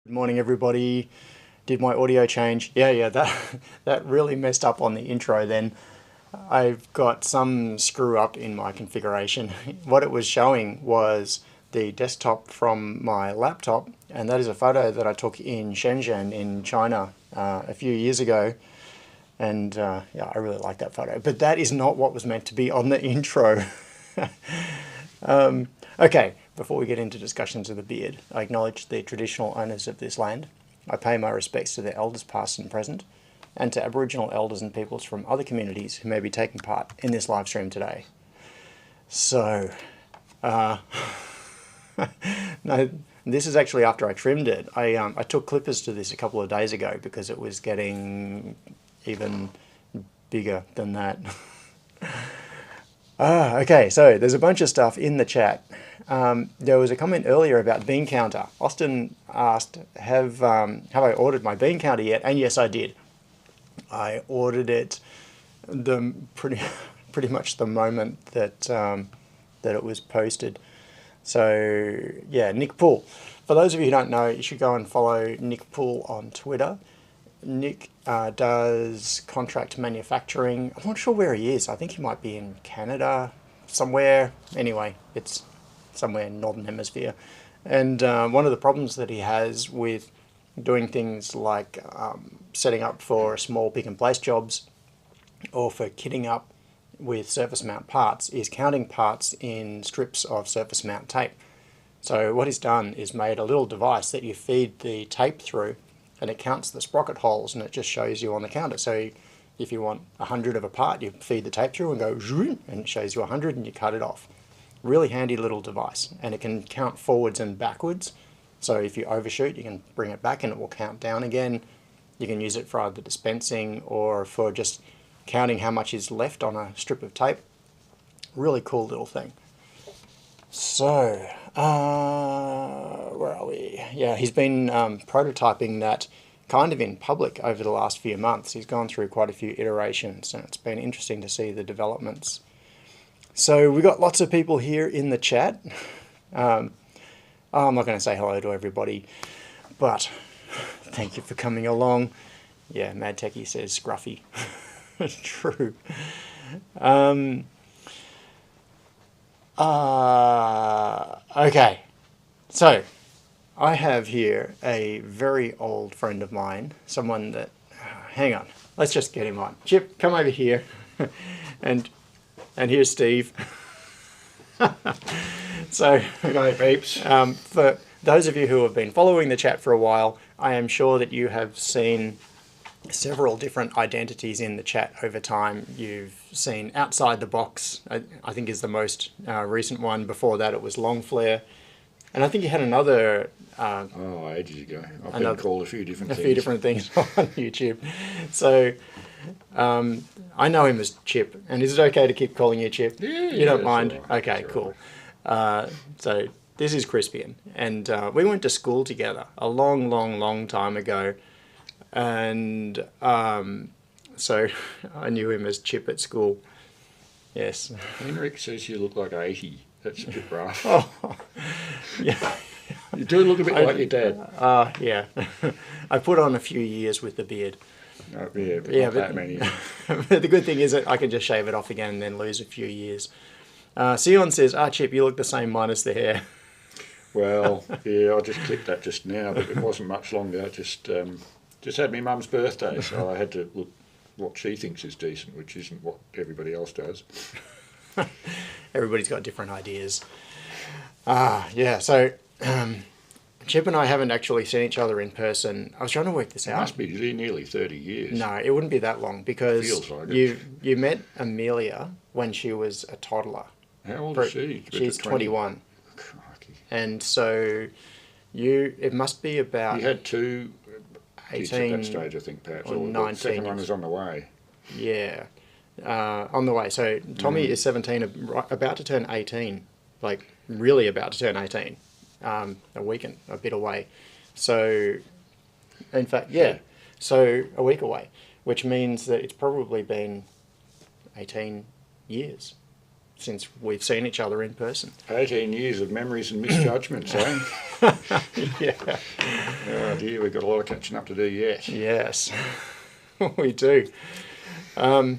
Good morning, everybody. Did my audio change? Yeah, that really messed up on the intro then. I've got some screw up in my configuration. What it was showing was the desktop from my laptop, and that is a photo that I took in Shenzhen in China a few years ago. And yeah, I really like that photo. But that is not what was meant to be on the intro. Okay, before we get into discussions of the beard, I acknowledge the traditional owners of this land. I pay my respects to their elders past and present, and to Aboriginal elders and peoples from other communities who may be taking part in this live stream today. So, no, this is actually after I trimmed it. I took clippers to this a couple of days ago because it was getting even bigger than that. Okay, so there's a bunch of stuff in the chat. There was a comment earlier about bean counter. Austin asked, have I ordered my bean counter yet? And yes, I did. I ordered it pretty much the moment that that it was posted. So yeah, Nick Poole. For those of you who don't know, you should go and follow Nick Poole on Twitter. Nick does contract manufacturing. I'm not sure where he is. I think he might be in Canada somewhere. Anyway, it's somewhere in Northern Hemisphere. And one of the problems that he has with doing things like setting up for small pick and place jobs or for kitting up with surface mount parts is counting parts in strips of surface mount tape. So what he's done is made a little device that you feed the tape through, and it counts the sprocket holes, and it just shows you on the counter. So if you want 100 of a part, you feed the tape through and go zoom, and it shows you 100 and you cut it off. Really handy little device, and it can count forwards and backwards. So if you overshoot, you can bring it back and it will count down again. You can use it for either dispensing or for just counting how much is left on a strip of tape. Really cool little thing. So, where are we? Yeah, he's been prototyping that kind of in public over the last few months. He's gone through quite a few iterations, and it's been interesting to see the developments. So we got lots of people here in the chat. I'm not going to say hello to everybody, but thank you for coming along. Yeah, Mad Techie says scruffy. It's true. Okay, so I have here a very old friend of mine, someone that, hang on, let's just get him on. Chip, come over here, and here's Steve. So, okay, peeps. For those of you who have been following the chat for a while, I am sure that you have seen several different identities in the chat over time. You've seen Outside the Box, I think is the most recent one. Before that it was Long Flare. And I think you had another... ages ago. I've been called a few different things on YouTube. So I know him as Chip. And is it okay to keep calling you Chip? Yeah, you don't mind? All right. Okay, cool. So this is Crispian. And we went to school together a long time ago. And so I knew him as Chip at school. Yes. Henrik says you look like 80. That's a bit rough. Oh, yeah. You do look a bit like your dad. Yeah. I put on a few years with the beard. Oh, yeah, but Yeah, not that many. But the good thing is that I can just shave it off again and then lose a few years. Sion says, Chip, you look the same minus the hair. Well, yeah, I just clipped that just now, but it wasn't much longer. I just had my mum's birthday, so I had to look what she thinks is decent, which isn't what everybody else does. Everybody's got different ideas. Yeah, so Chip and I haven't actually seen each other in person. I was trying to work this out. It must be nearly 30 years. No, it wouldn't be that long because Feels like you met Amelia when she was a toddler. How old is she? She's 21. Crikey. And so it must be about... You had two... 18 at that stage, I think, perhaps. or 19. The second one is on the way. Yeah, on the way. So Tommy is 17, about to turn 18, like really about to turn 18, a bit away. So, in fact, yeah, so a week away, which means that it's probably been 18 years. since we've seen each other in person. 18 years of memories and misjudgments, eh? Yeah. Oh dear, we've got a lot of catching up to do yet. Yes, we do. I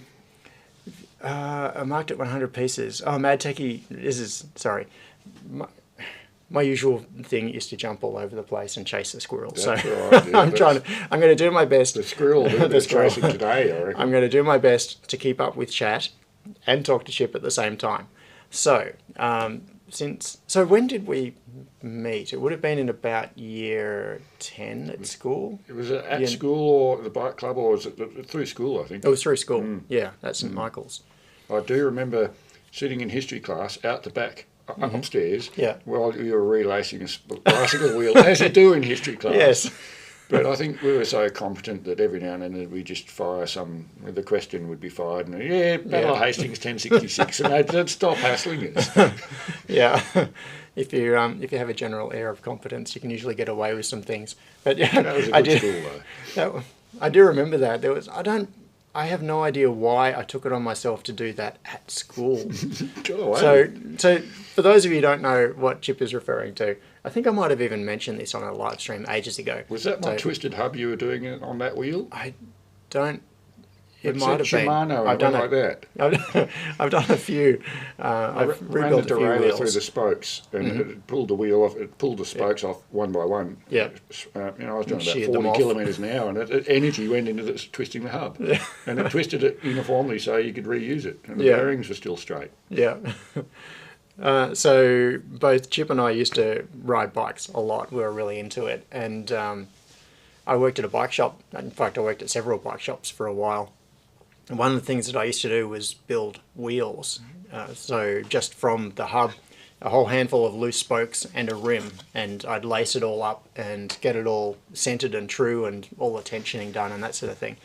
marked it 100 pieces. Oh, Mad Techie, sorry. My usual thing is to jump all over the place and chase the squirrel. That's so right, yeah, I'm going to do my best. The squirrel will do a bit of chasing today, I reckon. I'm going to do my best to keep up with chat and talk to Chip at the same time. So, when did we meet? It would have been in about year 10 at school. It was at school or the bike club, or was it through school, I think? It was through school, yeah, at St Michael's. I do remember sitting in history class out the back, upstairs, Yeah. while you were relacing a bicycle wheel, as you do in history class. Yes. But I think we were so competent that every now and then we just fire the question would be fired, and Battle of Hastings 1066, and they'd stop hassling us. Yeah. If you have a general air of competence, you can usually get away with some things. But yeah, That was a good school, though. I do remember that. I have no idea why I took it on myself to do that at school. Got away. So for those of you who don't know what Chip is referring to, I think I might have even mentioned this on a live stream ages ago. Was that my twisted hub you were doing it on that wheel? I don't. It It's might have been. Shimano, I've done like that. I've done a few. I I've ran the rebuilt a few derailleur wheels. through the spokes, and it pulled the wheel off. It pulled the spokes off one by one. Yeah. I was doing Sheared about them 40 off. kilometres an hour, and energy went into twisting the hub, and it twisted it uniformly so you could reuse it, and the bearings were still straight. Yeah. So both Chip and I used to ride bikes a lot. We were really into it, and I worked at a bike shop. In fact, I worked at several bike shops for a while. And one of the things that I used to do was build wheels. So just from the hub, a whole handful of loose spokes and a rim, and I'd lace it all up and get it all centered and true and all the tensioning done and that sort of thing.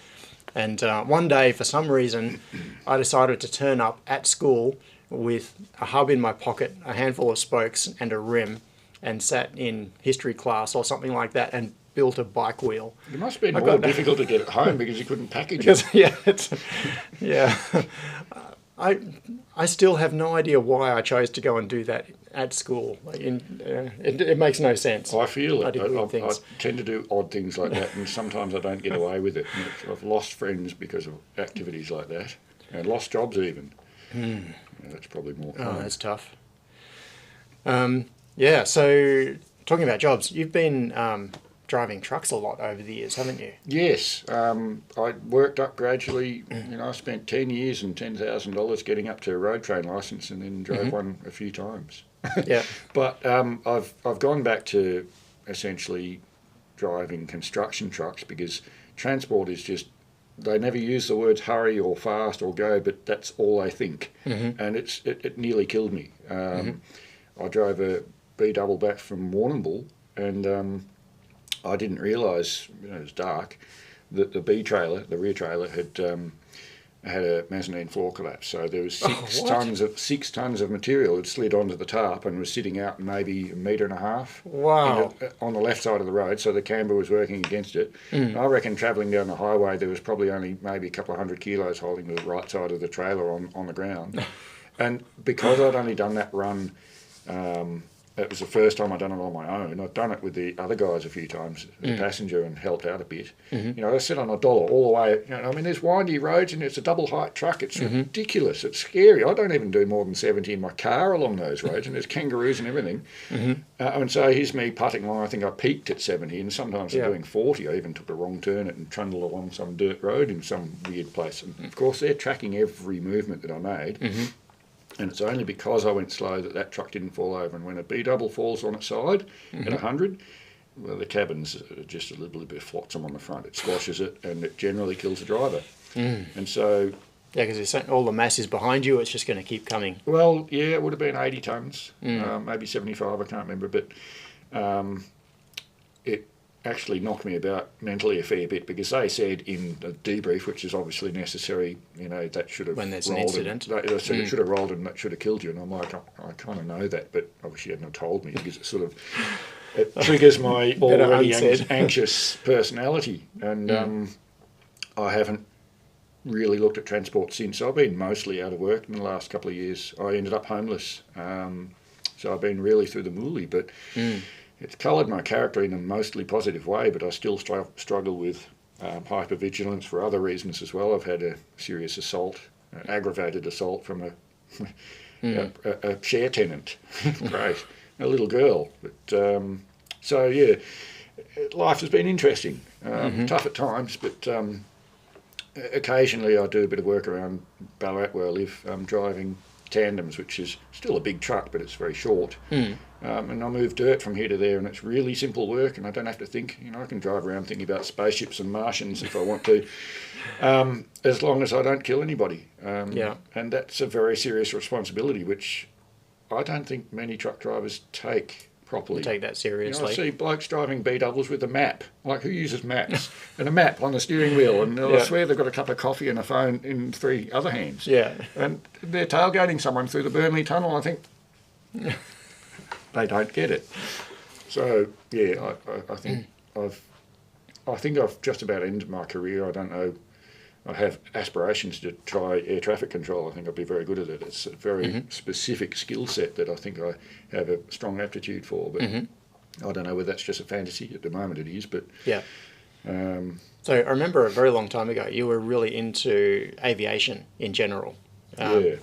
And one day, for some reason, I decided to turn up at school with a hub in my pocket, a handful of spokes and a rim, and sat in history class or something like that and built a bike wheel. It must have been more difficult to get it home because you couldn't package it. Yeah. I still have no idea why I chose to go and do that at school. It makes no sense. I feel it. I tend to do odd things like that, and sometimes I don't get away with it. I've lost friends because of activities like that, and lost jobs even. That's probably more common. Oh, that's tough. So talking about jobs, you've been driving trucks a lot over the years, haven't you? Yes. I worked up gradually. I spent 10 years and $10,000 getting up to a road train licence, and then drove one a few times. Yeah. But I've gone back to essentially driving construction trucks because transport is just, they never use the words hurry or fast or go, but that's all they think. And it nearly killed me. I drove a B double back from Warrnambool, and I didn't realise, it was dark, that the B trailer, the rear trailer, had a mezzanine floor collapse. So there was 6 tons of material had slid onto the tarp and was sitting out maybe 1.5 metres on the left side of the road. So the camber was working against it. I reckon travelling down the highway, there was probably only maybe a couple of 100 kilos holding the right side of the trailer on the ground. And because I'd only done that run, it was the first time I'd done it on my own. I'd done it with the other guys a few times as a passenger and helped out a bit. I sit on $1 all the way. There's windy roads and it's a double height truck. It's ridiculous. It's scary. I don't even do more than 70 in my car along those roads, and there's kangaroos and everything. And so here's me putting along. I think I peaked at 70, and sometimes I'm doing 40. I even took a wrong turn and trundled along some dirt road in some weird place. And of course, they're tracking every movement that I made. And it's only because I went slow that truck didn't fall over. And when a B double falls on its side at 100, well, the cabin's just a little bit of flotsam on the front. It squashes it, and it generally kills the driver. And so... Yeah, because all the mass is behind you, it's just going to keep coming. Well, yeah, it would have been 80 tonnes, maybe 75, I can't remember. But it actually knocked me about mentally a fair bit, because they said in the debrief, which is obviously necessary, that should have when there's an incident, they said it should have rolled and that should have killed you, and I'm like, I kind of know that, but obviously you hadn't told me, because it triggers my already anxious personality, and I haven't really looked at transport since. I've been mostly out of work in the last couple of years. I ended up homeless, so I've been really through the moolie, but it's coloured my character in a mostly positive way, but I still struggle with hypervigilance for other reasons as well. I've had a serious assault, aggravated assault from a share tenant. Great. A little girl. But so, yeah, life has been interesting. Tough at times, but occasionally I do a bit of work around Ballarat where I live, driving tandems, which is still a big truck, but it's very short. And I move dirt from here to there, and it's really simple work, and I don't have to think. I can drive around thinking about spaceships and Martians if I want to, as long as I don't kill anybody. And that's a very serious responsibility, which I don't think many truck drivers take properly. Take that seriously. I see blokes driving B doubles with a map. Like, who uses maps? And a map on the steering wheel, and I swear they've got a cup of coffee and a phone in 3 other hands. Yeah. And they're tailgating someone through the Burnley Tunnel. I think they don't get it. So yeah, I think I've just about ended my career. I don't know. I have aspirations to try air traffic control. I think I'd be very good at it. It's a very specific skill set that I think I have a strong aptitude for. But I don't know whether that's just a fantasy. At the moment it is, but... Yeah. So I remember a very long time ago, you were really into aviation in general. And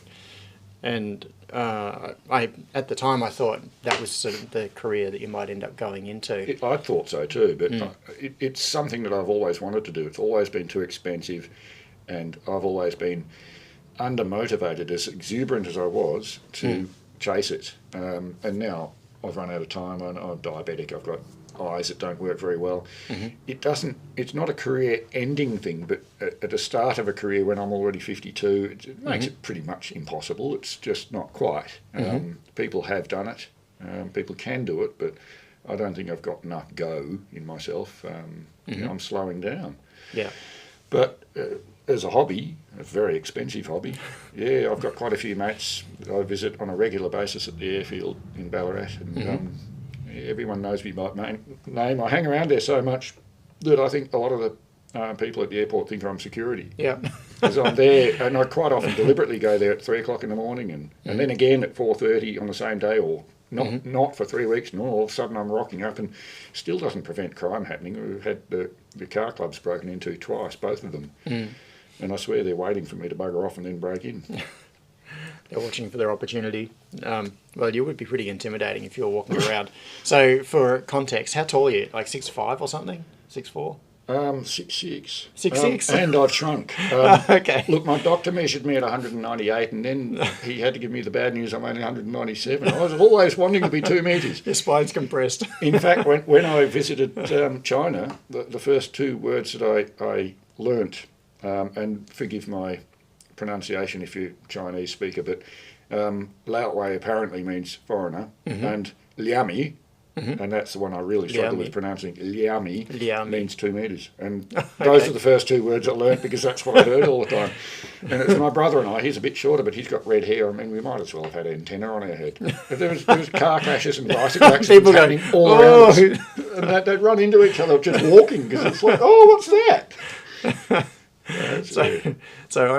at the time I thought that was sort of the career that you might end up going into. I thought so too, but it's something that I've always wanted to do. It's always been too expensive, and I've always been undermotivated, as exuberant as I was, to chase it. And now I've run out of time. I'm diabetic. I've got eyes that don't work very well. It's not a career-ending thing, but at the start of a career when I'm already 52, it makes it pretty much impossible. It's just not quite. People have done it. People can do it, but I don't think I've got enough go in myself. I'm slowing down. Yeah. But as a hobby, a very expensive hobby, I've got quite a few mates that I visit on a regular basis at the airfield in Ballarat, and everyone knows me by name. I hang around there so much that I think a lot of the people at the airport think I'm security. Yeah. Because I'm there, and I quite often deliberately go there at 3 o'clock in the morning, and then again at 4:30 on the same day, or not for 3 weeks, and all of a sudden I'm rocking up, and still doesn't prevent crime happening. We've had the car clubs broken into twice, both of them. And I swear they're waiting for me to bugger off and then break in. They're watching for their opportunity. Well, you would be pretty intimidating if you were walking around. So, for context, how tall are you? Like 6'5" or something? 6'4"? 6'6". 6'6"? And I've shrunk. Okay. Look, my doctor measured me at 198, and then he had to give me the bad news I'm only 197. I was always wanting to be 2 metres. Your spine's compressed. In fact, when I visited China, the first 2 words that I learnt, and forgive my pronunciation if you're a Chinese speaker, but Lao Wei apparently means foreigner, and Liami, and that's the one I really struggle with pronouncing, Liami means 2 metres. And those are the first 2 words I learnt because that's what I heard all the time. And it's my brother and I, he's a bit shorter, but he's got red hair. I mean, we might as well have had antenna on our head. There was car crashes and bicycle accidents happening all around us. And they'd run into each other just walking because it's like, oh, what's that? So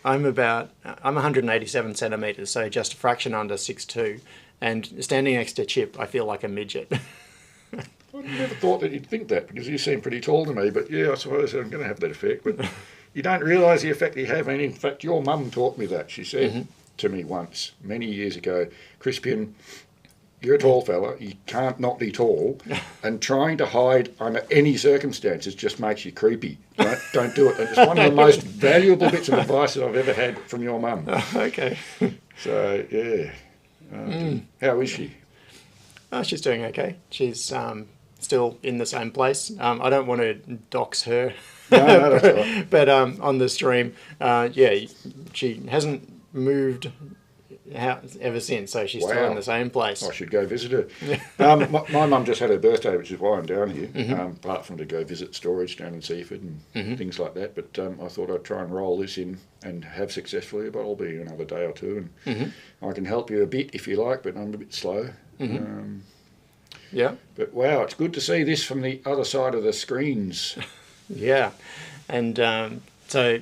I'm 187 centimetres, so just a fraction under 6'2", and standing next to Chip, I feel like a midget. I never thought that you'd think that, because you seem pretty tall to me, but yeah, I suppose I'm going to have that effect. But you don't realise the effect you have, and in fact, your mum taught me that. She said to me once, many years ago, Crispian, you're a tall fella, you can't not be tall, and trying to hide under any circumstances just makes you creepy. Don't do it. And it's one of the most valuable bits of advice that I've ever had from your mum. Okay. So, yeah. How is she? Oh, she's doing okay. She's still in the same place. I don't want to dox her. No, that's all right. But on the stream, she hasn't moved ever since, so she's still in the same place. I should go visit her. My mum just had her birthday, which is why I'm down here, apart from to go visit storage down in Seaford and things like that. But I thought I'd try and roll this in and have successfully, but I'll be another day or two, and I can help you a bit if you like, but I'm a bit slow. But wow, it's good to see this from the other side of the screens. Yeah, and so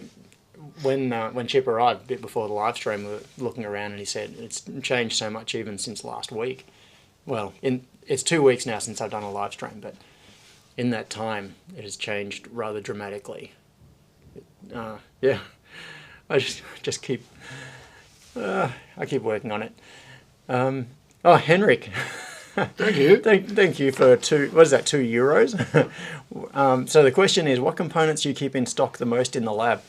when Chip arrived a bit before the live stream, we were looking around and he said it's changed so much even since last week. Well, it's 2 weeks now since I've done a live stream, but in that time it has changed rather dramatically. Yeah, I just keep I keep working on it. Oh, Henrik. Thank you. Thank you for what is that, €2? So the question is, what components do you keep in stock the most in the lab?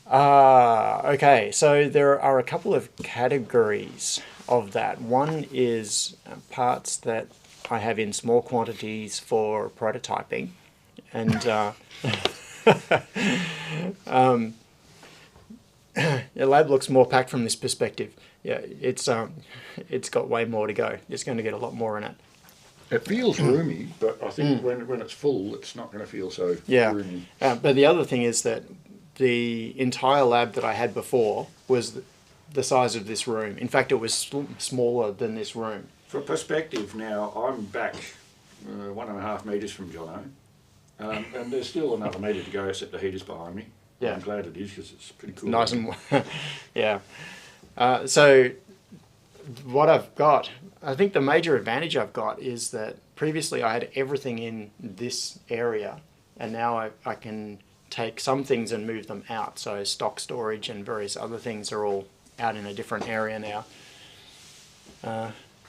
Okay, so there are a couple of categories of that. One is parts that I have in small quantities for prototyping, and the lab looks more packed from this perspective. Yeah, it's got way more to go. It's going to get a lot more in it. It feels roomy, but I think when it's full, it's not going to feel so roomy. But the other thing is that the entire lab that I had before was the size of this room. In fact, it was smaller than this room. For perspective, now I'm back 1.5 metres from Jono, and there's still another metre to go, except the heater's behind me. Yeah, I'm glad it is because it's pretty cool. Nice and yeah. So what I've got, I think the major advantage I've got is that previously I had everything in this area, and now I can take some things and move them out. So stock storage and various other things are all out in a different area now.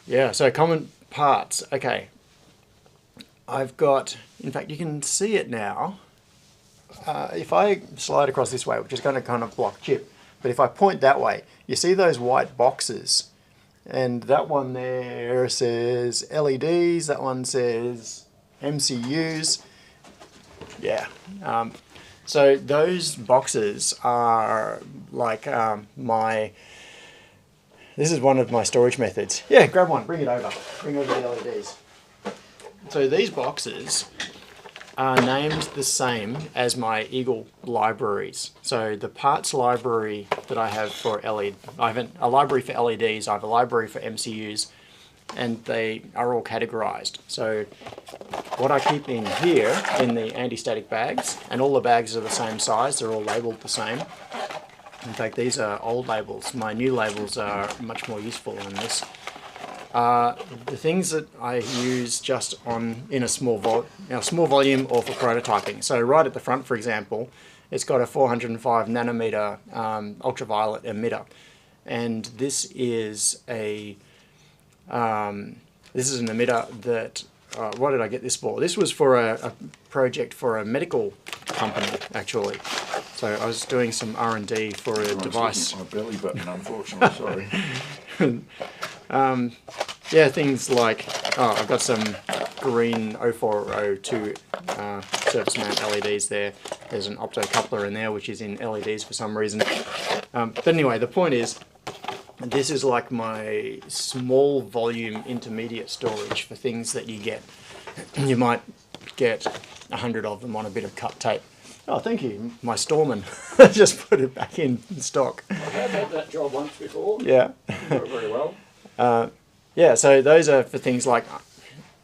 Yeah, so common parts. Okay, I've got, in fact you can see it now. If I slide across this way, which is going to kind of block Chip, but if I point that way, you see those white boxes, and that one there says LEDs, that one says MCUs. Yeah, so those boxes are like this is one of my storage methods. Yeah, grab one, bring it over, bring over the LEDs. So these boxes are named the same as my Eagle libraries. So the parts library that I have for LED, I have a library for LEDs, I have a library for MCUs, and they are all categorized. So what I keep in here in the anti-static bags, and all the bags are the same size, they're all labeled the same. In fact, these are old labels. My new labels are much more useful than this. The things that I use just in a small volume or for prototyping. So right at the front, for example, it's got a 405 nanometer ultraviolet emitter, and this is an emitter that. What did I get this for? This was for a project for a medical company, actually. So I was doing some R&D for a device. My belly button, unfortunately. Sorry. Yeah, things like, I've got some green 0402 surface mount LEDs there. There's an optocoupler in there, which is in LEDs for some reason. But anyway, the point is, this is like my small volume intermediate storage for things that you get. You might get 100 of them on a bit of cut tape. Oh, thank you, my storeman. Just put it back in stock. I've had that job once before. Yeah. You do it very well. Yeah, so those are for things like,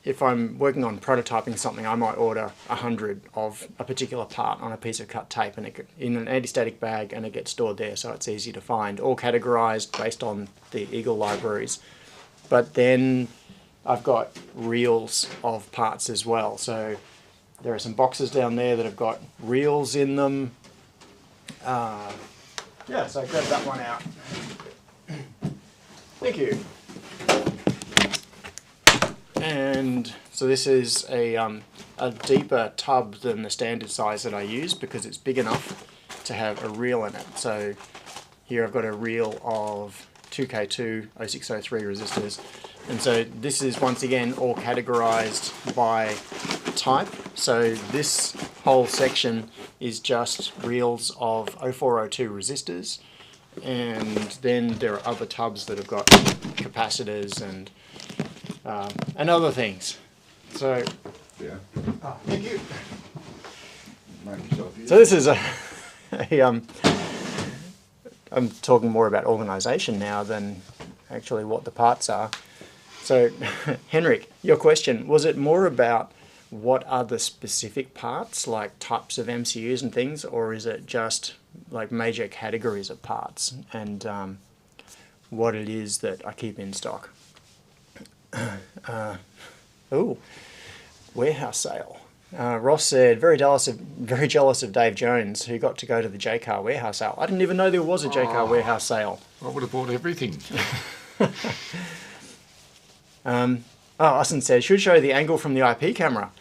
if I'm working on prototyping something, I might order 100 of a particular part on a piece of cut tape and in an anti-static bag, and it gets stored there, so it's easy to find, all categorized based on the Eagle libraries. But then I've got reels of parts as well. So there are some boxes down there that have got reels in them. Yeah, so grab that one out. Thank you. And so this is a deeper tub than the standard size that I use because it's big enough to have a reel in it. So here I've got a reel of 2K2 0603 resistors. And so this is once again all categorized by type. So this whole section is just reels of 0402 resistors. And then there are other tubs that have got capacitors and other things. So, yeah. Oh, thank you. So this is I'm talking more about organisation now than actually what the parts are. So, Henrik, your question, was it more about what are the specific parts, like types of MCUs and things, or is it just like major categories of parts and what it is that I keep in stock. Oh, warehouse sale. Ross said, very jealous of Dave Jones, who got to go to the J-Car warehouse sale. I didn't even know there was a J-Car warehouse sale. I would have bought everything. Austin said, should show the angle from the IP camera.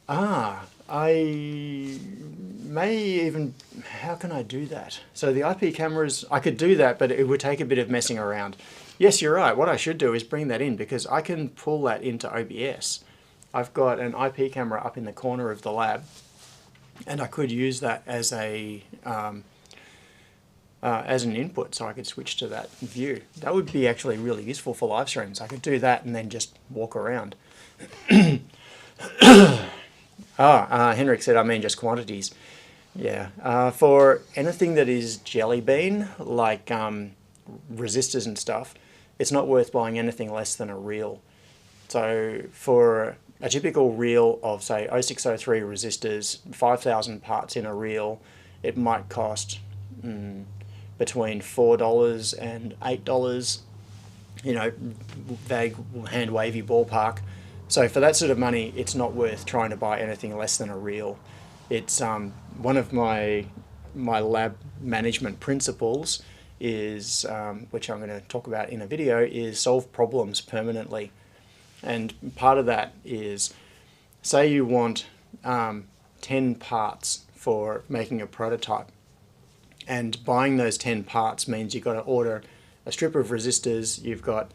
I may even... How can I do that? So the IP cameras, I could do that, but it would take a bit of messing around. Yes, you're right. What I should do is bring that in, because I can pull that into OBS. I've got an IP camera up in the corner of the lab, and I could use that as a as an input, so I could switch to that view. That would be actually really useful for live streams. I could do that and then just walk around. Henrik said, I mean just quantities. Yeah, for anything that is jelly bean, like resistors and stuff, it's not worth buying anything less than a reel. So for a typical reel of, say, 0603 resistors, 5,000 parts in a reel, it might cost between $4 and $8, you know, vague, hand-wavy ballpark. So for that sort of money, it's not worth trying to buy anything less than a reel. It's one of my lab management principles is, which I'm going to talk about in a video, is solve problems permanently. And part of that is, say you want 10 parts for making a prototype, and buying those 10 parts means you've got to order a strip of resistors, you've got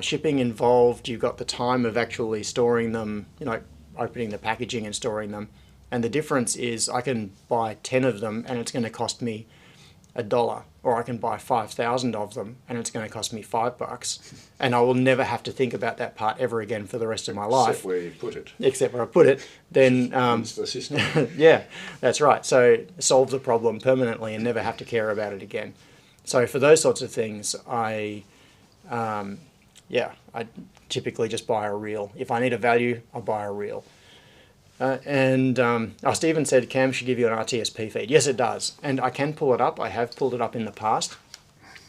shipping involved, you've got the time of actually storing them, you know, opening the packaging and storing them. And the difference is I can buy 10 of them and it's going to cost me $1, or I can buy 5,000 of them and it's going to cost me $5, and I will never have to think about that part ever again for the rest of my life. Except where you put it. Except where I put it. Then it's the system. yeah, that's right. So solve the problem permanently and never have to care about it again. So for those sorts of things, I typically just buy a reel. If I need a value, I'll buy a reel. Stephen said Cam should give you an RTSP feed. Yes, it does. And I can pull it up. I have pulled it up in the past.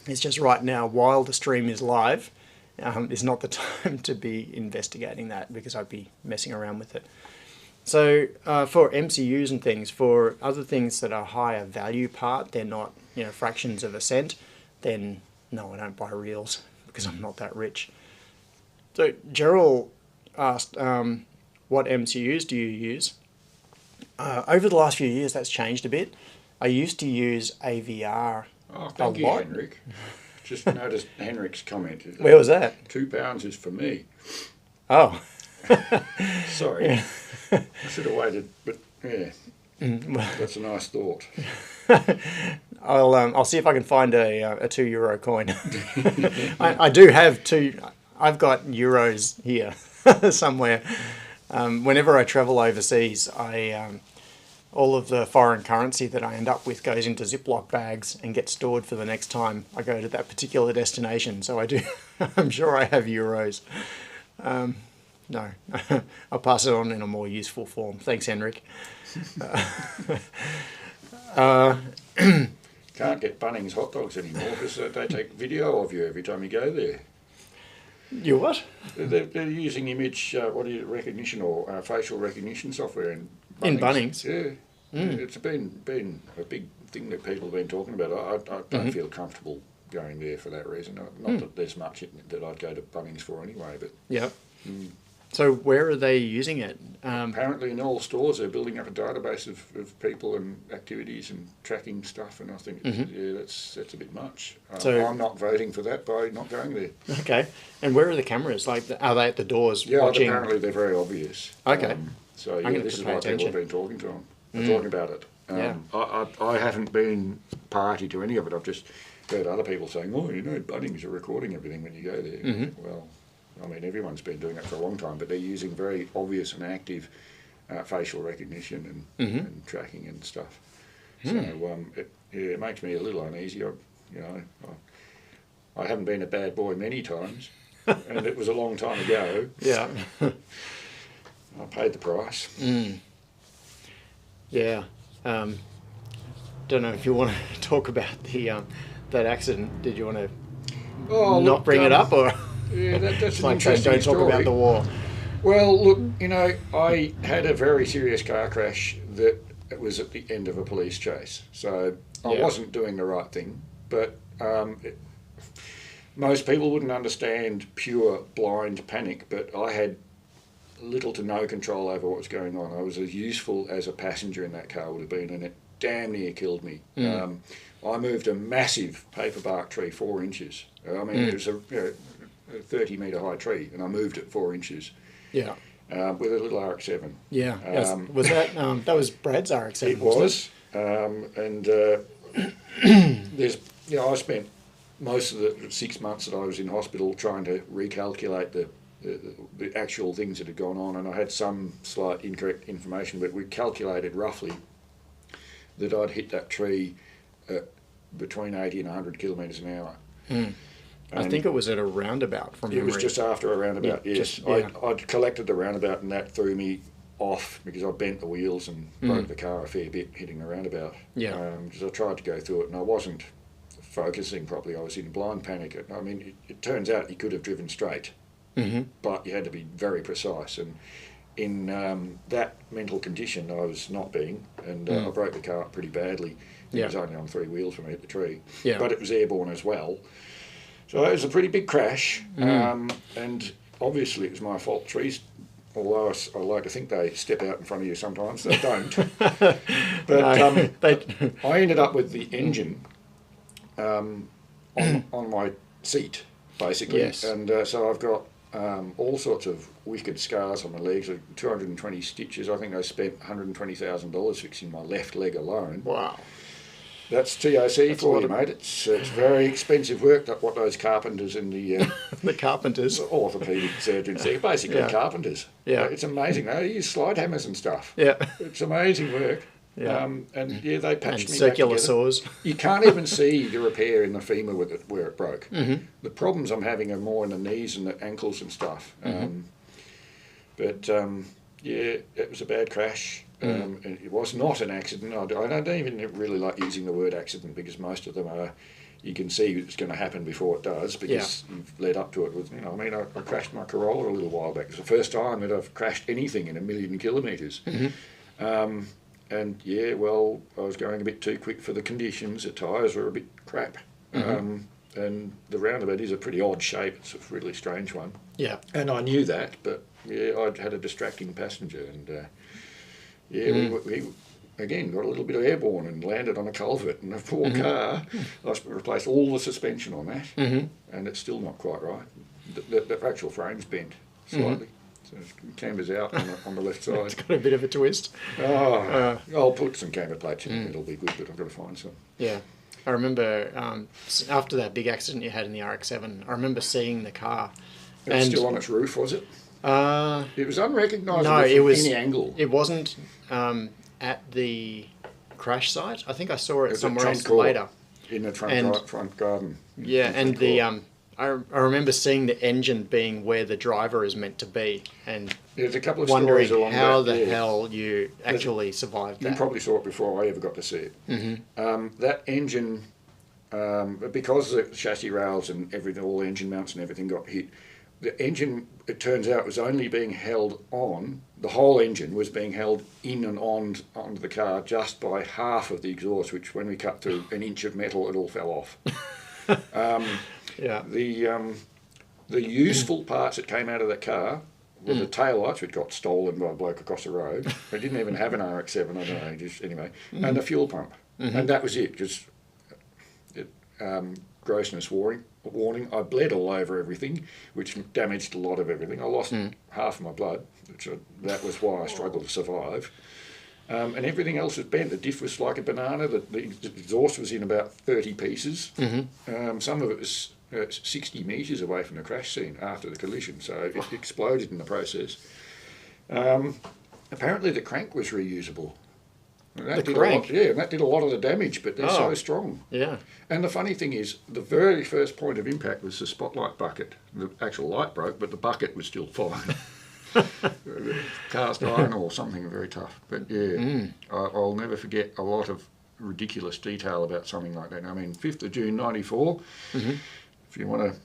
It's just right now, while the stream is live, is not the time to be investigating that, because I'd be messing around with it. So for MCUs and things, for other things that are higher value part, they're not, you know, fractions of a cent, then no, I don't buy reels because I'm not that rich. So Gerald asked, what MCUs do you use? Over the last few years, that's changed a bit. I used to use AVR thank you, Henrik. Just noticed Henrik's comment. Where was that? £2 is for me. Oh. Sorry. Yeah. I should have waited, but yeah, that's a nice thought. I'll see if I can find a €2 coin. I do have two. I've got euros here somewhere. Whenever I travel overseas, all of the foreign currency that I end up with goes into Ziploc bags and gets stored for the next time I go to that particular destination. So I do. I'm sure I have euros. No, I'll pass it on in a more useful form. Thanks, Henrik. Can't get Bunnings hot dogs anymore because they take video of you every time you go there. You what? They're using image recognition or facial recognition software in Bunnings. In Bunnings? Yeah. It's been a big thing that people have been talking about. I don't feel comfortable going there for that reason. Not that there's much that I'd go to Bunnings for anyway. But yeah. So where are they using it? Apparently in all stores they're building up a database of people and activities and tracking stuff, and I think that's a bit much. So I'm not voting for that by not going there. Okay. And where are the cameras? Like, are they at the doors watching? Yeah, apparently they're very obvious. Okay. So yeah, this is why people have been talking to them. Talking about it. I haven't been party to any of it. I've just heard other people saying, "Oh, you know, Bunnings are recording everything when you go there." Well, I mean, everyone's been doing it for a long time, but they're using very obvious and active facial recognition and tracking and stuff. So it makes me a little uneasy. I haven't been a bad boy many times, and it was a long time ago. Yeah. I paid the price. Yeah. don't know if you want to talk about the that accident. Did you want to Oh, not look, bring it up, or yeah, that's it's an like saying interesting don't talk story. about the war? Well, look, I had a very serious car crash that it was at the end of a police chase. So I Yeah. wasn't doing the right thing, but most people wouldn't understand pure blind panic, but I had little to no control over what was going on. I was as useful as a passenger in that car would have been, and it damn near killed me. I moved a massive paperbark tree 4 inches. I mean, it was a 30-metre high tree, and I moved it 4 inches. Yeah. With a little RX-7. Yeah. Was that that was Brad's RX-7? It was, and there's I spent most of the 6 months that I was in hospital trying to recalculate the actual things that had gone on, and I had some slight incorrect information, but we calculated roughly that I'd hit that tree at between 80 and 100 kilometres an hour. I think it was at a roundabout from memory. It was just after a roundabout, yes. I'd collected the roundabout, and that threw me off because I bent the wheels and broke the car a fair bit hitting the roundabout. Yeah. Because I tried to go through it and I wasn't focusing properly. I was in blind panic. I mean, it turns out you could have driven straight, but you had to be very precise. And in that mental condition, I was not being, and I broke the car up pretty badly. It was only on 3 wheels when I hit the tree, but it was airborne as well. So it was a pretty big crash, and obviously it was my fault. Trees, although I like to think they step out in front of you sometimes, they don't. But I ended up with the engine on my seat, basically. Yes. And so I've got all sorts of wicked scars on my legs, 220 stitches. I think I spent $120,000 fixing my left leg alone. Wow. That's TOC for you, mate. It's very expensive work, what those carpenters and the The carpenters. orthopaedic surgeons, they're basically carpenters. Yeah. It's amazing. They use slide hammers and stuff. Yeah. It's amazing work. Yeah. And they patched me circular back together. saws. You can't even see the repair in the femur where it broke. The problems I'm having are more in the knees and the ankles and stuff. But it was a bad crash. And it was not an accident. I don't even really like using the word accident because most of them are, you can see it's going to happen before it does because you've led up to it. With, I mean, I crashed my Corolla a little while back. It's the first time that I've crashed anything in 1 million kilometres. And well, I was going a bit too quick for the conditions. The tyres were a bit crap. And the roundabout is a pretty odd shape. It's a really strange one. Yeah. And I knew that, but I'd had a distracting passenger and... we again got a little bit of airborne and landed on a culvert, and the poor car, I replaced all the suspension on that, and it's still not quite right. The actual frame's bent slightly, so it cambers out on the left side. It's got a bit of a twist. I'll put some camber plates in it, it'll be good, but I've got to find some. Yeah. I remember after that big accident you had in the RX-7, I remember seeing the car. It was still on its roof, was it? It was unrecognisable from any angle. It wasn't at the crash site. I think I saw it somewhere else later. In the front garden. Yeah, and I remember seeing the engine being where the driver is meant to be, and there's a couple of wondering stories along how that, the hell you actually survived that. You probably saw it before I ever got to see it. That engine, because the chassis rails and everything, all the engine mounts and everything got hit, the engine, it turns out, was only being held on, the whole engine was being held in and on onto the car just by half of the exhaust, which when we cut through an inch of metal, it all fell off. The useful parts that came out of that car were the taillights, which got stolen by a bloke across the road. They didn't even have an RX-7, I don't know, just anyway, and the fuel pump. And that was it, just grossness warning. I bled all over everything, which damaged a lot of everything. I lost half of my blood, which that was why I struggled to survive. And everything else was bent. The diff was like a banana. The exhaust was in about 30 pieces. Some of it was 60 metres away from the crash scene after the collision, so it exploded in the process. Apparently the crank was reusable. And that did a lot of the damage, but they're so strong. Yeah. And the funny thing is, the very first point of impact was the spotlight bucket. The actual light broke, but the bucket was still fine. Cast iron or something very tough. But I'll never forget a lot of ridiculous detail about something like that. I mean, 5th of June 94, if you want to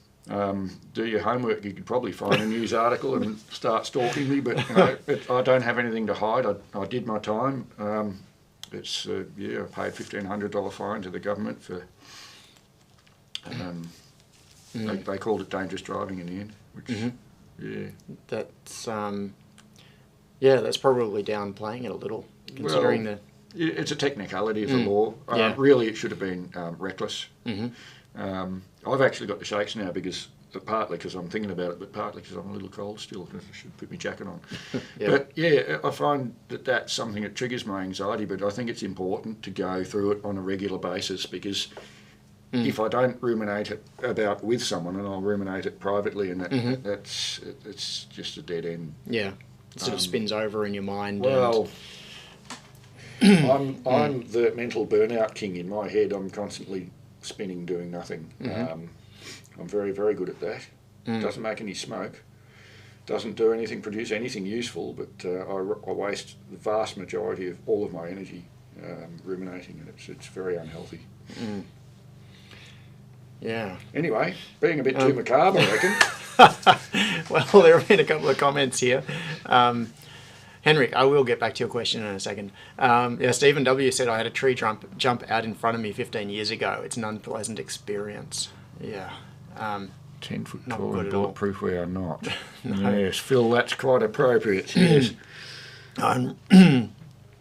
do your homework, you could probably find a news article and start stalking me, but I don't have anything to hide. I did my time. I paid $1,500 fine to the government for, they called it dangerous driving in the end, which, that's probably downplaying it a little, considering it's a technicality of the law. Really, it should have been reckless. I've actually got the shakes now partly because I'm thinking about it, but partly because I'm a little cold still. I should put my jacket on. But I find that that's something that triggers my anxiety, but I think it's important to go through it on a regular basis, because if I don't ruminate it about with someone, and I'll ruminate it privately, and it's just a dead end. Yeah, it sort of spins over in your mind. Well, I'm the mental burnout king in my head. I'm constantly spinning, doing nothing. I'm very, very good at that. Doesn't make any smoke. Doesn't do anything, produce anything useful, but I waste the vast majority of all of my energy ruminating, and it's very unhealthy. Yeah. Anyway, being a bit too macabre, I reckon. Well, there have been a couple of comments here. Henrik, I will get back to your question in a second. Stephen W. said, I had a tree jump out in front of me 15 years ago. It's an unpleasant experience. Yeah. 10 foot not tall good and at all. bulletproof we are not. No. Yes, Phil, that's quite appropriate. Yes.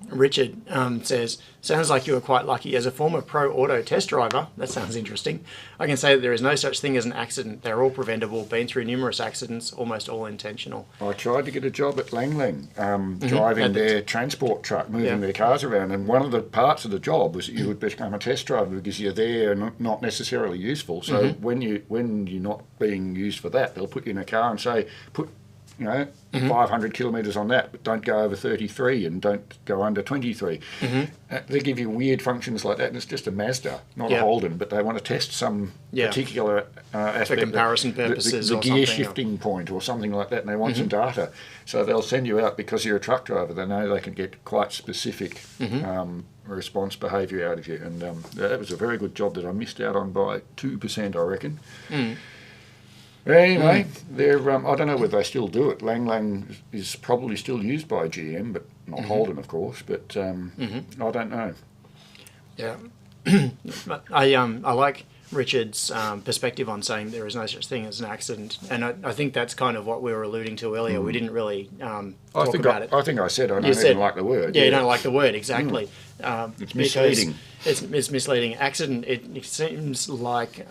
Richard says, sounds like you were quite lucky. As a former pro auto test driver, that sounds interesting, I can say that there is no such thing as an accident. They're all preventable, been through numerous accidents, almost all intentional. I tried to get a job at Lang Lang, driving their transport truck, moving their cars around, and one of the parts of the job was that you would become a test driver because you're there and not necessarily useful. So when you're not being used for that, they'll put you in a car and say, put 500 kilometres on that, but don't go over 33 and don't go under 23. They give you weird functions like that, and it's just a Mazda, not a Holden, but they want to test some particular aspect. For comparison purposes, the gear shifting point or something like that, and they want some data. So they'll send you out because you're a truck driver. They know they can get quite specific response behaviour out of you, and that was a very good job that I missed out on by 2%, I reckon. Anyway, I don't know whether they still do it. Lang Lang is probably still used by GM, but not Holden, of course. But I don't know. Yeah, I like Richard's perspective on saying there is no such thing as an accident, and I think that's kind of what we were alluding to earlier. We didn't really talk about it. I think I said I don't even like the word. Yeah, you don't like the word, exactly. It's misleading. It's misleading. Accident, it seems like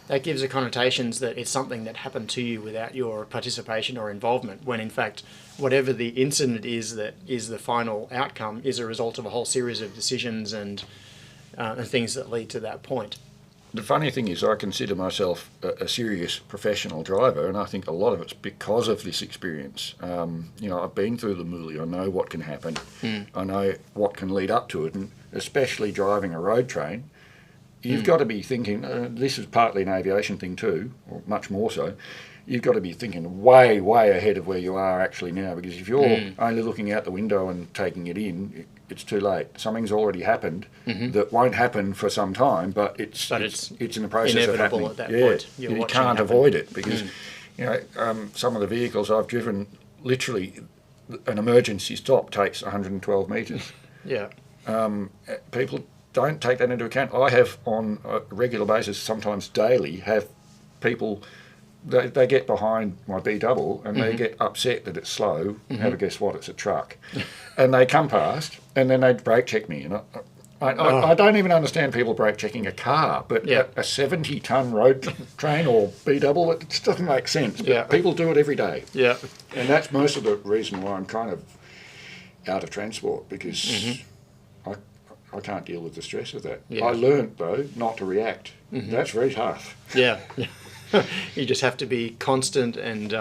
that gives the connotations that it's something that happened to you without your participation or involvement, when in fact, whatever the incident is that is the final outcome is a result of a whole series of decisions and things that lead to that point. The funny thing is I consider myself a serious professional driver, and I think a lot of it's because of this experience. I've been through the moolie. I know what can happen. I know what can lead up to it, and especially driving a road train, you've got to be thinking, this is partly an aviation thing too, or much more so, you've got to be thinking way, way ahead of where you are actually now, because if you're only looking out the window and taking it in, it's too late. Something's already happened that won't happen for some time, but it's in the process of happening. At that point. You can't avoid it, because some of the vehicles I've driven, literally an emergency stop takes 112 metres. People don't take that into account. I have, on a regular basis, sometimes daily, have people, they get behind my B-double and they get upset that it's slow. Have a guess what? It's a truck. And they come past and then they brake check me. And I don't even understand people brake checking a car, but a 70-ton road train or B-double, it just doesn't make sense. But people do it every day. And that's most of the reason why I'm kind of out of transport, because I can't deal with the stress of that. I learnt, though, not to react. That's very tough. You just have to be constant and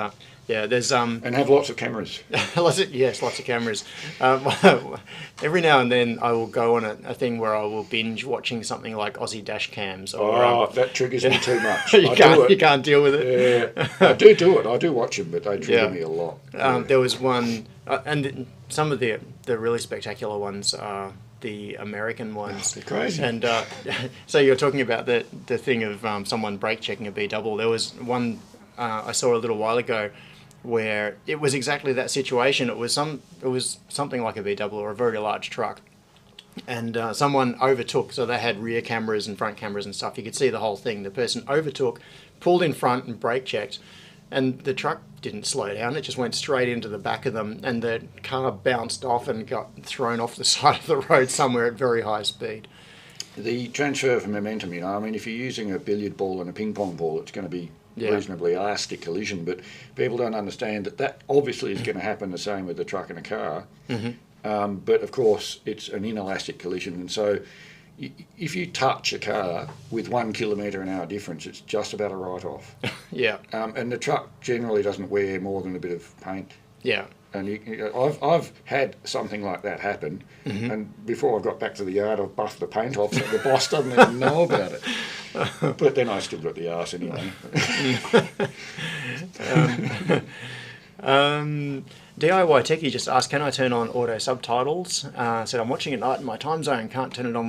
there's and have lots of cameras. lots of cameras. Every now and then I will go on a thing where I will binge watching something like Aussie dash cams. That triggers me too much. You can't deal with it. I do it. I do watch them, but they trigger me a lot. There was one, and some of the really spectacular ones are the American ones. They're crazy. And so you're talking about the thing of someone brake checking a B double. There was one I saw a little while ago where it was exactly that situation. It was something like a B double or a very large truck. And someone overtook, so they had rear cameras and front cameras and stuff. You could see the whole thing. The person overtook, pulled in front and brake checked, and the truck didn't slow down. It just went straight into the back of them, and the car bounced off and got thrown off the side of the road somewhere at very high speed. The transfer of momentum, you know, I mean, if you're using a billiard ball and a ping pong ball, it's going to be reasonably elastic collision, but people don't understand that obviously is going to happen the same with a truck and a car. But of course, it's an inelastic collision, and so if you touch a car with 1 km/h difference, it's just about a write-off. And the truck generally doesn't wear more than a bit of paint. And I've had something like that happen, and before I got back to the yard, I've buffed the paint off, so the boss doesn't even know about it. But then I still got the arse anyway. DIY Techie just asked, can I turn on auto subtitles? Said I'm watching at night in my time zone, can't turn it up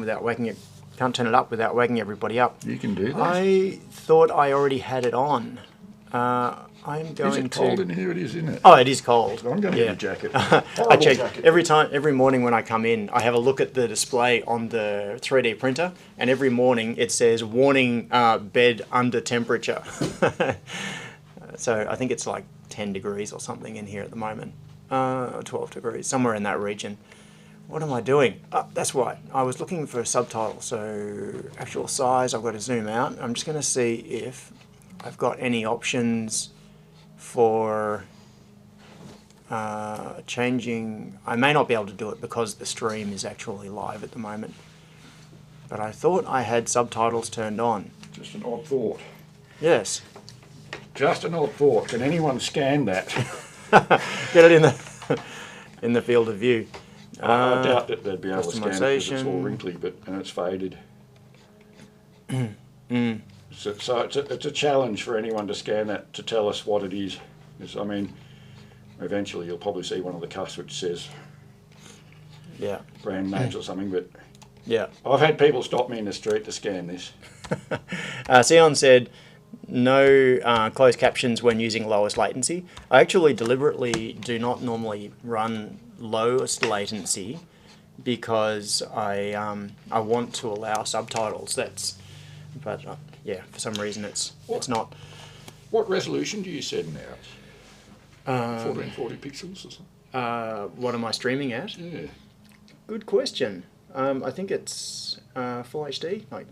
without waking everybody up. You can do that. I thought I already had it on. I'm going to. Is it cold in here? It is, isn't it? Oh, it is cold. I'm going to get a jacket. I check every morning when I come in. I have a look at the display on the 3D printer, and every morning it says warning, bed under temperature. So I think it's like 10 degrees or something in here at the moment. 12 degrees, somewhere in that region. What am I doing? That's why. I was looking for subtitles. So actual size, I've got to zoom out. I'm just going to see if I've got any options for changing. I may not be able to do it because the stream is actually live at the moment. But I thought I had subtitles turned on. Just an odd thought. Yes. Just an odd thought. Can anyone scan that? Get it in the field of view. I doubt that they'd be able to scan it because it's all wrinkly, and it's faded. So it's a challenge for anyone to scan that to tell us what it is. I mean, eventually you'll probably see one of the cuffs which says brand names or something, but I've had people stop me in the street to scan this. Sion said, no closed captions when using lowest latency. I actually deliberately do not normally run lowest latency because I want to allow subtitles. But for some reason it's not. What resolution do you send out? 1440 pixels or something? What am I streaming at? Yeah. Good question. I think it's full HD, like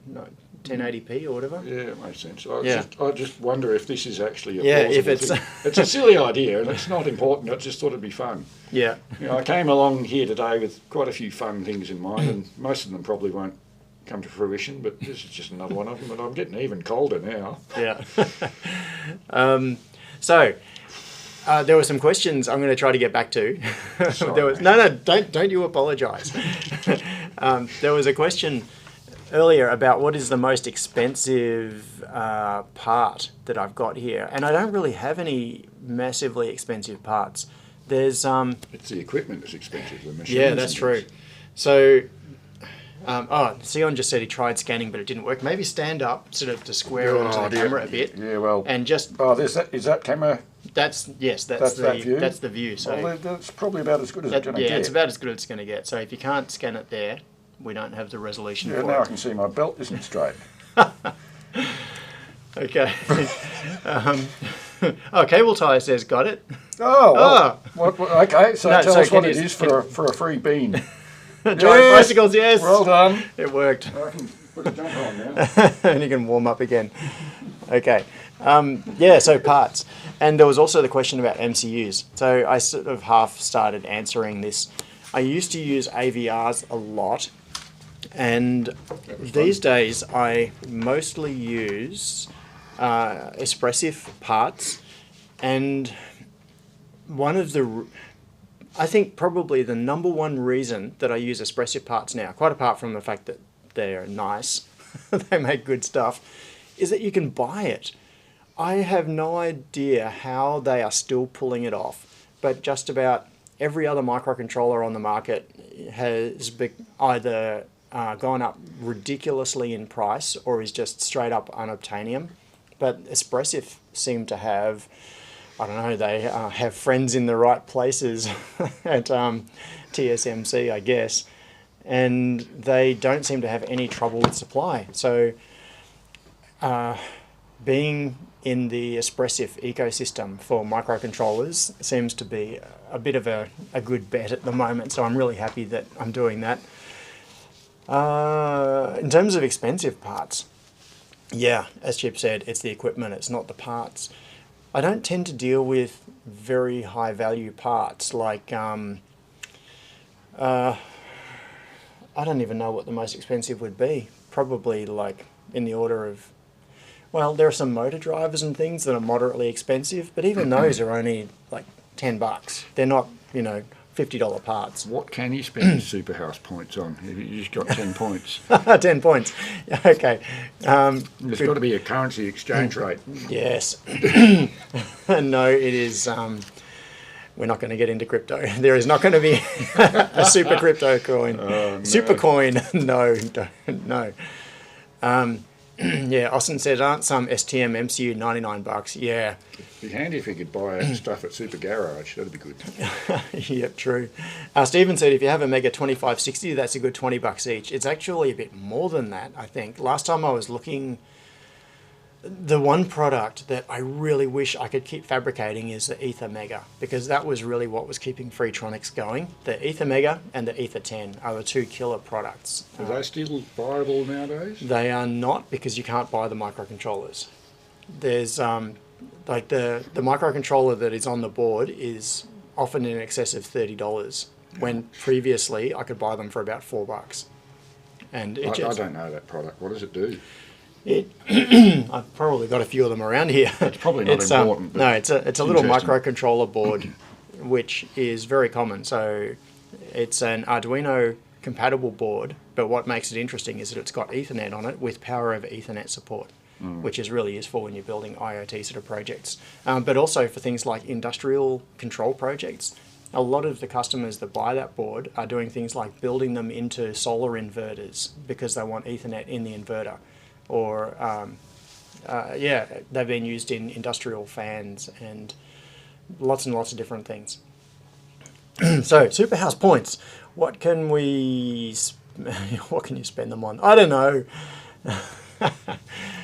1080p or whatever. Yeah, it makes sense. I just wonder if this is actually a if plausible thing. It's a silly idea and it's not important. I just thought it'd be fun. Yeah. You know, I came along here today with quite a few fun things in mind, and most of them probably won't come to fruition, but this is just another one of them, and I'm getting even colder now. Yeah. So there were some questions I'm going to try to get back to. Don't you apologise. There was a question earlier about what is the most expensive part that I've got here, and I don't really have any massively expensive parts. There's it's the equipment that's expensive. The machines. Yeah, that's true. So Sion just said he tried scanning, but it didn't work. Maybe stand up, sort of to square onto the camera a bit. Yeah, well. And just. Is that camera? That's the view. That's the view. So well, that's probably about as good as it's going to get. Yeah, it's about as good as it's going to get. So if you can't scan it there, we don't have the resolution for it. Now I can see my belt isn't straight. Okay. Cable Tie says got it. Oh, well, okay. So tell us what it is for a free bean. Giant bicycles, yes. Well done. It worked. I can put a jumper on now. And you can warm up again. Okay. So parts. And there was also the question about MCUs. So I sort of half started answering this. I used to use AVRs a lot. And these days I mostly use expressive parts. And I think probably the number one reason that I use expressive parts now, quite apart from the fact that they're nice, they make good stuff, is that you can buy it. I have no idea how they are still pulling it off, but just about every other microcontroller on the market has either gone up ridiculously in price or is just straight up unobtainium. But Espressif seem to have, I don't know, they have friends in the right places at TSMC, I guess, and they don't seem to have any trouble with supply. So being in the Espressif ecosystem for microcontrollers seems to be a bit of a good bet at the moment, so I'm really happy that I'm doing that. In terms of expensive parts, yeah, as Chip said, it's the equipment, it's not the parts. I don't tend to deal with very high value parts like, I don't even know what the most expensive would be. Probably like in the order of, well, there are some motor drivers and things that are moderately expensive, but even those are only like $10. They're not, $50 parts. What can you spend your Superhouse points on? You just got 10 points. 10 points. Okay. There's got to be a currency exchange rate. Yes. No, it is. We're not going to get into crypto. There is not going to be a super crypto coin. No. Super coin. No. Yeah, Austin said, aren't some STM MCU $99? Yeah. It'd be handy if you could buy stuff at Super Garage. That'd be good. Yep, true. Stephen said, if you have a Mega 2560, that's a good $20 each. It's actually a bit more than that, I think. Last time I was looking, the one product that I really wish I could keep fabricating is the Ether Mega, because that was really what was keeping Freetronics going. The Ether Mega and the Ether 10 are the two killer products. Are they still viable nowadays? They are not, because you can't buy the microcontrollers. There's like the microcontroller that is on the board is often in excess of $30, when previously I could buy them for about $4. And I don't know that product. What does it do? I've probably got a few of them around here. It's probably not important. No, it's a little microcontroller board, which is very common. So it's an Arduino compatible board, but what makes it interesting is that it's got Ethernet on it with power over Ethernet support, which is really useful when you're building IoT sort of projects. But also for things like industrial control projects. A lot of the customers that buy that board are doing things like building them into solar inverters because they want Ethernet in the inverter. Or, they've been used in industrial fans and lots of different things. So, Superhouse points. What can you spend them on? I don't know.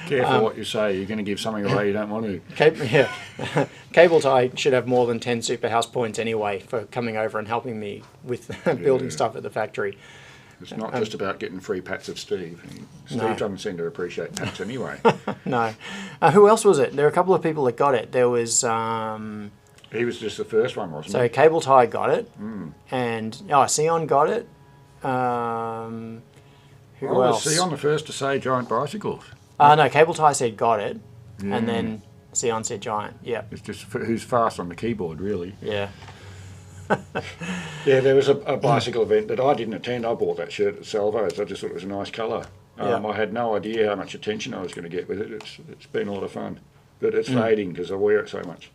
Careful what you say. You're going to give something away you don't want to. Cable Tie should have more than 10 Superhouse points anyway for coming over and helping me with building stuff at the factory. It's not just about getting free pats of Steve. Steve doesn't seem to appreciate pats anyway. No. Who else was it? There are a couple of people that got it. There was... he was just the first one, wasn't he? So Cable Tie got it. And Sion got it. Who else? Was Sion the first to say giant bicycles? No, Cable Tie said got it. And then Sion said giant. Yeah. It's just who's fast on the keyboard, really. Yeah. Yeah, there was a bicycle event that I didn't attend. I bought that shirt at Salvo's. I just thought it was a nice colour. I had no idea how much attention I was going to get with it. It's been a lot of fun. But it's fading because I wear it so much.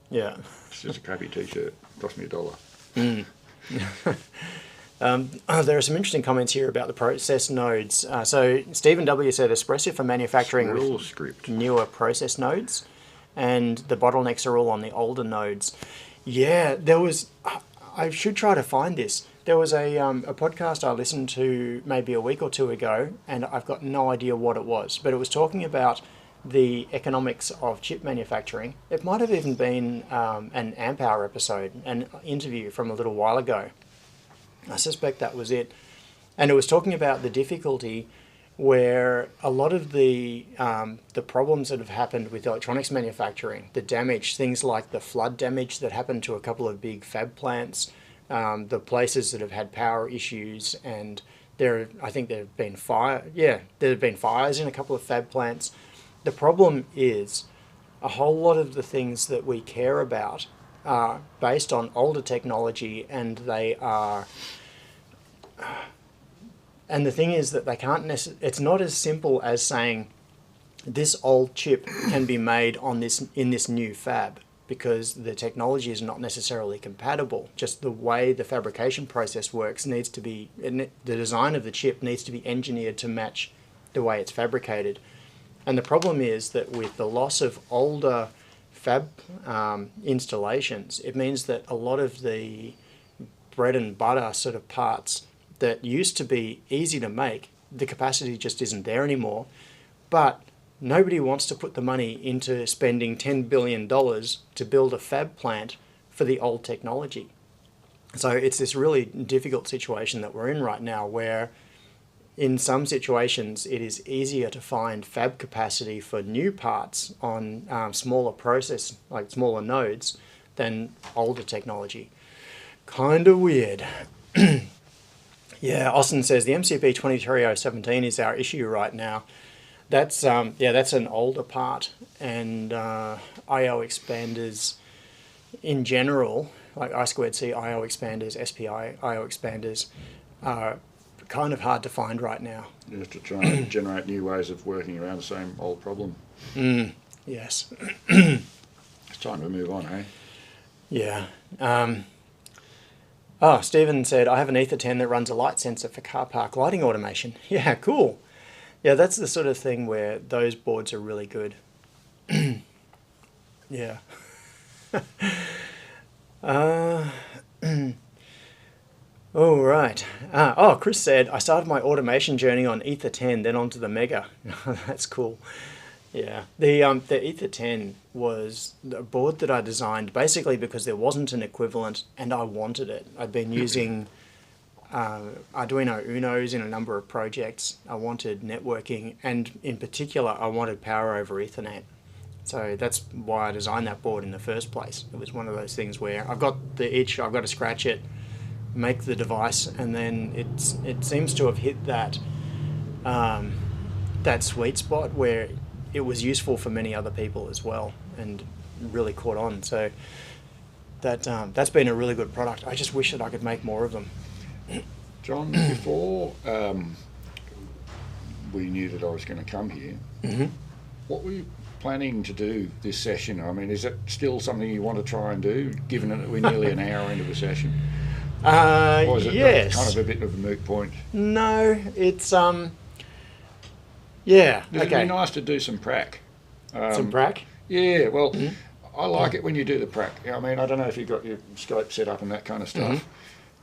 Yeah. It's just a crappy T-shirt. Cost me $1. There are some interesting comments here about the process nodes. So Stephen W. said Espressif for manufacturing with script. newer process nodes, and the bottlenecks are all on the older nodes. Yeah, there was... I should try to find this. There was a podcast I listened to maybe a week or two ago, and I've got no idea what it was, but it was talking about the economics of chip manufacturing. It might have even been an Amp Hour episode, an interview from a little while ago. I suspect that was it. And it was talking about the difficulty where a lot of the problems that have happened with electronics manufacturing, the damage, things like the flood damage that happened to a couple of big fab plants, the places that have had power issues, and I think there have been fires in a couple of fab plants. The problem is a whole lot of the things that we care about are based on older technology, and they are... And the thing is that they can't it's not as simple as saying this old chip can be made in this new fab. because the technology is not necessarily compatible. Just the way the fabrication process works needs to be, the design of the chip needs to be engineered to match the way it's fabricated. And the problem is that with the loss of older fab installations, it means that a lot of the bread and butter sort of parts that used to be easy to make, the capacity just isn't there anymore. But nobody wants to put the money into spending $10 billion to build a fab plant for the old technology. So it's this really difficult situation that we're in right now, where in some situations it is easier to find fab capacity for new parts on smaller process, like smaller nodes, than older technology. Kind of weird. Yeah, Austin says the MCP 23017 is our issue right now. That's that's an older part, and I/O expanders in general, like I2C I/O expanders, SPI I/O expanders, are kind of hard to find right now. You have to try and generate new ways of working around the same old problem. Yes. It's time to move on, eh? Yeah. Stephen said, I have an Ether 10 that runs a light sensor for car park lighting automation. Yeah, cool. Yeah, that's the sort of thing where those boards are really good. Yeah. All right. Chris said, I started my automation journey on Ether 10, then onto the Mega. That's cool. Yeah. The Ether 10 was a board that I designed basically because there wasn't an equivalent and I wanted it. I'd been using Arduino Unos in a number of projects. I wanted networking, and in particular I wanted power over Ethernet. So that's why I designed that board in the first place. It was one of those things where I've got the itch, I've got to scratch it, make the device, and then it seems to have hit that that sweet spot where it was useful for many other people as well, and really caught on. So that's been a really good product. I just wish that I could make more of them. John, before we knew that I was going to come here, what were you planning to do this session? I mean, is it still something you want to try and do, given that we're nearly an hour into the session? Or is it yes. kind of a bit of a moot point? No, it's yeah. It'd be nice to do some prac. Some prac? Yeah, well, I like it when you do the prac. I mean, I don't know if you've got your scope set up and that kind of stuff.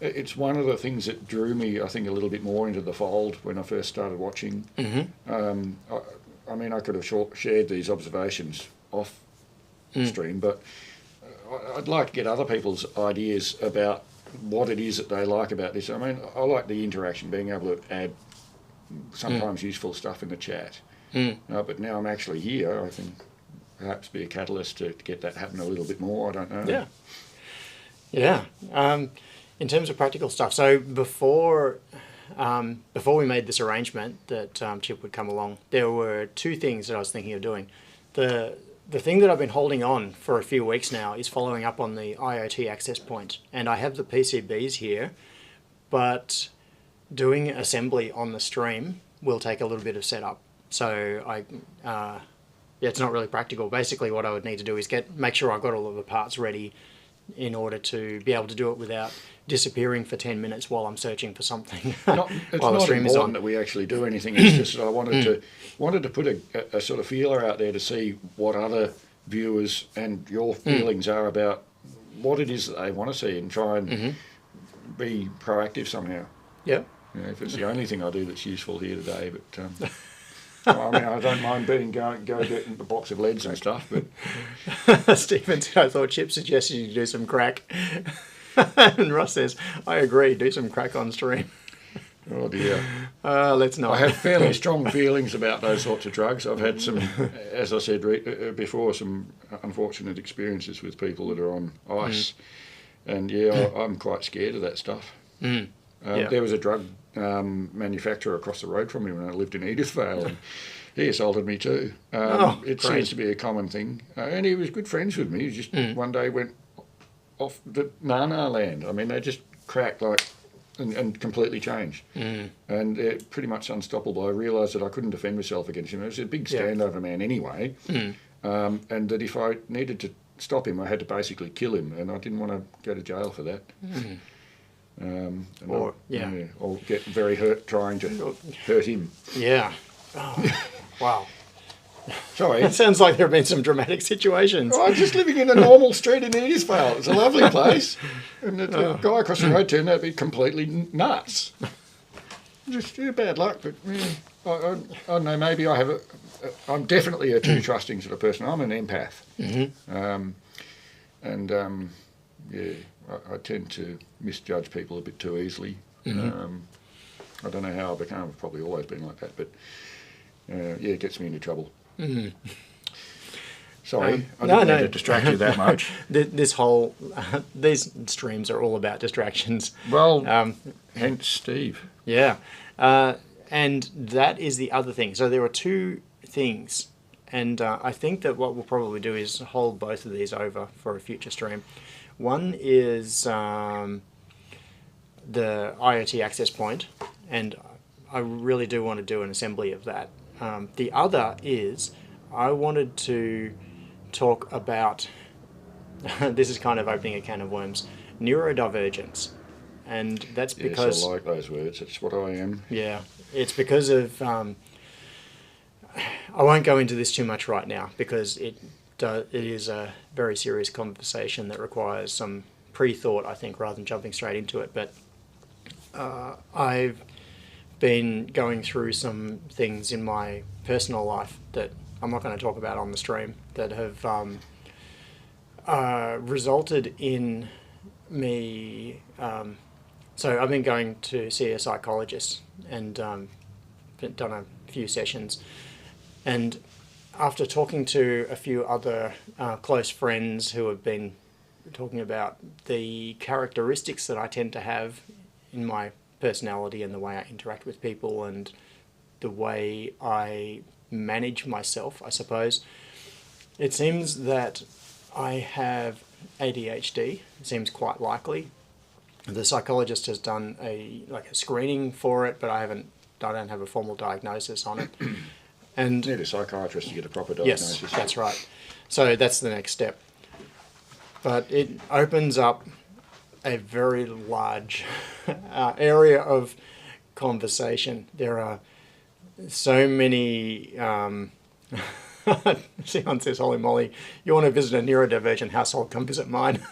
It's one of the things that drew me, I think, a little bit more into the fold when I first started watching. I mean, I could have shared these observations off stream, but I'd like to get other people's ideas about what it is that they like about this. I mean, I like the interaction, being able to add sometimes useful stuff in the chat. But now I'm actually here, I think perhaps be a catalyst to get that happen a little bit more. I don't know. Yeah. In terms of practical stuff, so before we made this arrangement that Chip would come along, there were two things that I was thinking of doing. The thing that I've been holding on for a few weeks now is following up on the IoT access point, and I have the PCBs here, but doing assembly on the stream will take a little bit of setup. So it's not really practical. Basically, what I would need to do is make sure I've got all of the parts ready in order to be able to do it without disappearing for 10 minutes while I'm searching for something. It's while not the stream is on. important that we actually do anything. It's just that I wanted to put a sort of feeler out there to see what other viewers and your feelings are about what it is that they want to see, and try and be proactive somehow. Yeah. You know, if it's the only thing I do that's useful here today, but I mean, I don't mind go getting a box of leads and stuff, but Stephen said, I thought Chip suggested you do some crack. And Ross says, I agree, do some crack on stream. Oh dear. Let's not. I have fairly strong feelings about those sorts of drugs. I've had some, as I said before, some unfortunate experiences with people that are on ice. And I'm quite scared of that stuff. There was a drug manufacturer across the road from me when I lived in Edithvale, and he assaulted me too. It seems to be a common thing. And he was good friends with me. He just one day went off the Nana land. I mean, they just cracked and completely changed. And they're pretty much unstoppable. I realised that I couldn't defend myself against him. It was a big standover man anyway. And that if I needed to stop him, I had to basically kill him, and I didn't want to go to jail for that. Or get very hurt trying to hurt him. Yeah. Oh, wow. Sorry. It sounds like there have been some dramatic situations. I'm just living in a normal street in Edithvale. It's a lovely place. And the guy across the road turned out to be completely nuts. Just bad luck, but I don't know, maybe I have I'm definitely a too trusting sort of person. I'm an empath. I tend to misjudge people a bit too easily. I don't know how I became. I've probably always been like that, but it gets me into trouble. Sorry, I didn't mean to distract you that much. This whole these streams are all about distractions. Well, hence Steve. Yeah, and that is the other thing. So there are two things, and I think that what we'll probably do is hold both of these over for a future stream. One is the IoT access point, and I really do want to do an assembly of that. The other is I wanted to talk about, this is kind of opening a can of worms, neurodivergence. And that's because... Yes, I like those words. That's what I am. Yeah. It's because of... I won't go into this too much right now because it is a very serious conversation that requires some pre-thought, I think, rather than jumping straight into it. But I've been going through some things in my personal life that I'm not going to talk about on the stream that have resulted in me... so I've been going to see a psychologist and done a few sessions. And after talking to a few other close friends who have been talking about the characteristics that I tend to have in my personality and the way I interact with people and the way I manage myself, I suppose, it seems that I have ADHD. It seems quite likely. The psychologist has done a screening for it, but I don't have a formal diagnosis on it. And you need a psychiatrist to get a proper diagnosis. Yes, that's right. So that's the next step. But it opens up a very large area of conversation. There are so many... Simon says, holy moly, you want to visit a neurodivergent household, come visit mine.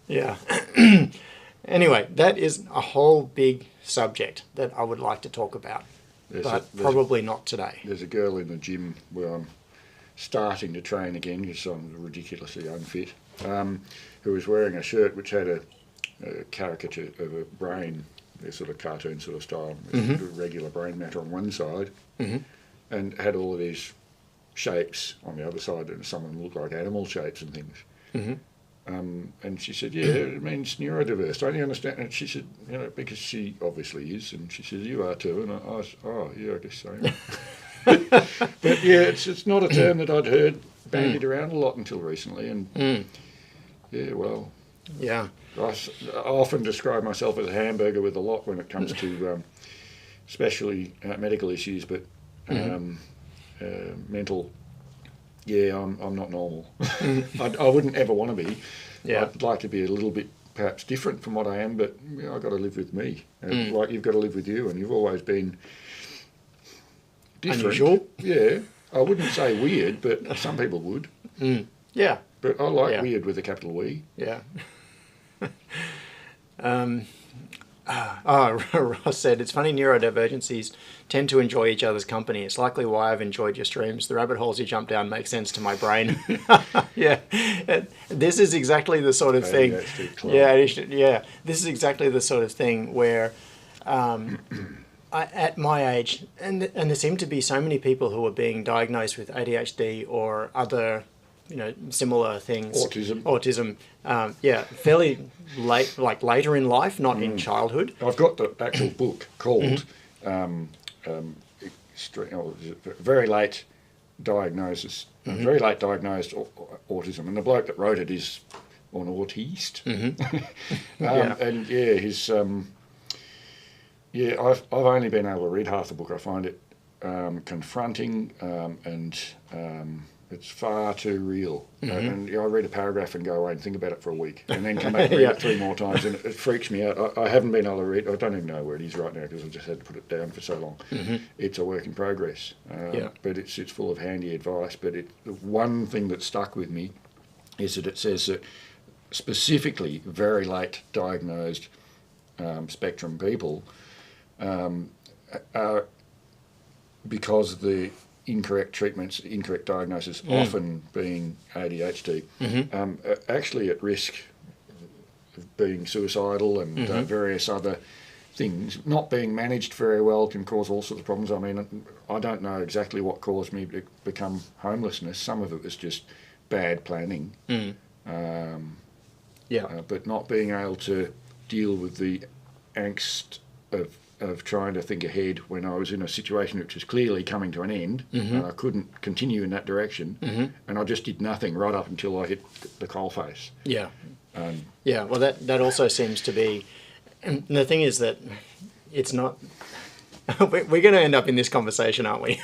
Yeah. Anyway, that is a whole big subject that I would like to talk about, probably not today. There's a girl in the gym where I'm starting to train again because I'm ridiculously unfit, who was wearing a shirt which had a caricature of a brain, a sort of cartoon sort of style, with regular brain matter on one side, and had all of these shapes on the other side, and some of them looked like animal shapes and things. And she said, yeah, it means neurodiverse. Don't you understand? And she said, because she obviously is, and she said, you are too. And I was, oh, yeah, I guess so. But yeah, it's not a term that I'd heard bandied around a lot until recently. And yeah. I often describe myself as a hamburger with a lot when it comes to especially medical issues, but mental. Yeah, I'm not normal. I wouldn't ever want to be. Yeah. I'd like to be a little bit perhaps different from what I am, but I've got to live with me. Like you've got to live with you, and you've always been different. Unusual? Yeah. I wouldn't say weird, but some people would. Yeah. But I like weird with a capital W. Yeah. Ross said, it's funny neurodivergencies tend to enjoy each other's company. It's likely why I've enjoyed your streams. The rabbit holes you jump down make sense to my brain. Yeah. This is exactly the sort of thing. Yeah. This is exactly the sort of thing where at my age, and there seem to be so many people who are being diagnosed with ADHD or other similar things. Autism. Fairly late, like later in life, not in childhood. I've got the actual book called Very Late Diagnosis, Very Late Diagnosed Autism, and the bloke that wrote it is an autiste. And his I've only been able to read half the book. I find it confronting and It's far too real. Mm-hmm. And I read a paragraph and go away and think about it for a week, and then come back and read it 3 more times, and it freaks me out. I haven't been able to read. I don't even know where it is right now because I just had to put it down for so long. Mm-hmm. It's a work in progress, but it's full of handy advice. But the one thing that stuck with me is that it says that specifically very late diagnosed spectrum people are, because the incorrect treatments, incorrect diagnosis, often being ADHD, are actually at risk of being suicidal and various other things. Not being managed very well can cause all sorts of problems. I mean, I don't know exactly what caused me to become homelessness. Some of it was just bad planning. But not being able to deal with the angst of trying to think ahead when I was in a situation which was clearly coming to an end, and I couldn't continue in that direction, and I just did nothing right up until I hit the coalface. Yeah. Well, that also seems to be... And the thing is that it's not... We're going to end up in this conversation, aren't we?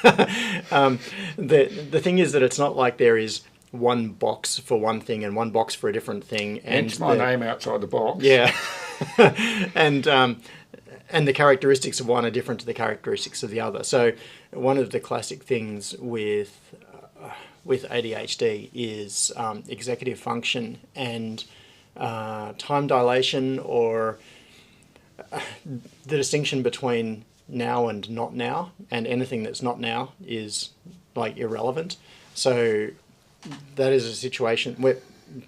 The thing is that it's not like there is one box for one thing and one box for a different thing. Hence my name outside the box. Yeah. And the characteristics of one are different to the characteristics of the other. So one of the classic things with ADHD is executive function and time dilation, or the distinction between now and not now, and anything that's not now is like irrelevant. So that is a situation where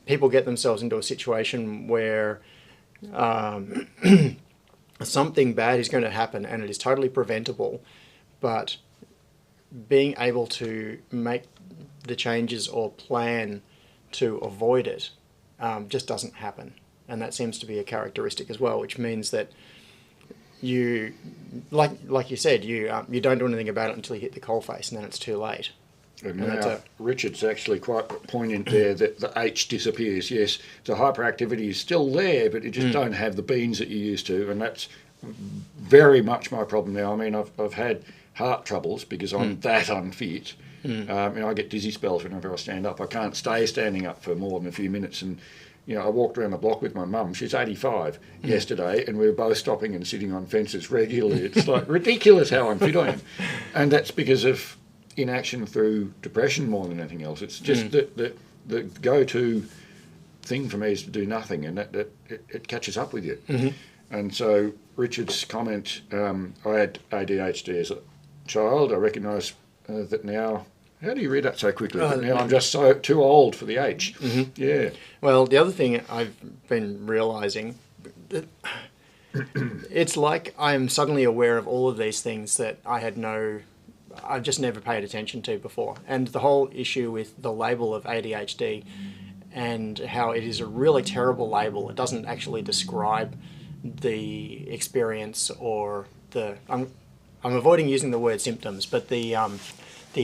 people get themselves into a situation where something bad is going to happen and it is totally preventable, but being able to make the changes or plan to avoid it just doesn't happen. And that seems to be a characteristic as well, which means that you, like you said, you don't do anything about it until you hit the coalface, and then it's too late. And now, Richard's actually quite poignant there that the H disappears. Yes, the hyperactivity is still there, but you just don't have the beans that you used to, and that's very much my problem now. I mean, I've had heart troubles because I'm that unfit. I get dizzy spells whenever I stand up. I can't stay standing up for more than a few minutes, and I walked around the block with my mum. She's 85 yesterday, and we were both stopping and sitting on fences regularly. It's like ridiculous how unfit I am, and that's because of inaction through depression more than anything else. It's just the go-to thing for me is to do nothing, and that it catches up with you. And so Richard's comment, I had ADHD as a child. I recognise that now. How do you read that so quickly? But now I'm just too old for the H. Yeah. Well, the other thing I've been realising, it's like I'm suddenly aware of all of these things that I've just never paid attention to before. And the whole issue with the label of ADHD and how it is a really terrible label. It doesn't actually describe the experience or I'm avoiding using the word symptoms, but the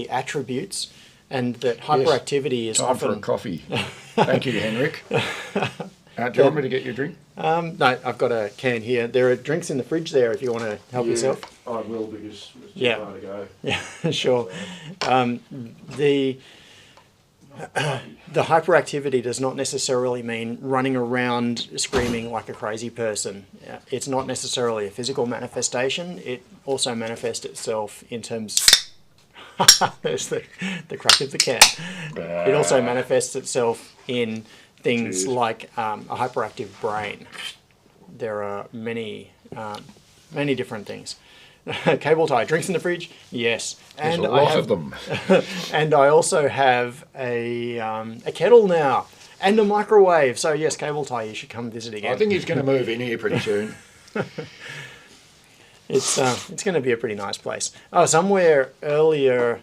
attributes, and that hyperactivity is time often... for a coffee. Thank you, Henrik. Do you want me to get you a drink? No, I've got a can here. There are drinks in the fridge there if you want to help yourself. I will, because it's too far to go. Yeah, sure. The hyperactivity does not necessarily mean running around screaming like a crazy person. It's not necessarily a physical manifestation. It also manifests itself in terms... There's the crack of the can. It also manifests itself in things like a hyperactive brain. There are many different things. Cable tie, drinks in the fridge? Yes. And there's a lot of them. And I also have a kettle now and a microwave. So yes, cable tie, you should come visit again. I think he's going to move in here pretty soon. It's going to be a pretty nice place. Oh, somewhere earlier,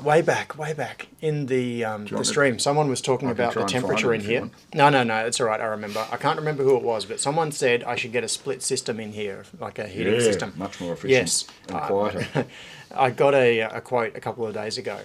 way back in the stream, someone was talking about the temperature in here. No, it's all right. I remember. I can't remember who it was, but someone said I should get a split system in here, like a heating system. Much more efficient. Yes, and quieter. I got a quote a couple of days ago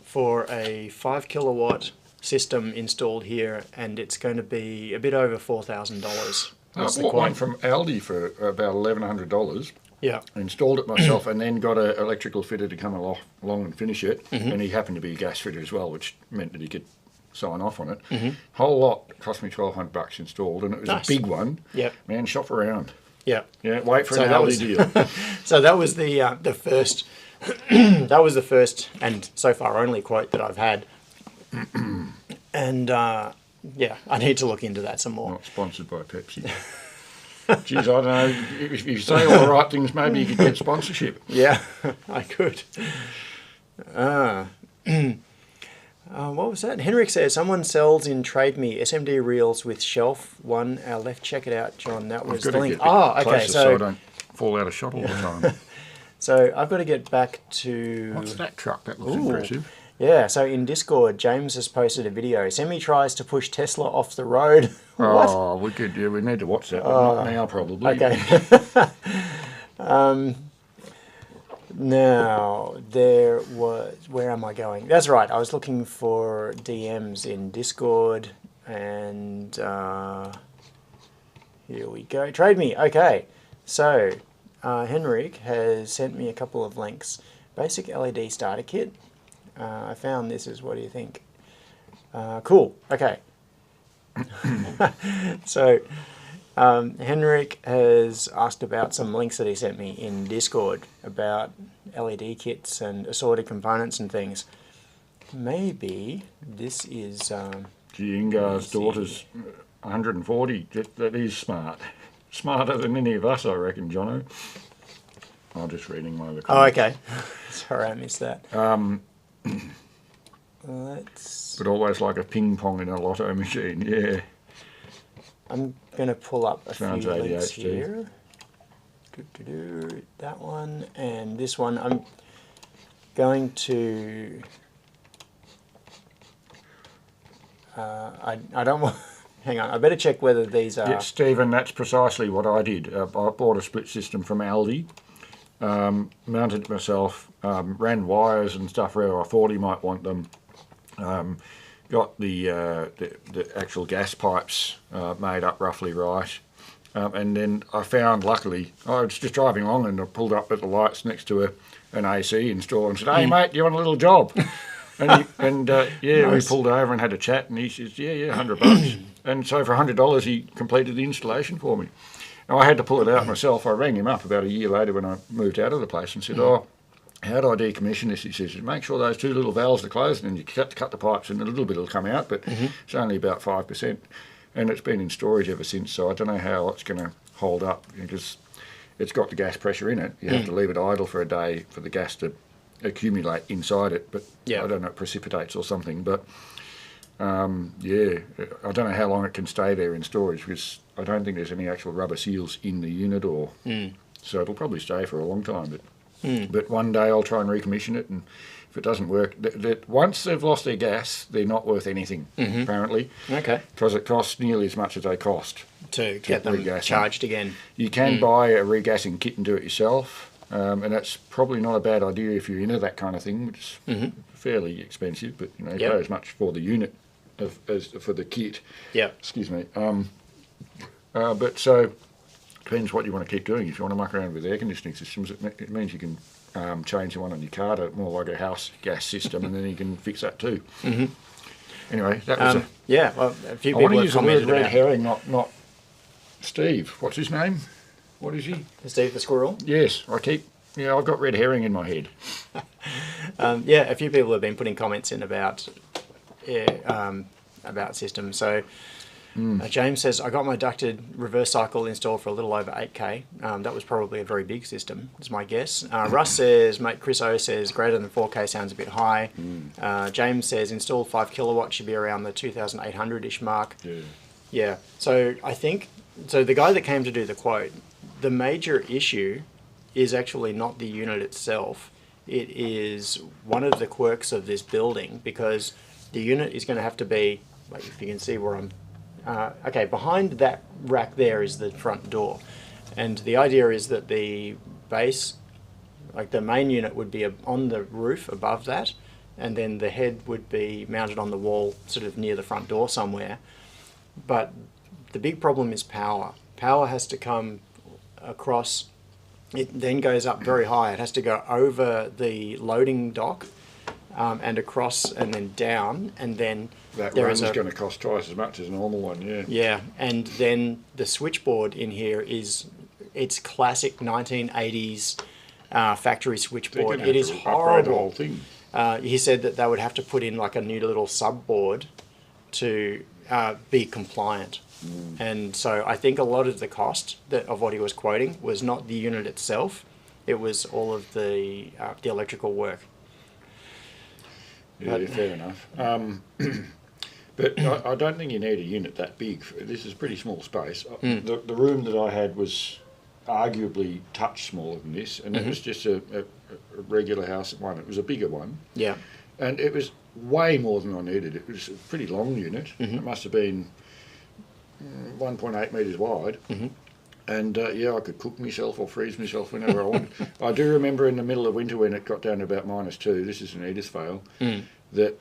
for a 5 kilowatt system installed here, and it's going to be a bit over $4,000. I bought one from Aldi for about $1,100. Yeah. Installed it myself, and then got an electrical fitter to come along and finish it. And he happened to be a gas fitter as well, which meant that he could sign off on it. Whole lot cost me $1,200 installed, and it was Nice. a big one. Yep. Man, shop around. Yeah. Yeah, wait for So an that Aldi was- deal. So that was the first. That was the first and so far only quote that I've had. And yeah, I need to look into that some more. Not sponsored by Pepsi. Geez, I don't know. If you say all the right things, maybe you could get sponsorship. Yeah, I could. What was that? Henrik says someone sells in Trade Me SMD reels with shelf one. Left, check it out, John. That was I've the got to link. get a bit Oh, okay. closer so I So, don't fall out of shot all the time. so I've got to get back to. What's that truck? That looks Ooh. impressive. Yeah. So in Discord, James has posted a video. Semi tries to push Tesla off the road. What? Oh, we could. Yeah, we need to watch that. But not now, probably. Okay. Now, there was... Where am I going? That's right. I was looking for DMs in Discord. And here we go. Trade Me. Okay. So, Henrik has sent me a couple of links. Basic LED starter kit. I found this. What do you think? Cool. Okay. So, Henrik has asked about some links that he sent me in Discord about LED kits and assorted components and things. Maybe this is... Gee, Ingar's daughter's 140. That is smart. Smarter than any of us, I reckon, Jono. I'm just reading one of the Oh, comments. okay. Sorry, I missed that. Let's... But always like a ping pong in a lotto machine, yeah. I'm going to pull up a Sounds few links ADHD. here. That one and this one. I'm going to... I don't want... Hang on, I better check whether these are... Yeah, Stephen, that's precisely what I did. I bought a split system from Aldi, mounted it myself, ran wires and stuff where I thought he might want them. Got the actual gas pipes made up roughly right, and then I found, luckily, I was just driving along and I pulled up at the lights next to an AC installer and said, "Hey mate, do you want a little job?" And yeah, Nice. we pulled over and had a chat, and he says, "Yeah, $100." And so for $100, he completed the installation for me. Now I had to pull it out myself. I rang him up about a year later when I moved out of the place and said, "Oh, how do I decommission this?" He says, "Make sure those two little valves are closed, and you cut the pipes, and a little bit will come out, but it's only about 5%." And it's been in storage ever since, so I don't know how it's going to hold up, because it's got the gas pressure in it. You have to leave it idle for a day for the gas to accumulate inside it, but Yeah. I don't know, it precipitates or something. But yeah, I don't know how long it can stay there in storage, because I don't think there's any actual rubber seals in the unit, or so it'll probably stay for a long time. But one day I'll try and recommission it, and if it doesn't work, once they've lost their gas, they're not worth anything, apparently, Okay. because it costs nearly as much as they cost. To get them regassing. charged again. You can buy a regassing kit and do it yourself, and that's probably not a bad idea if you're into that kind of thing, which is fairly expensive, but you know, you Yep. pay as much for the unit as for the kit. Yeah. Excuse me. But so depends what you want to keep doing. If you want to muck around with air conditioning systems, it means you can change the one on your car to more like a house gas system, and then you can fix that too. Anyway, that was Yeah, well, a few I want people to have use the word commented red about herring, not Steve. What's his name? What is he? Steve the Squirrel. Yes, I've got red herring in my head. Yeah, a few people have been putting comments in about systems. So James says, I got my ducted reverse cycle installed for a little over 8K. That was probably a very big system, is my guess. Russ says, mate, Chris O says, greater than 4K sounds a bit high. James says, installed 5 kilowatts should be around the 2,800-ish mark. Yeah, so I think, so the guy that came to do the quote, the major issue is actually not the unit itself. It is one of the quirks of this building, because the unit is going to have to be, like, if you can see where I'm, okay, behind that rack there is the front door. And the idea is that the base, like the main unit, would be on the roof above that, and then the head would be mounted on the wall sort of near the front door somewhere. But the big problem is power. Power has to come across it then goes up very high. It has to go over the loading dock and across and then down, and then That there run is is a going to cost twice as much as a normal one, yeah. yeah, and then the switchboard in here it's classic 1980s factory They're switchboard. gonna It have is to upgrade the whole horrible. thing. He said that they would have to put in like a new little subboard to be compliant. And so I think a lot of the cost of what he was quoting was not the unit itself; it was all of the electrical work. Yeah, fair enough. But I don't think you need a unit that big. This is a pretty small space. The room that I had was arguably touch smaller than this, and it was just a regular house one. It was a bigger one. Yeah. And it was way more than I needed. It was a pretty long unit. It must have been 1.8 metres wide. And yeah, I could cook myself or freeze myself whenever I wanted. I do remember in the middle of winter when it got down to about -2, this is an Edithvale, that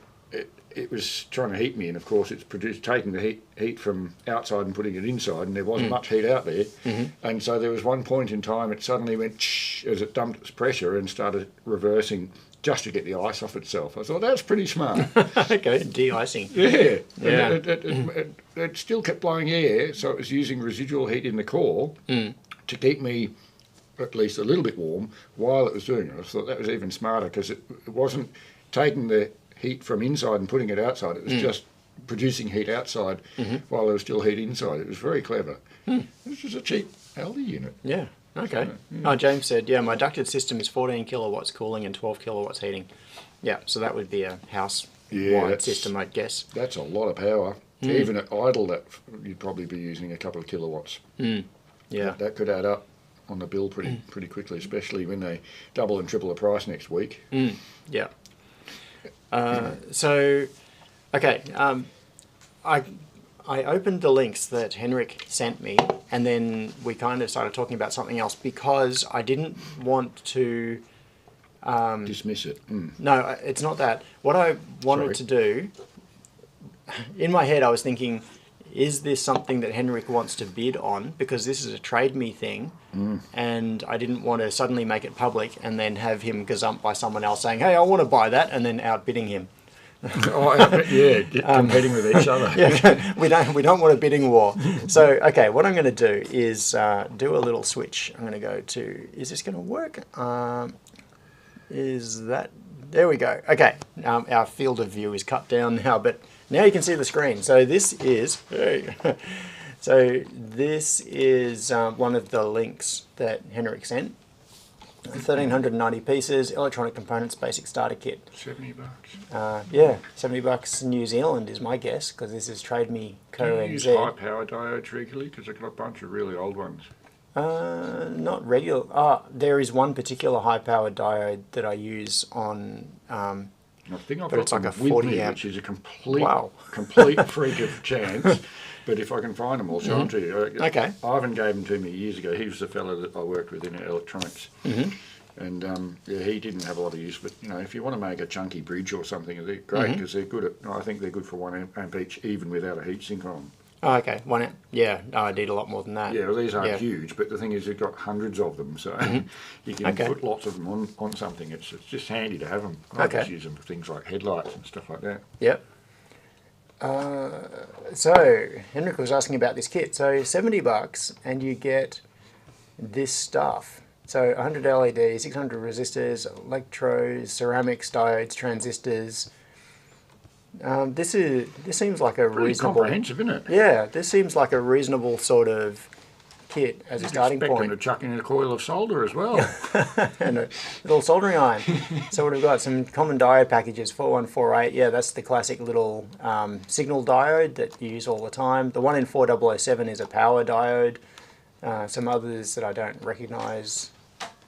it was trying to heat me, and of course it's taking the heat from outside and putting it inside, and there wasn't much heat out there. And so there was one point in time it suddenly went as it dumped its pressure and started reversing just to get the ice off itself. I thought, that's pretty smart. Okay, de-icing. Yeah. Yeah. It still kept blowing air, so it was using residual heat in the core to keep me at least a little bit warm while it was doing it. I thought that was even smarter because it wasn't taking the heat from inside and putting it outside. It was just producing heat outside while there was still heat inside. It was very clever. This was a cheap Aldi unit. Yeah. Okay. Oh, James said, yeah, my ducted system is 14 kilowatts cooling and 12 kilowatts heating. Yeah, so that would be a house-wide system, I'd guess. That's a lot of power. Even at idle, that you'd probably be using a couple of kilowatts. Yeah. That could add up on the bill pretty quickly, especially when they double and triple the price next week. Yeah. So, okay, I opened the links that Henrik sent me, and then we kind of started talking about something else because I didn't want to... Dismiss it. No, it's not that. What I wanted to do, in my head I was thinking, is this something that Henrik wants to bid on? Because this is a Trade Me thing, and I didn't want to suddenly make it public and then have him gazumped by someone else saying, hey, I want to buy that, and then outbidding him. Competing with each other. Yeah, we don't want a bidding war. So, okay, what I'm going to do is do a little switch. I'm going to go to, is this going to work? There we go. Okay, our field of view is cut down now, but now you can see the screen. So this is, one of the links that Henrik sent. 1,390 pieces, electronic components, basic starter kit. $70. Yeah, $70 New Zealand is my guess, because this is Trade Me Co. Do you NZ. use high power diodes regularly? Because I've got a bunch of really old ones. Not regular. There is one particular high-powered diode that I use on. I think I've But got it's like them a with 40 me, amp. which is a complete Wow. freak of chance. But if I can find them, I'll show them to you. Okay. Ivan gave them to me years ago. He was the fellow that I worked with in electronics. And yeah, he didn't have a lot of use. But you know, if you want to make a chunky bridge or something, they're great because they're good at. I think they're good for 1 amp each, even without a heat sink on them. Oh, okay, 1 amp. Yeah, no, I need a lot more than that. Yeah, well, these aren't Yeah. huge, but the thing is, you've got hundreds of them, so you can put lots of them on something. It's just handy to have them. I just use them for things like headlights and stuff like that. Yep. So Henrik was asking about this kit. So $70, and you get this stuff. So 100 LEDs, 600 resistors, electrodes, ceramics, diodes, transistors. This seems like a Pretty reasonable. comprehensive, isn't it? Yeah, this seems like a reasonable sort of kit as a starting Expect point. them to chuck in a coil of solder as well. And a little soldering iron. So what we've got, some common diode packages, 4148. Yeah, that's the classic little signal diode that you use all the time. The one in 4007 is a power diode. Some others that I don't recognise.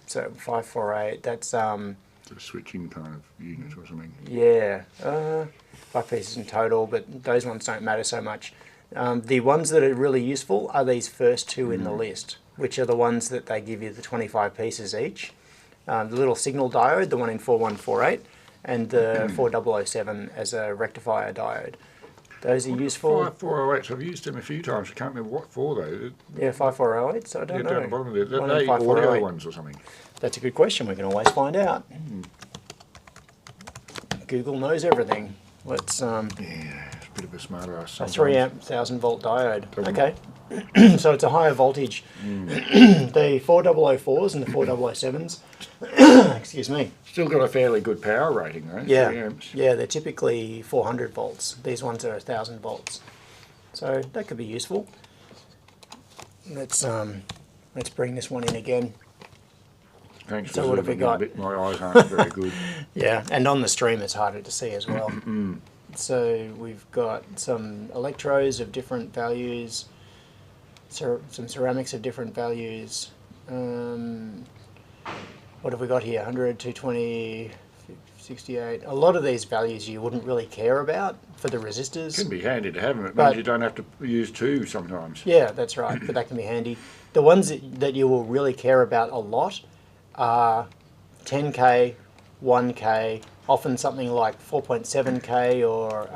So 548, that's... a switching kind of unit or something. Yeah, 5 pieces in total, but those ones don't matter so much. The ones that are really useful are these first two in the list, which are the ones that they give you the 25 pieces each. The little signal diode, the one in 4148, and the 4007 as a rectifier diode. Those are useful. 5408s, I've used them a few times. I can't remember what for though. Yeah, 5408s. I don't know. Down the bottom of there. One Are in they 548. audio ones or something? That's a good question. We can always find out. Google knows everything. Let's Yeah, it's a bit of a smart ass. a 3 amp 1000 volt diode. Doesn't Okay. So it's a higher voltage. The 4004s and the 4007s, excuse me. Still got a fairly good power rating though. 3 Yeah, amps. yeah, they're typically 400 volts. These ones are 1000 volts. So that could be useful. Let's bring this one in again. Thanks So for what have we zooming in a got? bit. My eyes aren't very good. Yeah, and on the stream it's harder to see as well. So we've got some electrodes of different values, some ceramics of different values. What have we got here? 100, 220, 68. A lot of these values you wouldn't really care about for the resistors. Can be handy to have them. It But- means you don't have to use two sometimes. Yeah, that's right, but that can be handy. The ones that you will really care about a lot are 10K, 1K, often something like 4.7K, or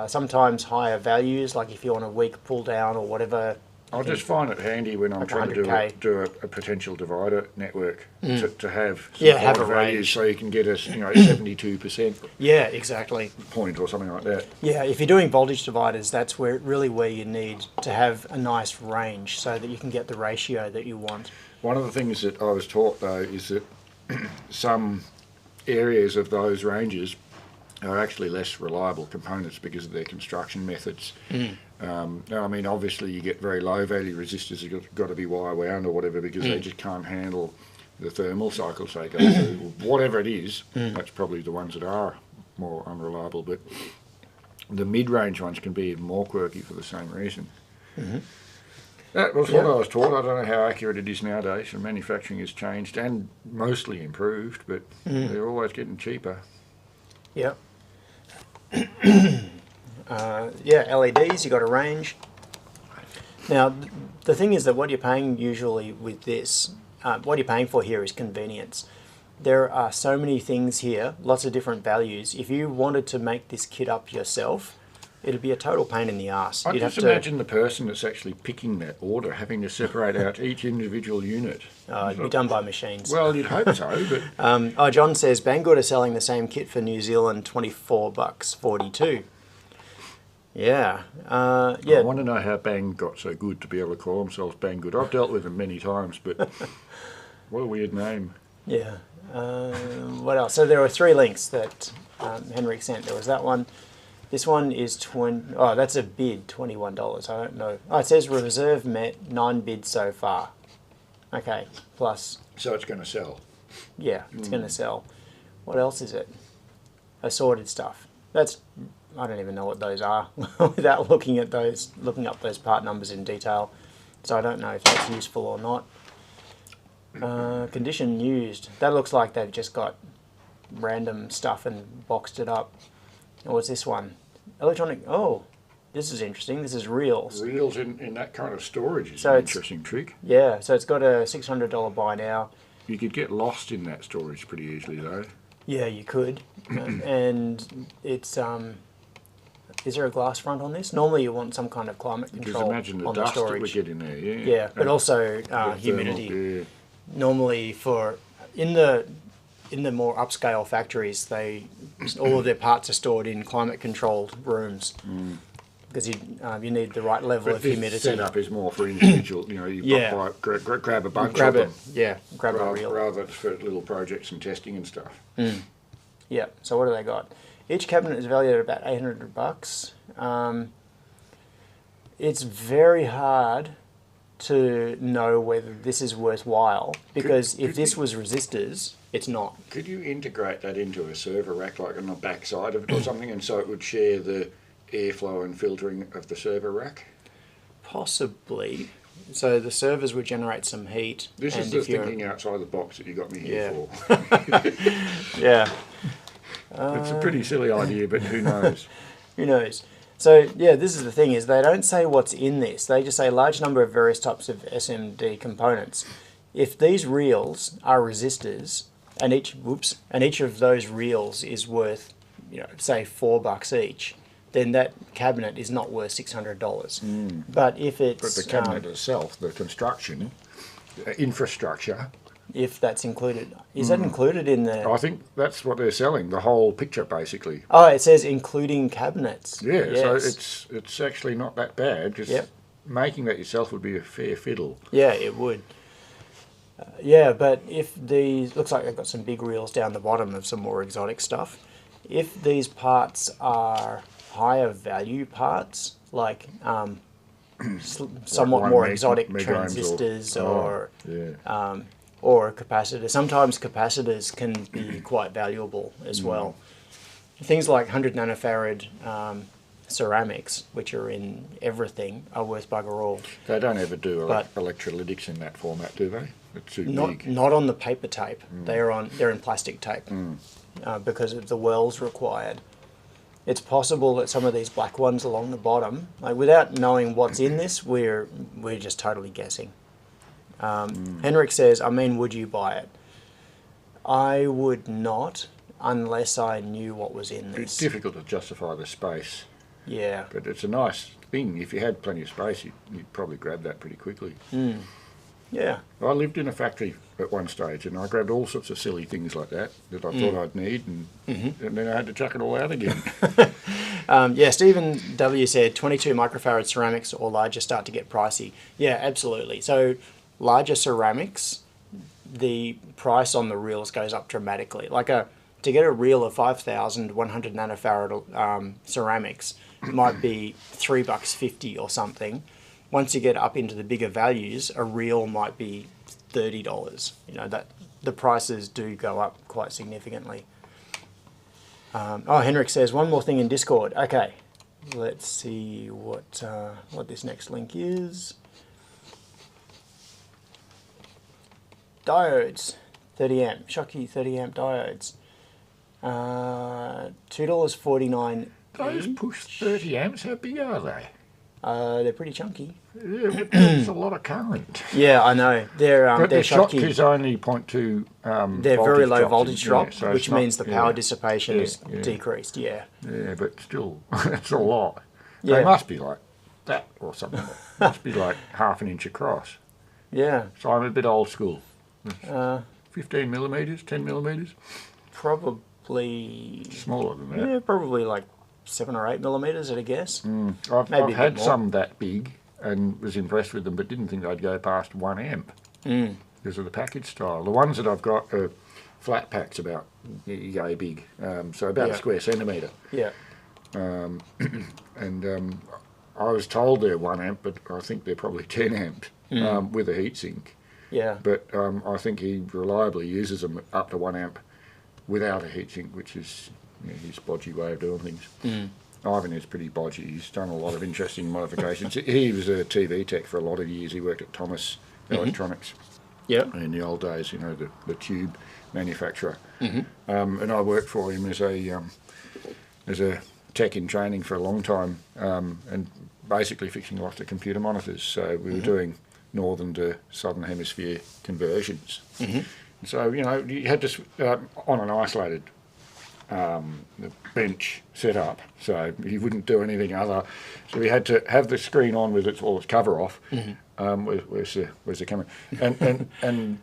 sometimes higher values, like if you want a weak pull down or whatever. I just find it handy when I'm Like trying to 100K. do a potential divider network to have some Yeah, have kind of a values range. so you can get a 72% Yeah, exactly. point or something like that. Yeah, if you're doing voltage dividers, that's really where you need to have a nice range so that you can get the ratio that you want. One of the things that I was taught though is that some areas of those ranges are actually less reliable components because of their construction methods. Now, I mean, obviously you get very low value resistors that got to be wire wound or whatever because they just can't handle the thermal cycles they go through. Whatever it is, that's probably the ones that are more unreliable, but the mid-range ones can be even more quirky for the same reason. That was what I was taught. I don't know how accurate it is nowadays, and manufacturing has changed and mostly improved, but they're always getting cheaper. Yep. Yeah, LEDs, you got a range. Now, the thing is that what you're paying usually with this, what you're paying for here is convenience. There are so many things here, lots of different values. If you wanted to make this kit up yourself, it'd be a total pain in the ass. I You'd just have to, imagine the person that's actually picking that order having to separate out each individual unit. it'd be done by machines. Well, you'd hope so, but John says Banggood are selling the same kit for New Zealand, $24.42. Yeah, I yeah. want to know how Bang got so good to be able to call themselves Banggood. I've dealt with them many times, but what a weird name. Yeah. What else? So there were 3 links that Henrik sent. There was that one. This one is oh, that's a bid, $21. I don't know. Oh, it says reserve met, 9 bids so far. Okay, plus, So it's going to sell. yeah, it's going to sell. What else is it? Assorted stuff. That's, I don't even know what those are without looking up those part numbers in detail. So I don't know if that's useful or not. Condition used. That looks like they've just got random stuff and boxed it up. And what's this one? Electronic. Oh, this is interesting. This is reels. Reels in that kind of storage is So an it's- interesting trick. Yeah, so it's got a $600 buy now. You could get lost in that storage pretty easily, though. Yeah, you could. And it's is there a glass front on this? Normally you want some kind of climate Just control imagine the on the dust that would storage. get in there, yeah. Yeah, but also The thermal, humidity. yeah. Normally for in the more upscale factories, all of their parts are stored in climate controlled rooms because you need the right level But of this humidity. setup is more for individual, you've Yeah. got grab a bunch Grab of it, them. yeah, grab a reel. Rather for little projects and testing and stuff. Yeah. So what do they got? Each cabinet is valued at about $800. It's very hard to know whether this is worthwhile because if this was resistors, it's not. Could you integrate that into a server rack, like on the back side of it or something, and so it would share the airflow and filtering of the server rack? Possibly. So the servers would generate some heat. This and is the if you're- thinking outside the box that you got me here Yeah. for. Yeah. It's a pretty silly idea, but who knows? Who knows? So yeah, this is the thing: is they don't say what's in this. They just say large number of various types of SMD components. If these reels are resistors, and each of those reels is worth, say $4 each, then that cabinet is not worth $600. But if it's But the cabinet itself, the construction, infrastructure, if that's included, is that included in the? I think that's what they're selling, the whole picture basically. Oh, it says including cabinets. Yeah, Yes. so it's actually not that bad. Just Yep. making that yourself would be a fair fiddle. Yeah, it would. Yeah, but if these, looks like they've got some big reels down the bottom of some more exotic stuff. If these parts are higher value parts, like somewhat Like more 1 exotic meg- megohms transistors yeah. or a capacitor, sometimes capacitors can be quite valuable as well. Things like 100 nanofarad ceramics, which are in everything, are worth bugger all. They don't ever do But- electrolytics in that format, do they? It's too Not big. not on the paper tape. They're in plastic tape because of the wells required. It's possible that some of these black ones along the bottom, like without knowing what's in this, we're just totally guessing. Henrik says, "I mean, would you buy it?" I would not, unless I knew what was in It's this. difficult to justify the space, Yeah. but it's a nice thing. If you had plenty of space, you'd probably grab that pretty quickly. Yeah. I lived in a factory at one stage, and I grabbed all sorts of silly things like that I thought I'd need, and then I had to chuck it all out again. Yeah, Stephen W said 22 microfarad ceramics or larger start to get pricey. Yeah, absolutely. So larger ceramics, the price on the reels goes up dramatically. To get a reel of 5,100 nanofarad ceramics might be $3.50 or something. Once you get up into the bigger values, a reel might be $30. You know, that the prices do go up quite significantly. Henrik says one more thing in Discord. Okay, let's see what this next link is. Diodes, 30 amp, Shockey 30 amp diodes. $2.49. Those push 30 amps, how big are they? They're pretty chunky. Yeah, but that's a lot of current. Yeah, I know. They're But the Schottky. Schottky is only 0.2 They're very low voltage yeah, drop, so which it's not- means the power yeah. dissipation is yeah. decreased. Yeah. Yeah, but still, it's a lot. Yeah. They must be like that or something. Must be like half an inch across. Yeah. So I'm a bit old school. Uh, 15 millimetres, 10 millimetres? probably. Smaller than that. Yeah, probably like 7 or 8 millimeters at a guess. I've Maybe a bit had more. some that big and was impressed with them, but didn't think they'd go past 1 amp because of the package style. The ones that I've got are flat packs about yay big, so about Yeah. a square centimetre. Yeah. And I was told they're 1 amp, but I think they're probably 10 amp with a heatsink. Yeah. But I think he reliably uses them up to 1 amp without a heatsink, which is his bodgy way of doing things. Ivan is pretty bodgy. He's done a lot of interesting modifications. He was a TV tech for a lot of years. He worked at Thomas Electronics Yeah. in the old days, the tube manufacturer. And I worked for him as a tech in training for a long time, and basically fixing lots of computer monitors. So we were doing northern to southern hemisphere conversions. So you had to on an isolated bench set up, so you wouldn't do anything other. So we had to have the screen on with its cover off. Where's the camera? And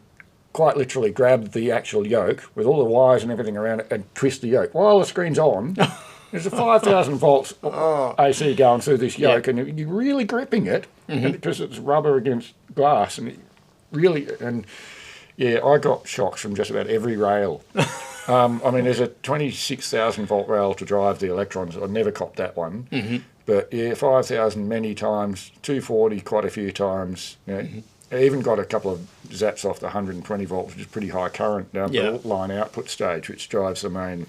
quite literally grab the actual yoke with all the wires and everything around it and twist the yoke while the screen's on. There's a 5,000 volts AC going through this yoke, and you're really gripping it because it's rubber against glass, and I got shocks from just about every rail. There's a 26,000 volt rail to drive the electrons. I never copped that one. But 5,000 many times, 240 quite a few times. I even got a couple of zaps off the 120 volts, which is pretty high current down the line output stage, which drives the main.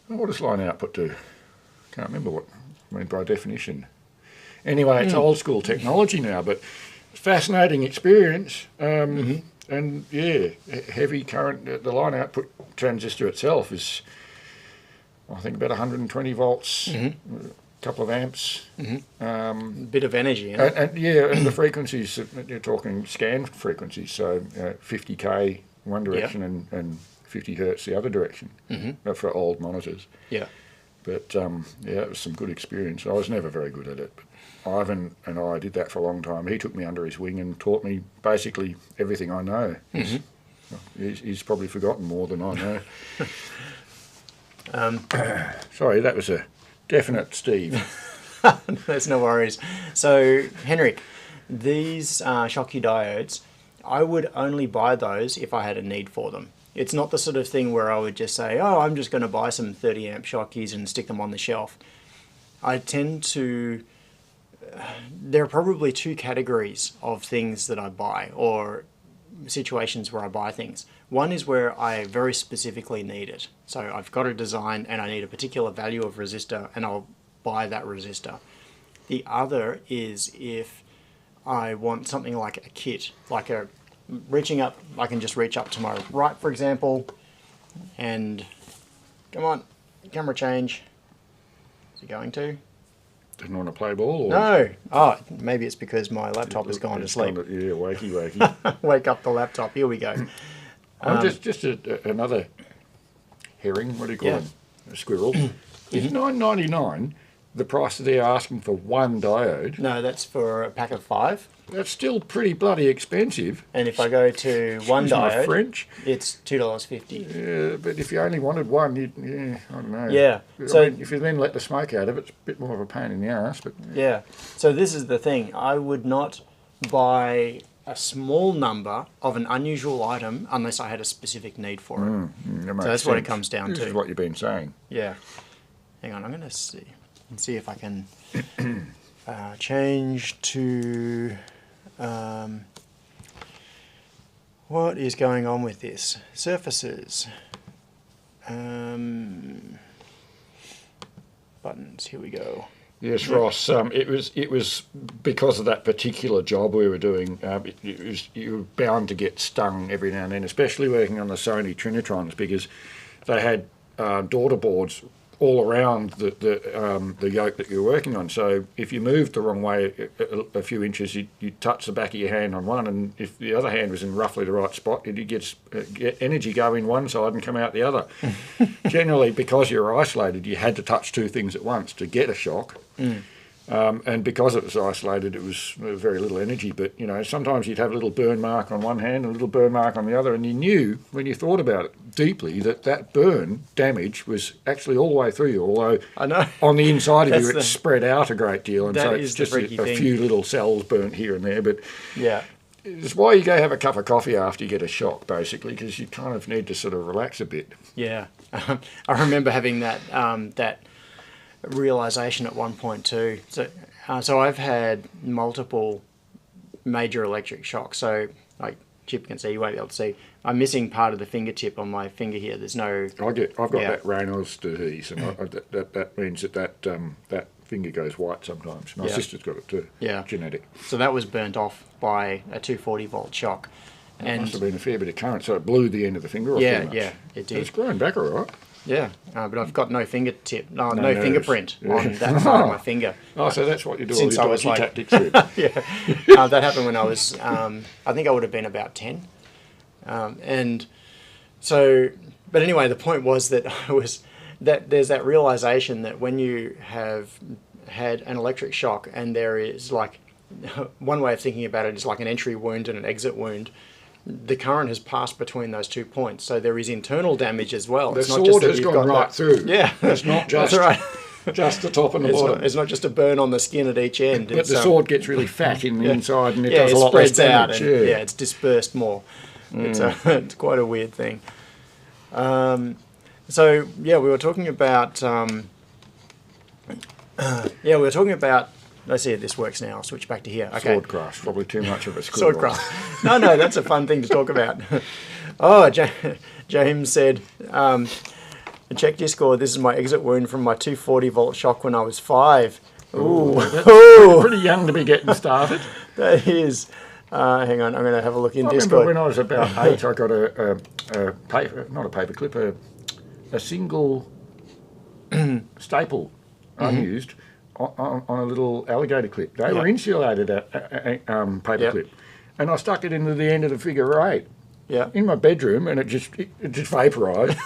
What does line output do? Can't remember what I mean by definition. Anyway, it's old school technology now, but fascinating experience. And heavy current. The line output transistor itself is, I think, about 120 volts, a couple of amps. Bit of energy. And the frequencies, you're talking scan frequencies, so 50k one direction and 50 hertz the other direction for old monitors. Yeah. But yeah, it was some good experience. I was never very good at it. But Ivan and I did that for a long time. He took me under his wing and taught me basically everything I know. He's probably forgotten more than I know. Sorry, that was a definite Steve. There's no worries. So, Henrik, these Schottky diodes, I would only buy those if I had a need for them. It's not the sort of thing where I would just say, oh, I'm just going to buy some 30 amp Schottkys and stick them on the shelf. I tend to... There are probably two categories of things that I buy, or situations where I buy things. One is where I very specifically need it. So I've got a design and I need a particular value of resistor and I'll buy that resistor. The other is if I want something like a kit, like a reaching up, I can just reach up to my right, for example, and come on, camera change. Is it going to? Didn't want to play ball? Or? No. Oh, maybe it's because my laptop has gone to sleep. Yeah, wakey. Wake up the laptop. Here we go. Just another herring. What do you call them? A squirrel. Is $9.99 the price that they're asking for one diode? No, that's for a pack of 5. That's still pretty bloody expensive. And if I go to one Excuse my diode, French. it's $2.50. Yeah, but if you only wanted one, I don't know. Yeah. So if you then let the smoke out of it, it's a bit more of a pain in the arse. But yeah. So this is the thing. I would not buy a small number of an unusual item unless I had a specific need for it. That makes So that's sense. what it comes down This to. is what you've been saying. Yeah. Hang on, I'm going to see if I can change to... what is going on with this? Surfaces. Buttons, here we go. Yes, Ross. It was because of that particular job we were doing. You were bound to get stung every now and then, especially working on the Sony Trinitrons, because they had daughter boards all around the yoke that you're working on. So if you moved the wrong way a few inches, you'd touch the back of your hand on one, and if the other hand was in roughly the right spot, you'd get energy go in one side and come out the other. Generally, because you were isolated, you had to touch two things at once to get a shock. And because it was isolated, it was very little energy. But, sometimes you'd have a little burn mark on one hand and a little burn mark on the other, and you knew, when you thought about it deeply, that burn damage was actually all the way through you, although I know. on the inside of you it's spread out a great deal, and so it's just a few little cells burnt here and there. But yeah, it's why you go have a cup of coffee after you get a shock, basically, because you kind of need to sort of relax a bit. Yeah. I remember having that realization at one point too. So I've had multiple major electric shocks. So like Chip can see, you won't be able to see. I'm missing part of the fingertip on my finger here. There's no. I've got that Raynaud's disease, and that means that finger goes white sometimes. My sister's got it too. Yeah. Genetic. So that was burnt off by a 240 volt shock. It must have been a fair bit of current, so it blew the end of the finger off. Yeah, it did. It's grown back all right. Yeah, but I've got no fingertip, no nerves. Fingerprint on that part of my finger. Oh, so that's what you do Since all I your was dodgy like, tactics with. Yeah, that happened when I was, I think I would have been about 10. And so, but anyway, the point was that there's that realization that when you have had an electric shock, and there is like, one way of thinking about it is like an entry wound and an exit wound. The current has passed between those 2 points, so there is internal damage as well. The sword has gone right through. Yeah, it's not just right. just the top and the bottom. It's not just a burn on the skin at each end. But the sword gets really fat in the inside, and it does it a lot less spreads out. damage. And, it's dispersed more. It's quite a weird thing. So we were talking about. Let's see if this works now. I'll switch back to here. Okay. Swordcraft, probably too much of a school. Swordcraft. No, that's a fun thing to talk about. Oh, James said, check Discord, this is my exit wound from my 240 volt shock when I was 5. Ooh. Pretty young to be getting started. That is. Hang on, I'm going to have a look in I Discord. remember when I was about 8, I got a paper, not a paper clip, a single staple, unused, on a little alligator clip. They were insulated paper clip, and I stuck it into the end of the figure 8 in my bedroom, and it just vaporised.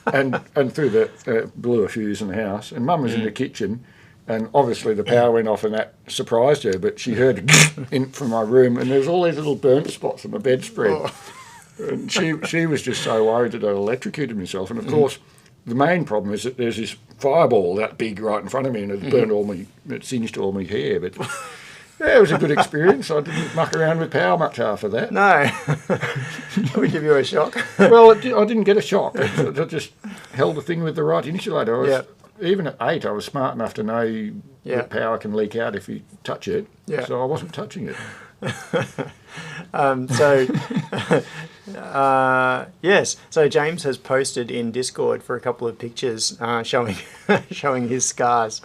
and through the blew a fuse in the house. And Mum was in the kitchen, and obviously the power went off, and that surprised her. But she heard in from my room, and there was all these little burnt spots on the bedspread. Oh. And she was just so worried that I'd electrocuted myself. And of course, the main problem is that there's this fireball that big right in front of me, and it burnt it singed all my hair. But yeah, it was a good experience. I didn't muck around with power much after that. No. That would give you a shock. Well, I didn't get a shock. I just held the thing with the right insulator. Even at 8, I was smart enough to know that power can leak out if you touch it. Yeah. So I wasn't touching it. Yes. So James has posted in Discord for a couple of pictures showing his scars.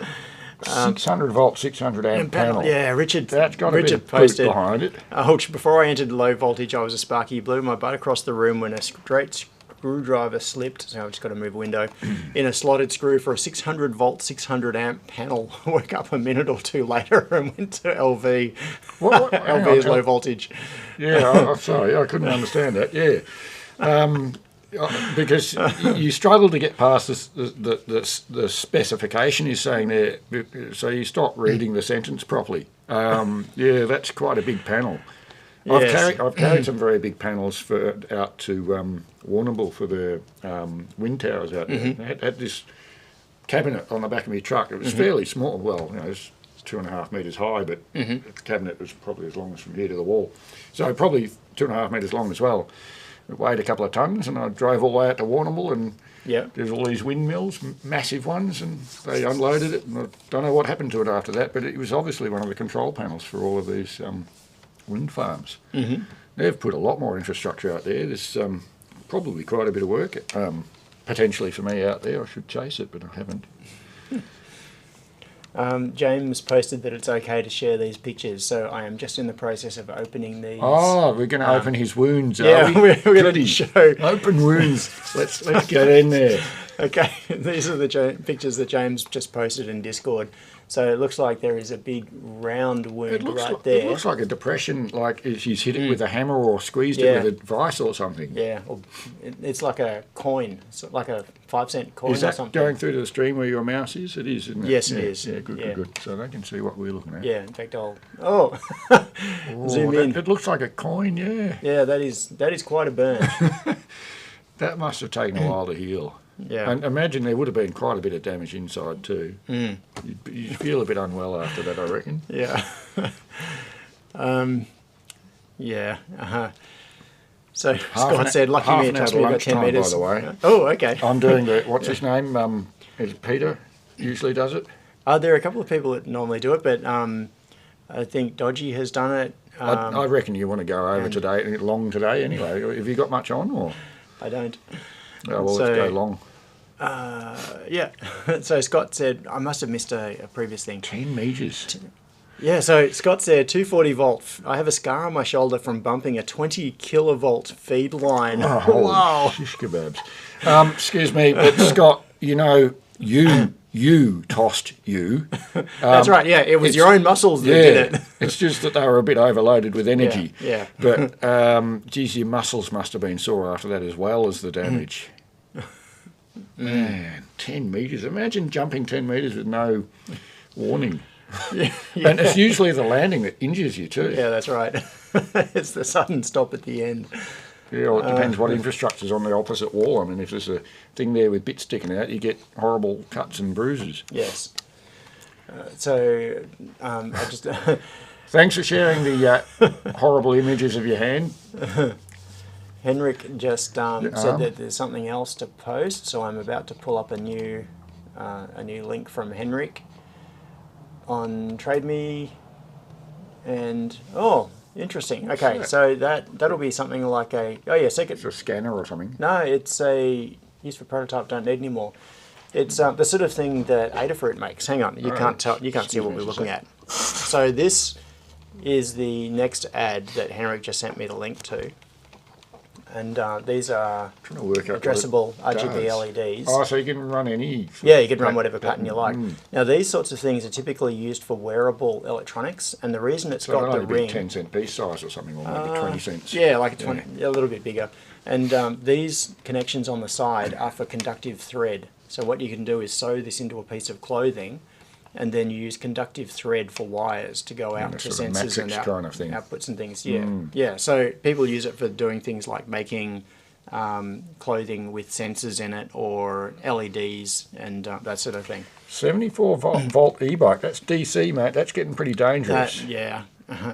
600 volt, 600 amp panel. Yeah, Richard. That's got Richard a bit posted of behind it. Before I entered low voltage, I was a sparky. Blew my butt across the room when a straight screwdriver slipped. So I've just got to move a window in a slotted screw for a 600 volt, 600 amp panel. Woke up a minute or two later and went to LV. LV is low voltage. Yeah, I'm sorry, I couldn't understand that. Yeah. Because you struggle to get past the specification you're saying there, so you stop reading the sentence properly. Yeah, that's quite a big panel. Yes. I've carried some very big panels out to Warrnambool for the wind towers out there. I had this cabinet on the back of my truck. It was fairly small. Well, it was 2.5 metres high, but the cabinet was probably as long as from here to the wall. So probably 2.5 metres long as well. It weighed a couple of tonnes, and I drove all the way out to Warrnambool, and there's all these windmills, massive ones, and they unloaded it, and I don't know what happened to it after that, but it was obviously one of the control panels for all of these wind farms. They've put a lot more infrastructure out there. There's probably quite a bit of work, potentially for me out there. I should chase it, but I haven't. James posted that it's okay to share these pictures, so I am just in the process of opening these. Oh, we're going to open his wounds, are we? We're going to show open wounds. Let's get in there. Okay, these are the pictures that James just posted in Discord. So it looks like there is a big round wound there. It looks like a depression, like if she's hit it with a hammer or squeezed it with a vice or something. Yeah, it's like a coin. It's like a 5-cent coin or something. Is that going through to the stream where your mouse is? It is, isn't it? Yes, it is. Yeah, good. So they can see what we're looking at. Yeah, in fact, zoom in. It looks like a coin, yeah. Yeah, that is quite a burn. That must have taken a while to heal. Yeah. And imagine there would have been quite a bit of damage inside too. You'd feel a bit unwell after that, I reckon. Yeah. So Scott said, lucky me, it cost me about 10 metres. By the way. Oh, okay. I'm doing what's his name? Is Peter usually does it? There are a couple of people that normally do it, but I think Dodgy has done it. I reckon you want to go over today anyway. Have you got much on? Or? I don't. Oh, well, let's go long. Yeah. So Scott said, I must have missed a previous thing. 10 metres. Yeah, so Scott said 240 volt. I have a scar on my shoulder from bumping a 20 kilovolt feed line. Oh, wow. Shish kebabs. Excuse me, but Scott, you tossed you. That's right, yeah. It was your own muscles that did it. It's just that they were a bit overloaded with energy. Yeah. But, geez, your muscles must have been sore after that as well as the damage. Man, 10 metres. Imagine jumping 10 metres with no warning. Yeah. And it's usually the landing that injures you too. Yeah, that's right. It's the sudden stop at the end. Yeah, well, it depends what infrastructure's on the opposite wall. I mean, if there's a thing there with bits sticking out, you get horrible cuts and bruises. Yes. I just... Thanks for sharing the horrible images of your hand. Henrik just said that there's something else to post, so I'm about to pull up a new link from Henrik on TradeMe, and interesting. Okay, so that'll be something like it's a scanner or something. No, it's a used for prototype. Don't need anymore. It's the sort of thing that Adafruit makes. Hang on, you can't see what we're looking at. So this is the next ad that Henrik just sent me the link to. And these are Trying to work out addressable what it RGB does. LEDs. Oh, so you can run any. Yeah, you can run whatever pattern you like. Mm. Now, these sorts of things are typically used for wearable electronics, and the reason it's So got they'll the only be ring... 10-cent piece size or something, or maybe 20 cents. Yeah, like a 20, a little bit bigger. And these connections on the side are for conductive thread. So what you can do is sew this into a piece of clothing, and then you use conductive thread for wires to go out to sort of sensors and matrix kind of thing. outputs and things. Yeah, yeah. So people use it for doing things like making clothing with sensors in it, or LEDs and that sort of thing. 74 volt e-bike. That's DC, mate. That's getting pretty dangerous. Yeah.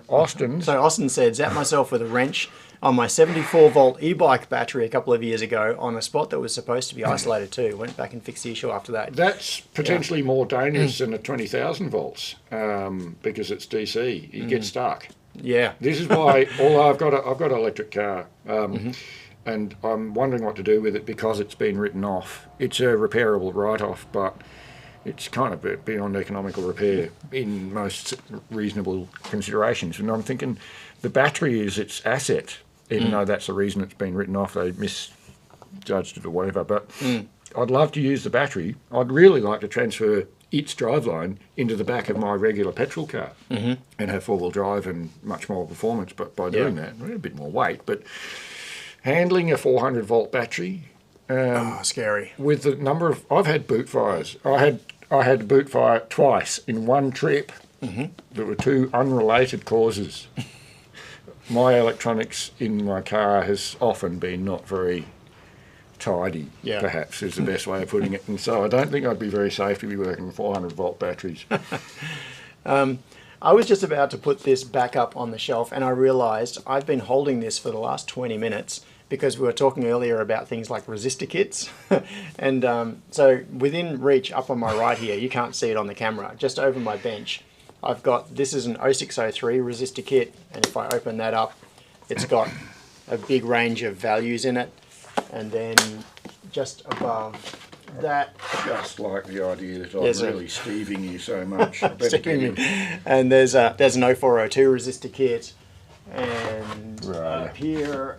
Austin's. So Austin said, zapped myself with a wrench on my 74 volt e-bike battery a couple of years ago on a spot that was supposed to be isolated too. Went back and fixed the issue after that. That's potentially more dangerous than a 20,000 volts because it's DC. You get stuck. Yeah. This is why, although I've got an electric car, and I'm wondering what to do with it because it's been written off. It's a repairable write-off, but it's kind of beyond economical repair in most reasonable considerations. And I'm thinking the battery is its asset, even though that's the reason it's been written off. They misjudged it or whatever. But I'd love to use the battery. I'd really like to transfer its driveline into the back of my regular petrol car and have four-wheel drive and much more performance. But by doing that, a bit more weight. But handling a 400 volt battery. Scary. With the number of, I've had boot fires. I had to boot fire twice in one trip. There were two unrelated causes. My electronics in my car has often been not very tidy, perhaps is the best way of putting it. And so I don't think I'd be very safe to be working with 400 volt batteries. I was just about to put this back up on the shelf, and I realised I've been holding this for the last 20 minutes because we were talking earlier about things like resistor kits. And so within reach up on my right here, you can't see it on the camera, just over my bench, I've got, this is an 0603 resistor kit, and if I open that up, it's got a big range of values in it. And then just above that, Just like the idea that I'm really steving you so much. and there's an 0402 resistor kit, and up here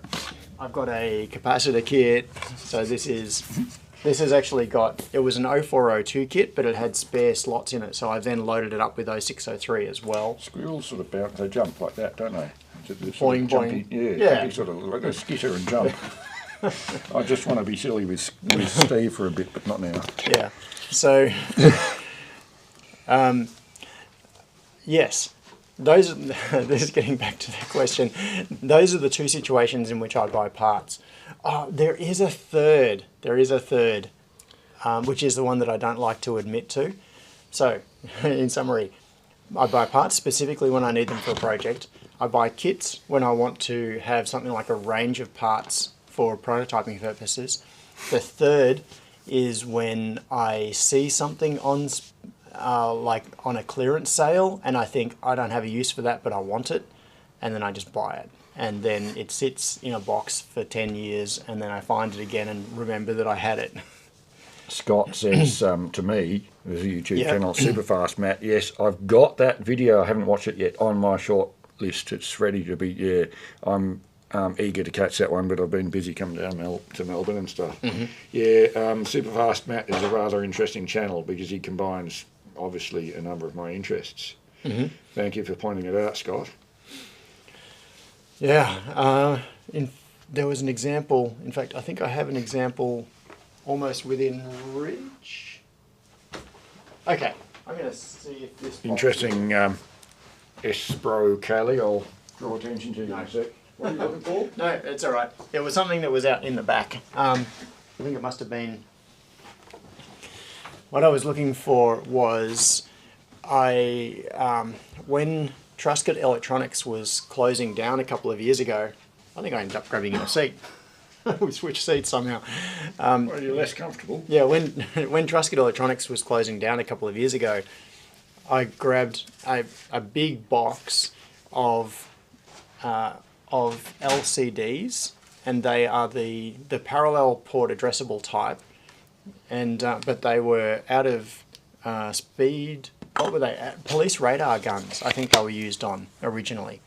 I've got a capacitor kit. So this has actually got, it was an 0402 kit, but it had spare slots in it, so I then loaded it up with 0603 as well. Squirrels sort of bounce, they jump like that, don't they? Boing, boing. Yeah, they sort of like a skitter and jump. I just want to be silly with Steve for a bit, but not now. Yeah. So, yes, this is getting back to the question. Those are the two situations in which I buy parts. There is a third. Which is the one that I don't like to admit to. So, in summary, I buy parts specifically when I need them for a project. I buy kits when I want to have something like a range of parts for prototyping purposes. The third is when I see something on like on a clearance sale and I think I don't have a use for that, but I want it, and then I just buy it. And then it sits in a box for 10 years, and then I find it again and remember that I had it. Scott says to me, there's a YouTube channel, Superfast Matt, yes, I've got that video, I haven't watched it yet, on my short list. It's ready to be, I'm eager to catch that one, but I've been busy coming down to Melbourne and stuff. Superfast Matt is a rather interesting channel because he combines, obviously, a number of my interests. Thank you for pointing it out, Scott. Yeah, there was an example, in fact, I think I have an example almost within reach. Okay, I'm going to see if this... Interesting Espro Cali, I'll draw attention to you in a sec. What are you looking for? No, it's all right. It was something that was out in the back. I think it must have been... What I was looking for was when Truscott Electronics was closing down a couple of years ago, I think I ended up grabbing your seat. We switched seats somehow. Well, you're less comfortable. Yeah, when Truscott Electronics was closing down a couple of years ago, I grabbed a big box of LCDs, and they are the parallel port addressable type, and but they were out of speed. What were they? Police radar guns, I think they were used on originally.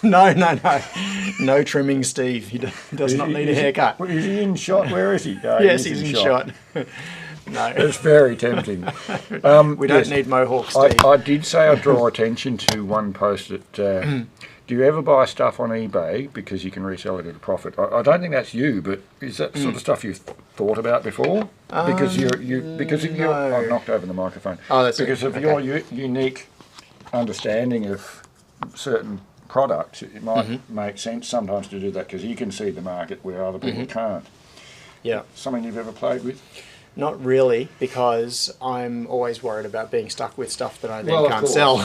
No trimming, Steve. He does not need a haircut. Is he in shot? Where is he? Yes, he's in shot. No. It's very tempting. We don't need mohawks, Steve. I did say I'd draw attention to one post that... do you ever buy stuff on eBay because you can resell it at a profit? I don't think that's you, but is that sort of stuff you've thought about before? Because because of your... I've knocked over the microphone. Oh, that's because of your unique understanding of certain products, it might make sense sometimes to do that because you can see the market where other people can't. Yeah. Something you've ever played with? Not really, because I'm always worried about being stuck with stuff that I then can't sell.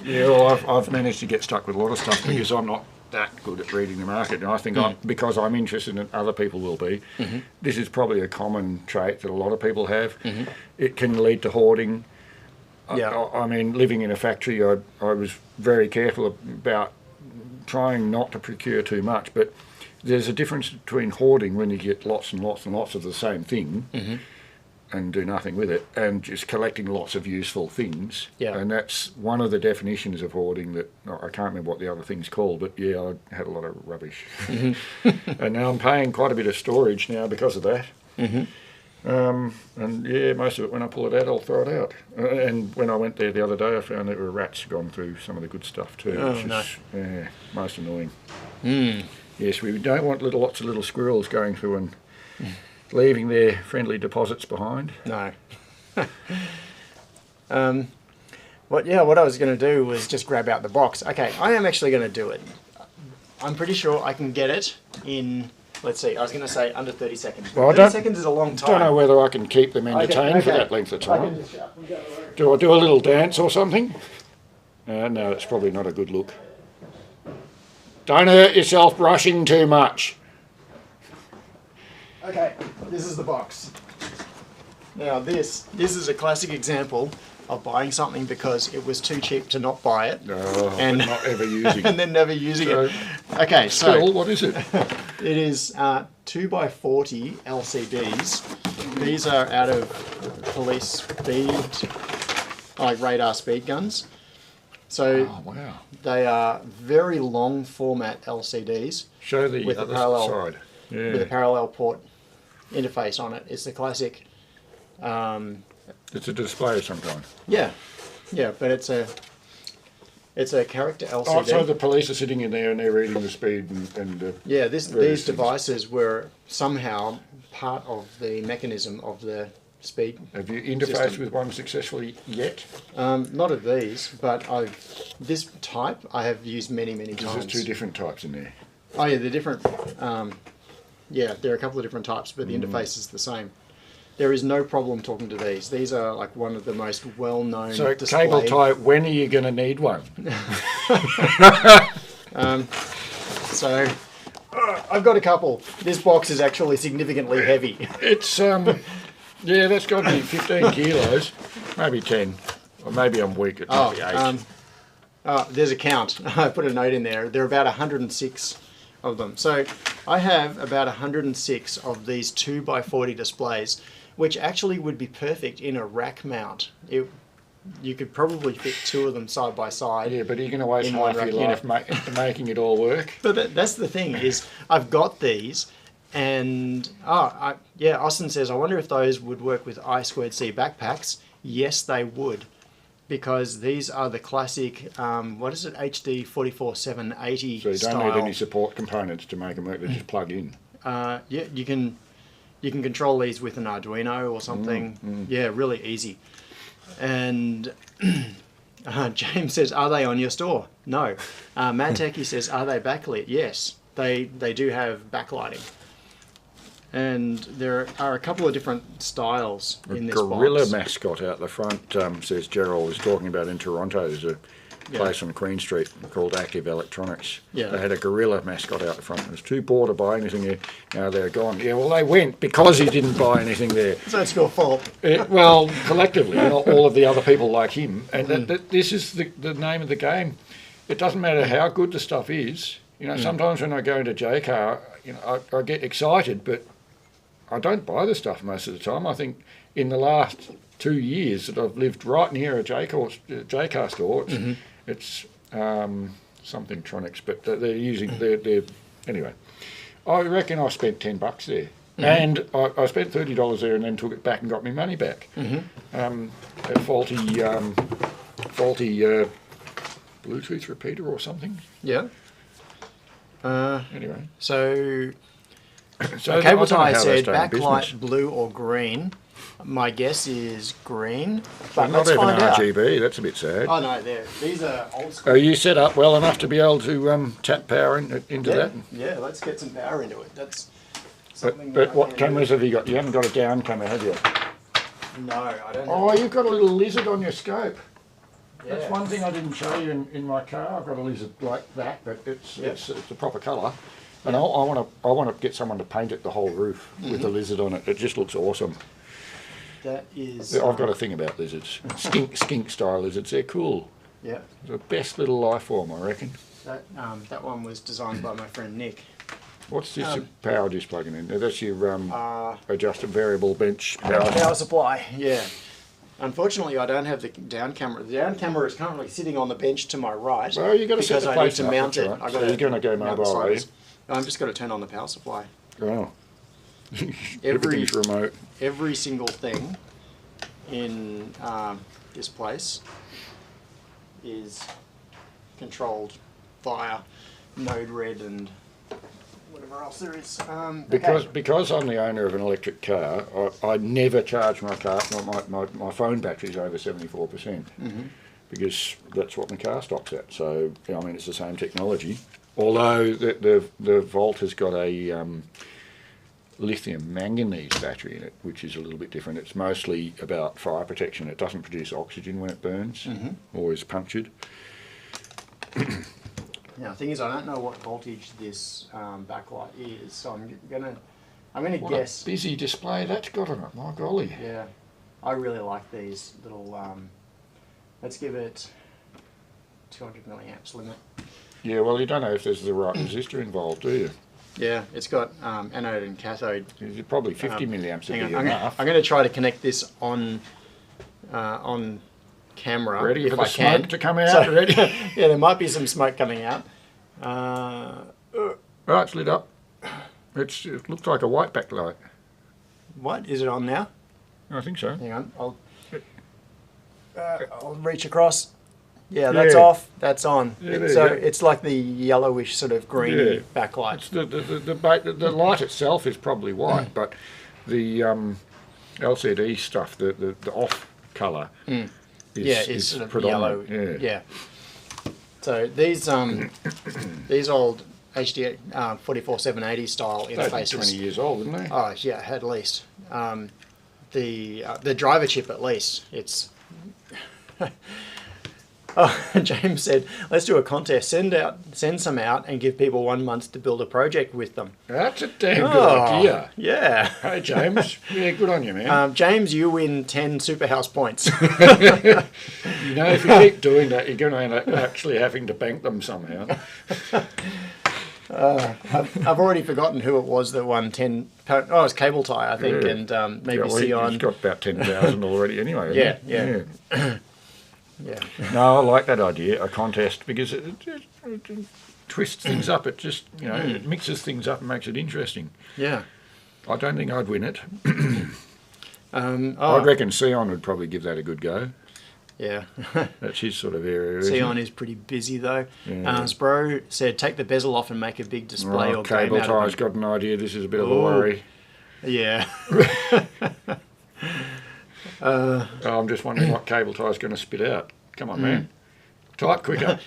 Well, I've managed to get stuck with a lot of stuff because I'm not that good at reading the market. And I think because I'm interested in it, other people will be. This is probably a common trait that a lot of people have. It can lead to hoarding. I mean, living in a factory, I was very careful about trying not to procure too much, but there's a difference between hoarding when you get lots and lots and lots of the same thing and do nothing with it, and just collecting lots of useful things. And that's one of the definitions of hoarding that, I can't remember what the other thing's called, but I had a lot of rubbish. And now I'm paying quite a bit of storage now because of that. And most of it, when I pull it out, I'll throw it out. And when I went there the other day, I found there were rats gone through some of the good stuff too, which is most annoying. Yes, we don't want lots of little squirrels going through and leaving their friendly deposits behind. No. What I was going to do was just grab out the box. Okay, I am actually going to do it. I'm pretty sure I can get it in, let's see, I was going to say under 30 seconds. Well, 30 seconds is a long time. I don't know whether I can keep them entertained for that length of time. Do I do a little dance or something? No, that's probably not a good look. Don't hurt yourself brushing too much. Okay, this is the box. Now this is a classic example of buying something because it was too cheap to not buy it. And not ever using it. And then never using it. Okay, so... what is it? It is 2x40 LCDs. These are out of police speed, like radar speed guns. So they are very long format LCDs. Show the with other side. With a parallel port interface on it. It's the classic. It's a display of some kind. Yeah, but it's a character LCD. Oh, so the police are sitting in there and they're reading the speed and these devices were somehow part of the mechanism of the speed. Have you interfaced with one successfully yet? Not of these, but this type I have used many times. There's two different types in there. Oh yeah, they're different. There are a couple of different types, but the interface is the same. There is no problem talking to these. These are like one of the most well-known. So cable tie. When are you going to need one? I've got a couple. This box is actually significantly heavy. It's that's got to be 15 kilos, maybe 10, or maybe I'm weak. It might be 8. There's a count. I put a note in there. There are about 106 of them. So I have about 106 of these 2x40 displays, which actually would be perfect in a rack mount. You could probably fit 2 of them side by side. Yeah, but are you going to waste half your life making it all work? But that's the thing is, I've got these, and Austin says, I wonder if those would work with I2C backpacks. Yes, they would, because these are the classic, HD 44780 So you don't need any support components to make them work, they just plug in. You can control these with an Arduino or something. Yeah, really easy. And James says, are they on your store? No. Matt Techie says, are they backlit? Yes, they do have backlighting. And there are a couple of different styles in this box. A gorilla mascot out the front, says Gerald was talking about in Toronto. There's a place on Queen Street called Active Electronics. Yeah. They had a gorilla mascot out the front. It was too poor to buy anything there. Now they're gone. Yeah, well, they went because he didn't buy anything there. So it's your fault. Well, collectively, not all of the other people like him. And this is the name of the game. It doesn't matter how good the stuff is. Sometimes when I go into JCar, I get excited, but I don't buy the stuff most of the time. I think in the last 2 years that I've lived right near a JCar store, it's something Tronics, but they're using they're anyway. I reckon I spent $10 there, and I spent $30 there, and then took it back and got my money back. A faulty Bluetooth repeater or something. Yeah. Anyway, So so cable I don't know tie how they said stay in backlight business. blue or green. My guess is green, but Not let's even find out. RGB. That's a bit sad. Oh no, these are old school. Are you set up well enough to be able to tap power into that? Yeah, let's get some power into it. That's But, something. but that I what can cameras do. have you got? You haven't got a down camera, have you? No, I don't. Oh, you've got a little lizard on your scope. Yeah. That's one thing I didn't show you in my car. I've got a lizard like that, but it's a proper colour. And I want to get someone to paint it the whole roof with the lizard on it. It just looks awesome. That is. I've got a thing about lizards. Skink style lizards. They're cool. Yeah. They're the best little life form, I reckon. That one was designed by my friend Nick. What's this power disc plugging in? That's your adjusted variable bench power. Power supply. Yeah. Unfortunately, I don't have the down camera. The down camera is currently sitting on the bench to my right. Well, you've got to set because the I need place to up, mount that's it. right. I've So got you're going to go mount the mobile, are you? sliders. I'm just got to turn on the power supply. Oh. Every Everything's remote. every single thing in this place is controlled via Node Red and whatever else there is. Because I'm the owner of an electric car, I never charge my car. My phone battery's over 74%, because that's what my car stops at. So I mean, it's the same technology. Although the Volt has got a lithium manganese battery in it, which is a little bit different. It's mostly about fire protection. It doesn't produce oxygen when it burns or is punctured. Now, the thing is, I don't know what voltage this backlight is, so I'm gonna What guess. a busy display that's got on it, my golly. Yeah, I really like these little. Let's give it 200 milliamps limit. Yeah, well, you don't know if there's the right resistor involved, do you? Yeah, it's got anode and cathode. It's probably 50 milliamps would Hang be on, enough. I'm going to try to connect this on camera Ready if for the I can. smoke to come out? Ready? Yeah, there might be some smoke coming out. Right, it's lit up. It looks like a white backlight. What is it on now? I think so. Hang on, I'll reach across. Yeah, that's Yeah. off. That's on. Yeah, there So you go. it's like the yellowish sort of greeny Yeah. backlight. It's the light itself is probably white, but the LCD stuff, the off colour, is sort of predominant. yellow. Yeah. So these these old HD 44780 style They'd be 20 interfaces. years old, wouldn't they? Oh yeah, at least the driver chip at least. It's. Oh, James said, let's do a contest. Send some out and give people 1 month to build a project with them. That's a damn good Oh, idea. Yeah. Hey, James. Yeah, good on you, man. James, you win 10 Superhouse points. You know, if you keep doing that, you're going to end up actually having to bank them somehow. I've already forgotten who it was that won 10. Oh, it was Cable Tie, I think, Yeah. and maybe Yeah, well, Sion. he's got about 10,000 already anyway. Yeah, hasn't he? yeah. Yeah. No, I like that idea, a contest, because it twists things up. It just, it mixes things up and makes it interesting. Yeah. I don't think I'd win it. Oh, I'd reckon Sion would probably give that a good go. yeah. That's his sort of area. isn't Sion it? is pretty busy though. Yeah. Spro said, take the bezel off and make a big display Oh, or game Cable out Tie's of got an idea. This is a bit of a Ooh. worry. it. Yeah. Oh, I'm just wondering what Cable Tie's going to spit out. Come on, man. Type quicker.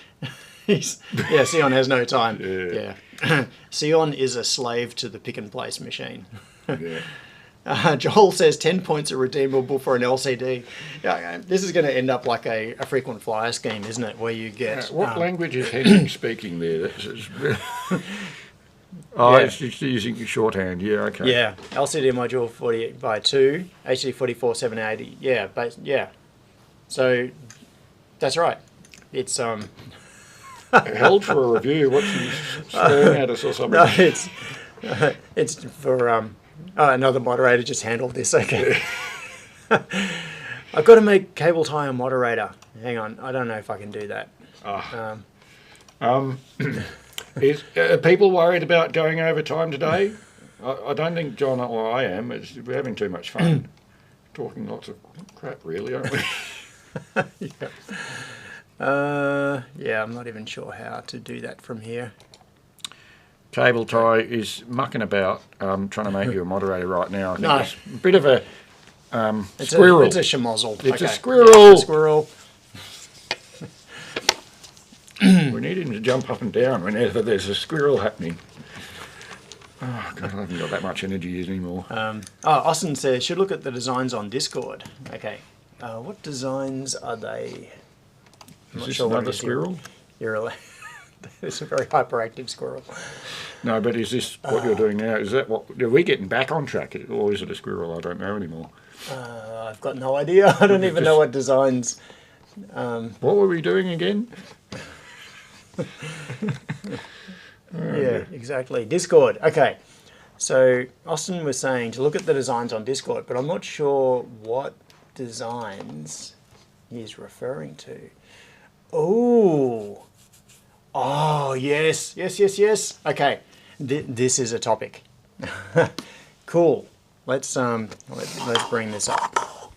Yeah, Sion has no time. Yeah. Yeah. Sion is a slave to the pick and place machine. Yeah. Joel says 10 points are redeemable for an LCD. Yeah, this is going to end up like a frequent flyer scheme, isn't it? Where you get. What language is Henry speaking there? Oh, Yeah. it's using shorthand. Yeah, okay. Yeah, LCD module 48 by 2, HD 44 780. Yeah, but yeah. So that's right. It's Held for a review. What's he staring at us or something? no, it's for another moderator just handled this. Okay. I've got to make Cable Tie a moderator. Hang on, I don't know if I can do that. Are people worried about going over time today? I don't think John or I am. We're having too much fun. Talking lots of crap, really, aren't we? Yeah, I'm not even sure how to do that from here. Cable Tie is mucking about, trying to make you a moderator right now. I think No. it's a bit of a squirrel. It's a schmozzle. It's a Okay. squirrel. Yeah, it's a squirrel. We need him to jump up and down whenever there's a squirrel happening. Oh, God, I haven't got that much energy anymore. Austin says, should look at the designs on Discord. Okay. What designs are they? I'm Is not this sure what another it is. squirrel? It's a very hyperactive squirrel. No, but is this what you're doing now? Is that what? Are we getting back on track, or is it a squirrel? I don't know anymore. I've got no idea. I don't even know what designs. What were we doing again? Yeah, exactly. Discord. Okay. So Austin was saying to look at the designs on Discord, but I'm not sure what designs he's referring to. Oh. Oh, yes. Yes. Okay. This is a topic. Cool. Let's bring this up.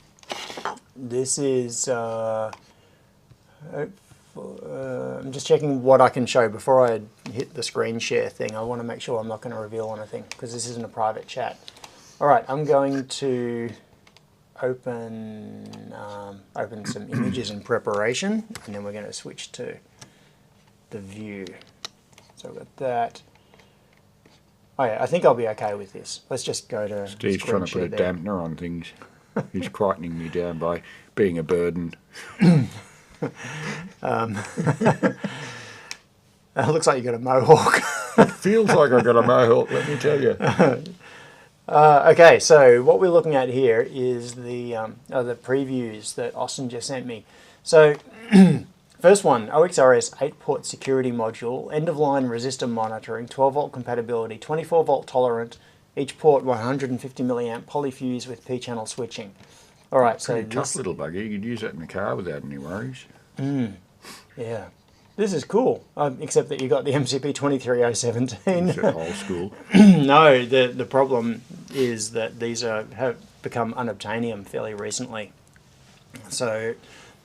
This is I'm just checking what I can show before I hit the screen share thing. I want to make sure I'm not going to reveal anything because this isn't a private chat. All right, I'm going to open some images in preparation, and then we're going to switch to the view. So I've got that. Oh yeah, I think I'll be okay with this. Let's just go to Steve's trying to put a dampener on things. He's quietening me down by being a burden. It looks like you got a mohawk. It feels like I've got a mohawk, let me tell you. Okay, so what we're looking at here is the previews that Austin just sent me. So first one, OXRS 8-port security module, end-of-line resistor monitoring, 12-volt compatibility, 24-volt tolerant, each port 150 milliamp polyfuse with P-channel switching. All right, so tough little buggy. You could use that in the car without any worries. Yeah, this is cool. Except that you got the MCP 23017. It's old school. No, the problem is that these have become unobtainium fairly recently. So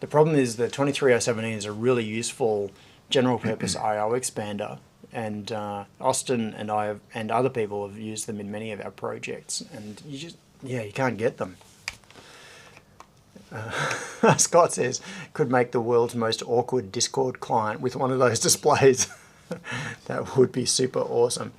the problem is the 23017 is a really useful general purpose I/O expander, and Austin and I and other people have used them in many of our projects, and you can't get them. Scott says, could make the world's most awkward Discord client with one of those displays. That would be super awesome.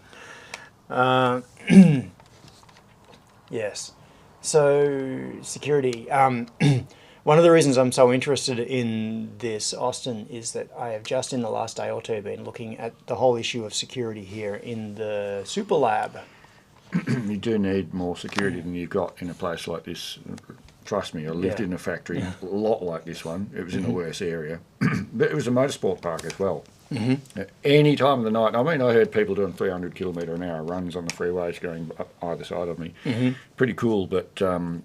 Yes. So, security. One of the reasons I'm so interested in this, Austin, is that I have just in the last day or two been looking at the whole issue of security here in the Super Lab. You do need more security than you've got in a place like this. Trust me, I lived in a factory a lot like this one. It was in a worse area. But it was a motorsport park as well. At any time of the night, I mean, I heard people doing 300 kilometre an hour runs on the freeways going up either side of me. Pretty cool, but the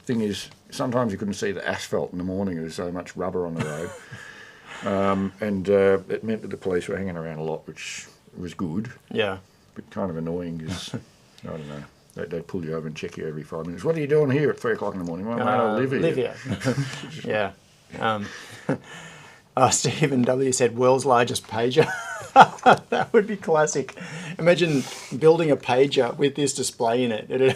thing is, sometimes you couldn't see the asphalt in the morning. There was so much rubber on the road. And it meant that the police were hanging around a lot, which was good. Yeah. But kind of annoying because, I don't know. They'd pull you over and check you every 5 minutes. What are you doing here at 3 o'clock in the morning? Well, mate, I live here. Yeah. Stephen W. said, world's largest pager. That would be classic. Imagine building a pager with this display in it. It'd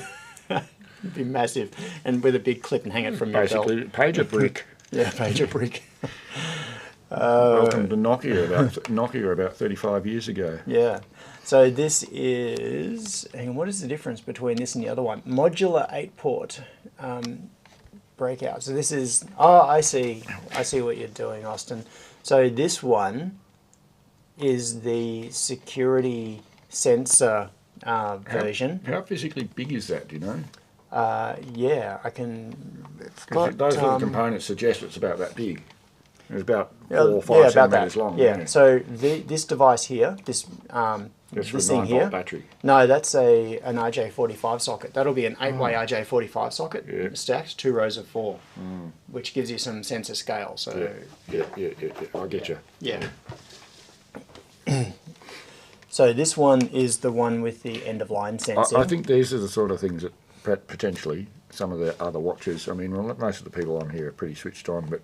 be massive. And with a big clip and hang it from your belt. Basically, pager brick. Yeah, pager brick. Welcome to Nokia about 35 years ago. Yeah. So this is, and what is the difference between this and the other one? Modular 8-port breakout. So this is, I see what you're doing, Austin. So this one is the security sensor version. How physically big is that, do you know? Yeah, I can. Those little components suggest it's about that big. It's about 4 or 5 centimetres long. Yeah. So this device here, this thing here. Battery. No, that's an RJ45 socket. That'll be an 8-way RJ45 socket stacked, 2 rows of 4, which gives you some sensor scale. So yeah, I get you. Yeah. So this one is the one with the end of line sensing. I think these are the sort of things that potentially some of the other watchers, I mean, well, most of the people on here are pretty switched on, but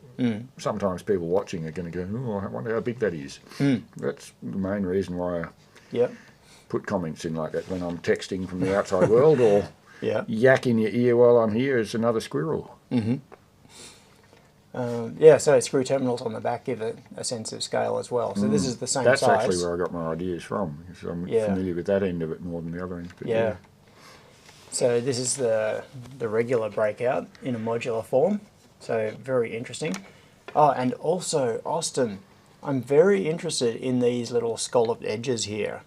sometimes people watching are going to go, oh, I wonder how big that is. That's the main reason why I Yep. put comments in like that when I'm texting from the outside world, or Yeah. yak in your ear while I'm here is another squirrel. Yeah, so screw terminals on the back give it a sense of scale as well. So this is the same That's size. actually where I got my ideas from. So I'm Yeah. familiar with that end of it more than the other end. But Yeah. So this is the regular breakout in a modular form. So very interesting. Oh, and also, Austin, I'm very interested in these little scalloped edges here.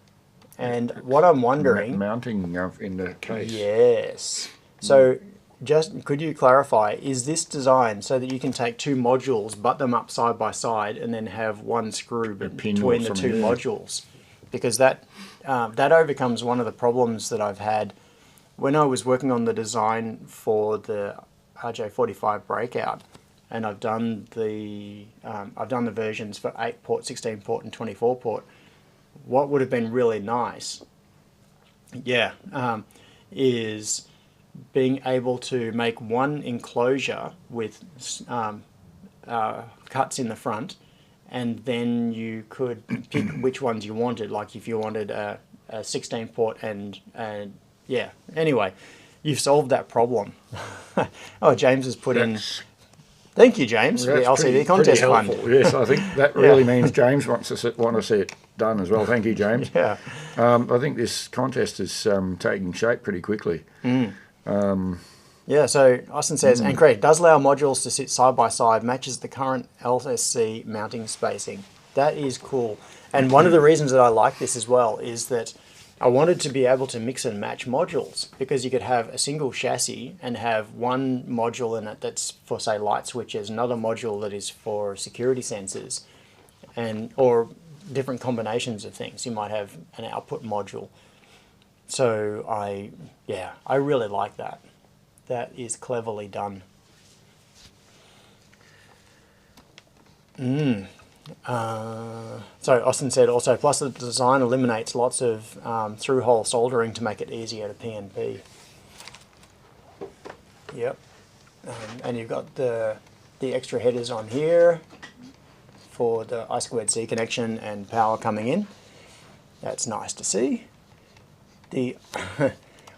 And what I'm wondering... mounting in the case. Yes. So just could you clarify, is this designed so that you can take two modules, butt them up side by side, and then have one screw between the two modules? Because that overcomes one of the problems that I've had when I was working on the design for the RJ45 breakout, and I've done the versions for 8-port, 16-port, and 24-port. What would have been really nice, is being able to make one enclosure with cuts in the front, and then you could pick which ones you wanted. Like if you wanted a 16-port and yeah. Anyway, you've solved that problem. Oh, James has put in. Thank you, James, for the LCD contest fund. Yes, I think that really means James want to see it done as well. Thank you, James. Yeah. I think this contest is taking shape pretty quickly. Yeah, so Austin says, and Craig does allow modules to sit side by side, matches the current LSC mounting spacing. That is cool. And one of the reasons that I like this as well is that I wanted to be able to mix and match modules, because you could have a single chassis and have one module in it that's for, say, light switches, another module that is for security sensors, or different combinations of things. You might have an output module. So I really like that. That is cleverly done. So Austin said also, plus the design eliminates lots of through-hole soldering to make it easier to PNP. Yep. And you've got the extra headers on here for the I2C connection and power coming in. That's nice to see. The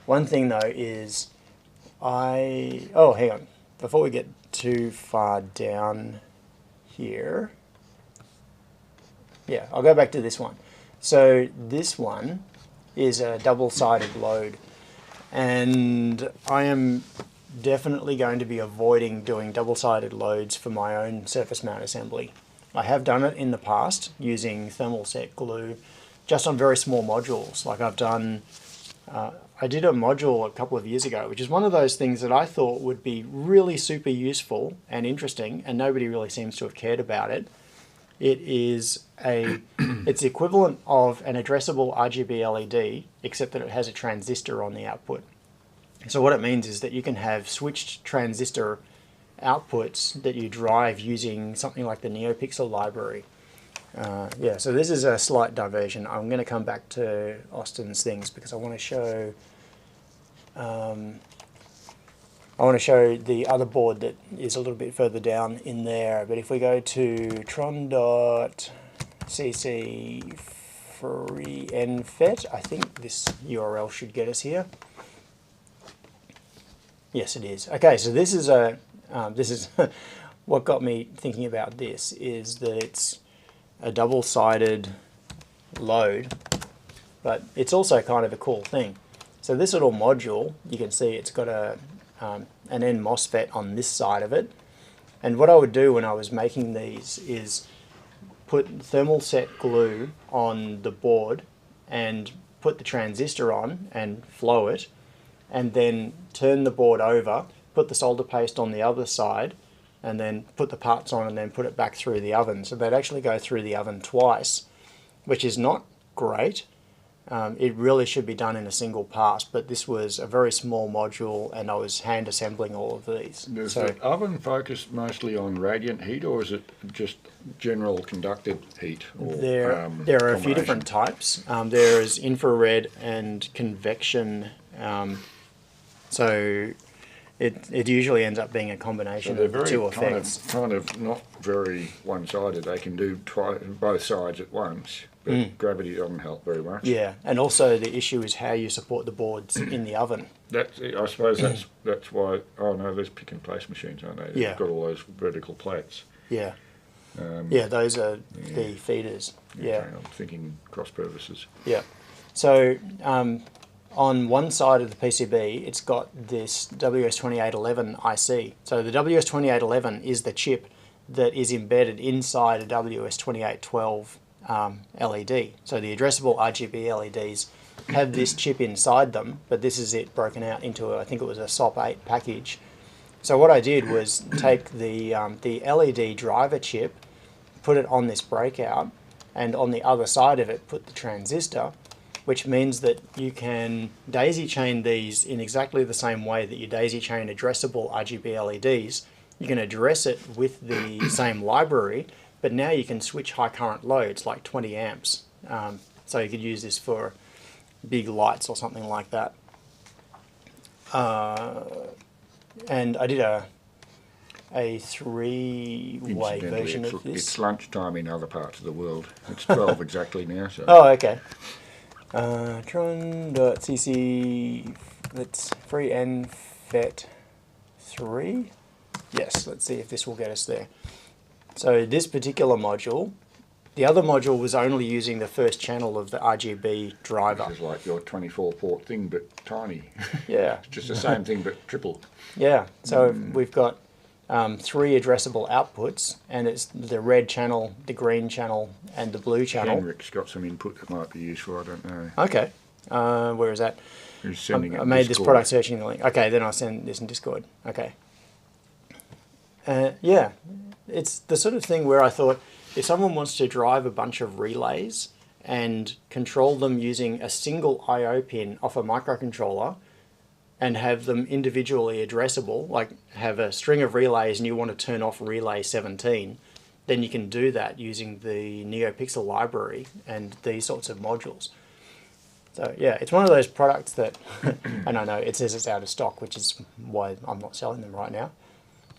one thing though is hang on. Before we get too far down here, yeah, I'll go back to this one. So this one is a double-sided load, and I am definitely going to be avoiding doing double-sided loads for my own surface mount assembly. I have done it in the past using thermal set glue just on very small modules. Like I've done, I did a module a couple of years ago, which is one of those things that I thought would be really super useful and interesting, and nobody really seems to have cared about it. It is it's the equivalent of an addressable RGB LED, except that it has a transistor on the output. So what it means is that you can have switched transistor outputs that you drive using something like the NeoPixel library. So this is a slight diversion. I'm going to come back to Austin's things because I want to show the other board that is a little bit further down in there. But if we go to tron.cc freenfet, I think this URL should get us here. Yes, it is. Okay, so this is what got me thinking about this is that it's a double-sided load, but it's also kind of a cool thing. So this little module, you can see it's got an N MOSFET on this side of it. And what I would do when I was making these is put thermal set glue on the board and put the transistor on and flow it, and then turn the board over, put the solder paste on the other side, and then put the parts on and then put it back through the oven. So they'd actually go through the oven twice, which is not great, It really should be done in a single pass, but this was a very small module, and I was hand assembling all of these. Does So the oven focus mostly on radiant heat, or is it just general conducted heat? Or, there are a few different types. There is infrared and convection. So it usually ends up being a combination So of the two effects. kind of not very one-sided. They can do both sides at once, but gravity doesn't help very much. Yeah, and also the issue is how you support the boards in the oven. I suppose that's why. Oh no, there's pick and place machines, aren't they? Yeah. They've got all those vertical plates. Yeah. Yeah, those are the feeders. Yeah. Okay, I'm thinking cross purposes. Yeah. So on one side of the PCB, it's got this WS2811 IC. So the WS2811 is the chip that is embedded inside a WS2812 LED. So the addressable RGB LEDs have this chip inside them, but this is it broken out into, I think it was a SOP8 package. So what I did was take the LED driver chip, put it on this breakout, and on the other side of it put the transistor, which means that you can daisy chain these in exactly the same way that you daisy chain addressable RGB LEDs. You can address it with the same library, but now you can switch high current loads like 20 amps. So you could use this for big lights or something like that. And I did a three-way version of this. It's lunchtime in other parts of the world. It's 12 exactly now. So. Oh, okay. Tron.cc, let's free N FET 3. Yes, let's see if this will get us there. So this particular module, the other module was only using the first channel of the RGB driver. This is like your 24-port thing, but tiny. Yeah. It's just the same thing, but triple. Yeah, so we've got 3 addressable outputs, and it's the red channel, the green channel, and the blue channel. Henrik's got some input that might be useful, I don't know. Okay, where is that? Who's sending it I in made this Discord? product searching link. Okay, then I'll send this in Discord. Okay. Yeah, it's the sort of thing where I thought if someone wants to drive a bunch of relays and control them using a single I/O pin off a microcontroller and have them individually addressable, like have a string of relays and you want to turn off relay 17, then you can do that using the NeoPixel library and these sorts of modules. So yeah, it's one of those products that, and I know it says it's out of stock, which is why I'm not selling them right now.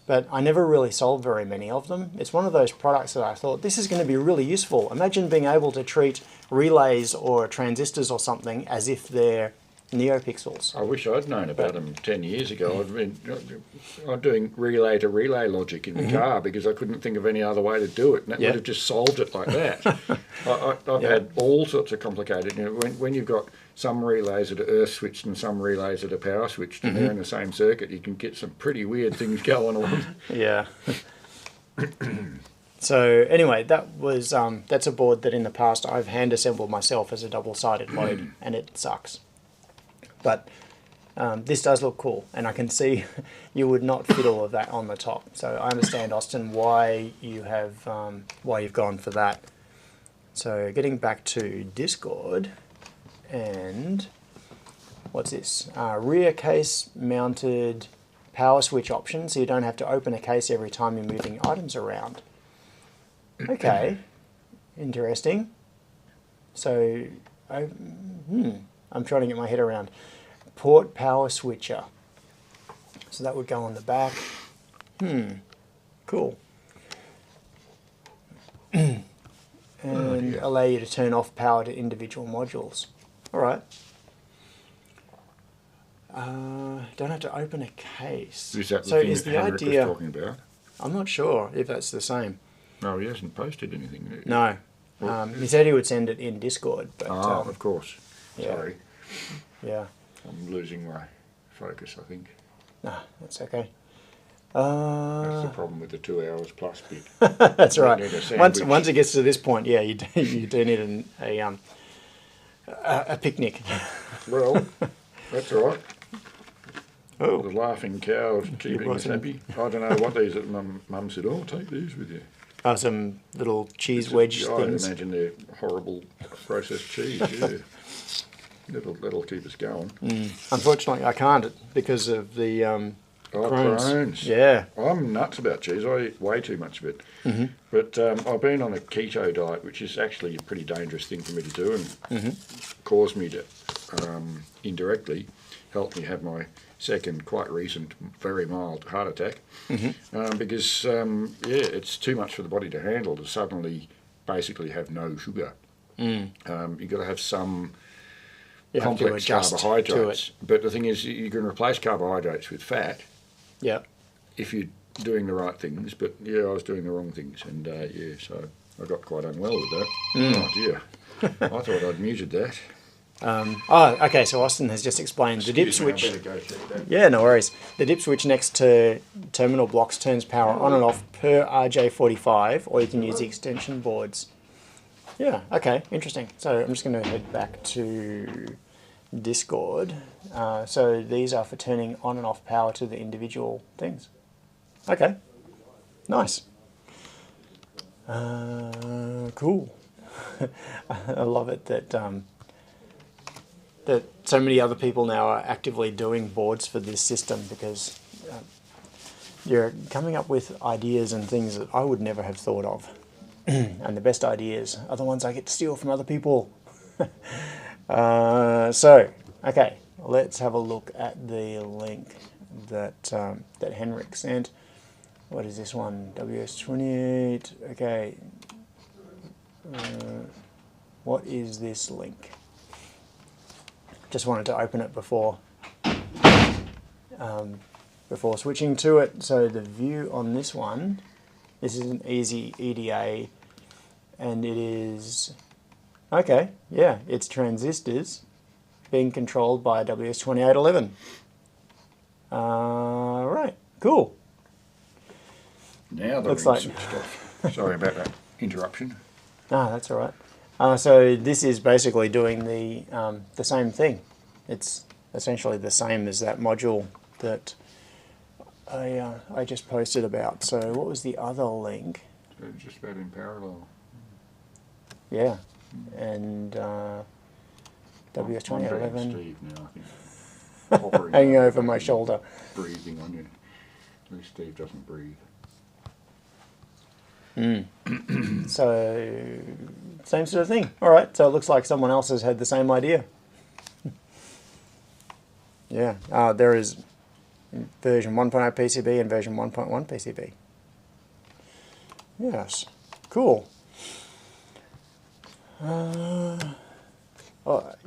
But I never really sold very many of them. It's one of those products that I thought, this is going to be really useful. Imagine being able to treat relays or transistors or something as if they're NeoPixels. I wish I'd known about them 10 years ago. I'm doing relay to relay logic in the car because I couldn't think of any other way to do it. And that would have just solved it like that. I've had all sorts of complicated, when you've got some relays that are earth switched and some relays that are power switched and they're in the same circuit, you can get some pretty weird things going on. Yeah. So anyway, that was that's a board that in the past I've hand assembled myself as a double-sided load, and it sucks. But this does look cool, and I can see you would not fit all of that on the top. So I understand, Austin, why you have why you've gone for that. So getting back to Discord, and what's this? Rear case mounted power switch option, so you don't have to open a case every time you're moving items around. Okay, interesting. So I'm trying to get my head around. Port power switcher. So that would go on the back. Cool. And allow you to turn off power to individual modules. All right. Don't have to open a case. Is that the so thing is that the Henrik idea? was talking about? I'm not sure if that's the same. No, he hasn't posted anything. No. He said he would send it in Discord. But, of course. yeah. Sorry. Yeah. I'm losing my focus, I think. No, that's okay. That's the problem with the 2 hours plus bit. That's You right. need a sandwich. Once it gets to this point, yeah, you do need a picnic. Well, that's all right. Oh, The laughing cow is keeping brought us some- happy. I don't know what these are. Mum said, oh, take these with you. Oh, some little cheese wedge I things. imagine they're horrible processed cheese. Yeah, that'll keep us going. Unfortunately, I can't because of the Crohn's. Yeah. I'm nuts about cheese. I eat way too much of it. But I've been on a keto diet, which is actually a pretty dangerous thing for me to do, and caused me to indirectly help me have my second, quite recent, very mild heart attack. Because it's too much for the body to handle to suddenly basically have no sugar. You've got to have some complex carbohydrates. But the thing is, you can replace carbohydrates with fat. Yeah. If you're doing the right things. But yeah, I was doing the wrong things, and so I got quite unwell with that. Oh dear. I thought I'd muted that. Okay, so Austin has just explained the dip switch. I better go check that. Yeah, no worries. The dip switch next to terminal blocks turns power on and off per RJ45, or you can use the extension boards. Yeah, okay, interesting. So I'm just going to head back to Discord. So these are for turning on and off power to the individual things. Okay, nice. Cool. I love it that that so many other people now are actively doing boards for this system, because you're coming up with ideas and things that I would never have thought of. And the best ideas are the ones I get to steal from other people. Okay, let's have a look at the link that that Henrik sent. What is this one? WS28. Okay. What is this link? Just wanted to open it before switching to it. So the view on this one, this is an easy EDA, and it is, okay, yeah, it's transistors being controlled by a WS2811. Right, cool. Now the Looks rings like switched off. Sorry about that interruption. Ah, that's all right. So this is basically doing the same thing. It's essentially the same as that module that I just posted about. So what was the other link? So just about in parallel. Yeah, and I'm WS2811 Steve now, I think. hanging over my shoulder. Breathing on you. At least Steve doesn't breathe. So same sort of thing. All right, so it looks like someone else has had the same idea. Yeah, there is version 1.0 PCB and version 1.1 PCB. Yes, cool.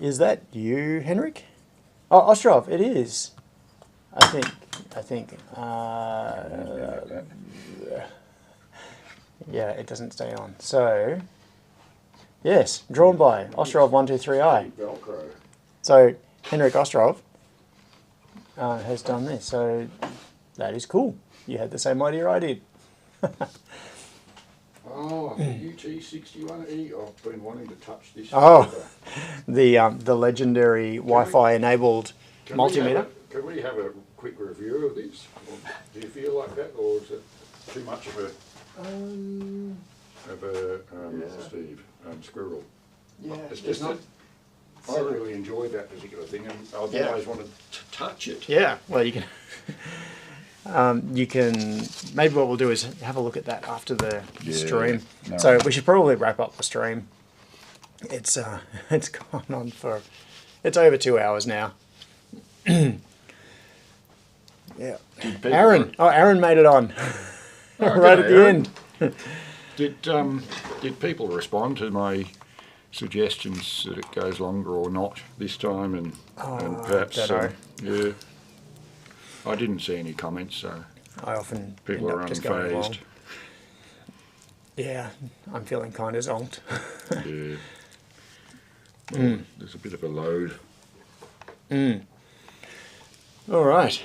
Is that you, Henrik? Oh, Ostrov, it is. I think. Yeah, it doesn't stay on. So, yes, drawn by Ostrov123i. Velcro. So, Henrik Ostrov has done this. So, that is cool. You had the same idea I did. Oh, UT61E. I've been wanting to touch this. Oh, the legendary Wi-Fi enabled multimeter. Can we have a quick review of this? Or do you feel like that, or is it too much of a Steve squirrel? Yeah, it's just not. I really enjoyed that particular thing, and I've always wanted to touch it. Yeah, well, you can. You can. Maybe what we'll do is have a look at that after the stream. No. So we should probably wrap up the stream. It's it's gone on for. It's over 2 hours now. Yeah. Aaron. Oh, Aaron made it on. Right at the Aaron. end. Did people respond to my suggestions that it goes longer or not this time, and perhaps yeah, I didn't see any comments, so I often people end are up just going along. unfazed. Yeah, I'm feeling kind of zonked. Yeah, well, there's a bit of a load. All right.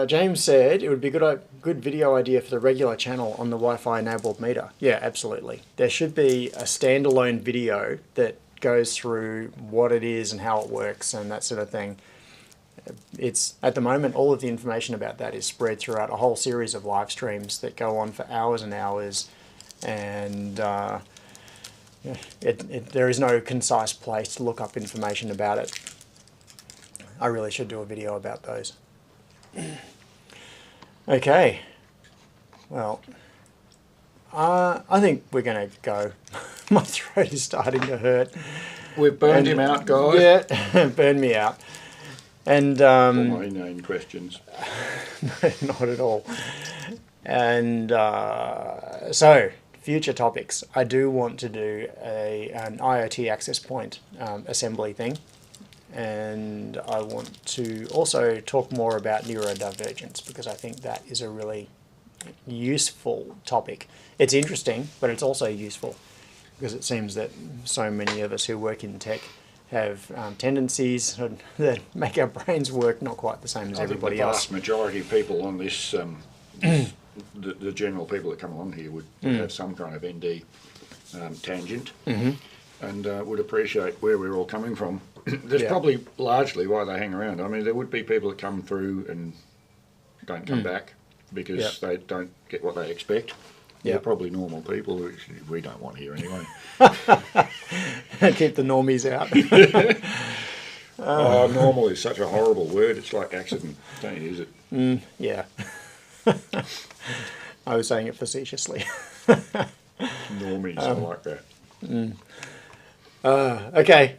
James said it would be a good video idea for the regular channel on the Wi-Fi enabled meter. Yeah, absolutely. There should be a standalone video that goes through what it is and how it works and that sort of thing. it's at the moment all of the information about that is spread throughout a whole series of live streams that go on for hours and hours, and there is no concise place to look up information about it. I really should do a video about those. Okay, well, I think we're going to go. My throat is starting to hurt. We've burned him out, guys. Yeah, burned me out. And For my inane questions. not at all. And so, future topics. I do want to do an IoT access point assembly thing. And I want to also talk more about neurodivergence, because I think that is a really useful topic. It's interesting, but it's also useful, because it seems that so many of us who work in tech have tendencies that make our brains work not quite the same as everybody else. The vast majority of people on this, the general people that come along here would have some kind of ND tangent, and would appreciate where we're all coming from. That's probably largely why they hang around. I mean, there would be people that come through and don't come back because they don't get what they expect. They're probably normal people, which we don't want here anyway. Keep the normies out. Normal is such a horrible word. It's like accident. Don't use it. Yeah. I was saying it facetiously. Normies, I like that. Okay.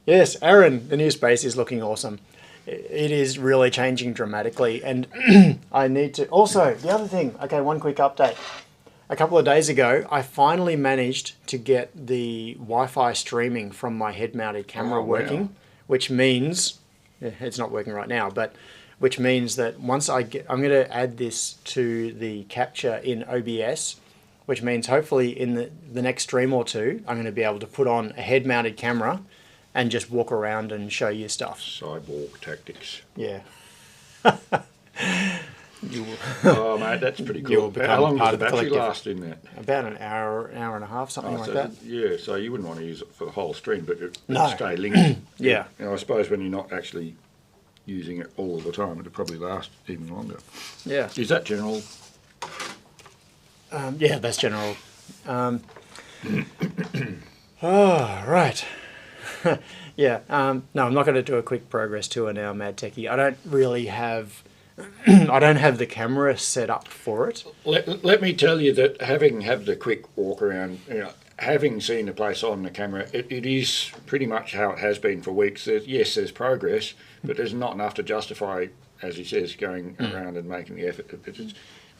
Yes, Aaron, the new space is looking awesome. It is really changing dramatically, and I need to... Also, the other thing, okay, one quick update. A couple of days ago, I finally managed to get the Wi-Fi streaming from my head-mounted camera working, which means... It's not working right now, but which means that once I'm going to add this to the capture in OBS, which means hopefully in the next stream or two, I'm going to be able to put on a head-mounted camera and just walk around and show you stuff. Cyborg tactics. Yeah. Oh, mate, that's pretty cool. How long does the battery last in that? About an hour and a half, something like that. Yeah, so you wouldn't want to use it for the whole stream, but it would No. stay linked. Yeah. And I suppose when you're not actually using it all the time, it'll probably last even longer. Yeah. Is that general? Yeah, that's general. Oh, right. Yeah. No, I'm not going to do a quick progress tour now, Mad Techie. I don't really have... I don't have the camera set up for it. Let me tell you that having had the quick walk around, having seen the place on the camera, it is pretty much how it has been for weeks. Yes, there's progress, but there's not enough to justify, as he says, going around and making the effort.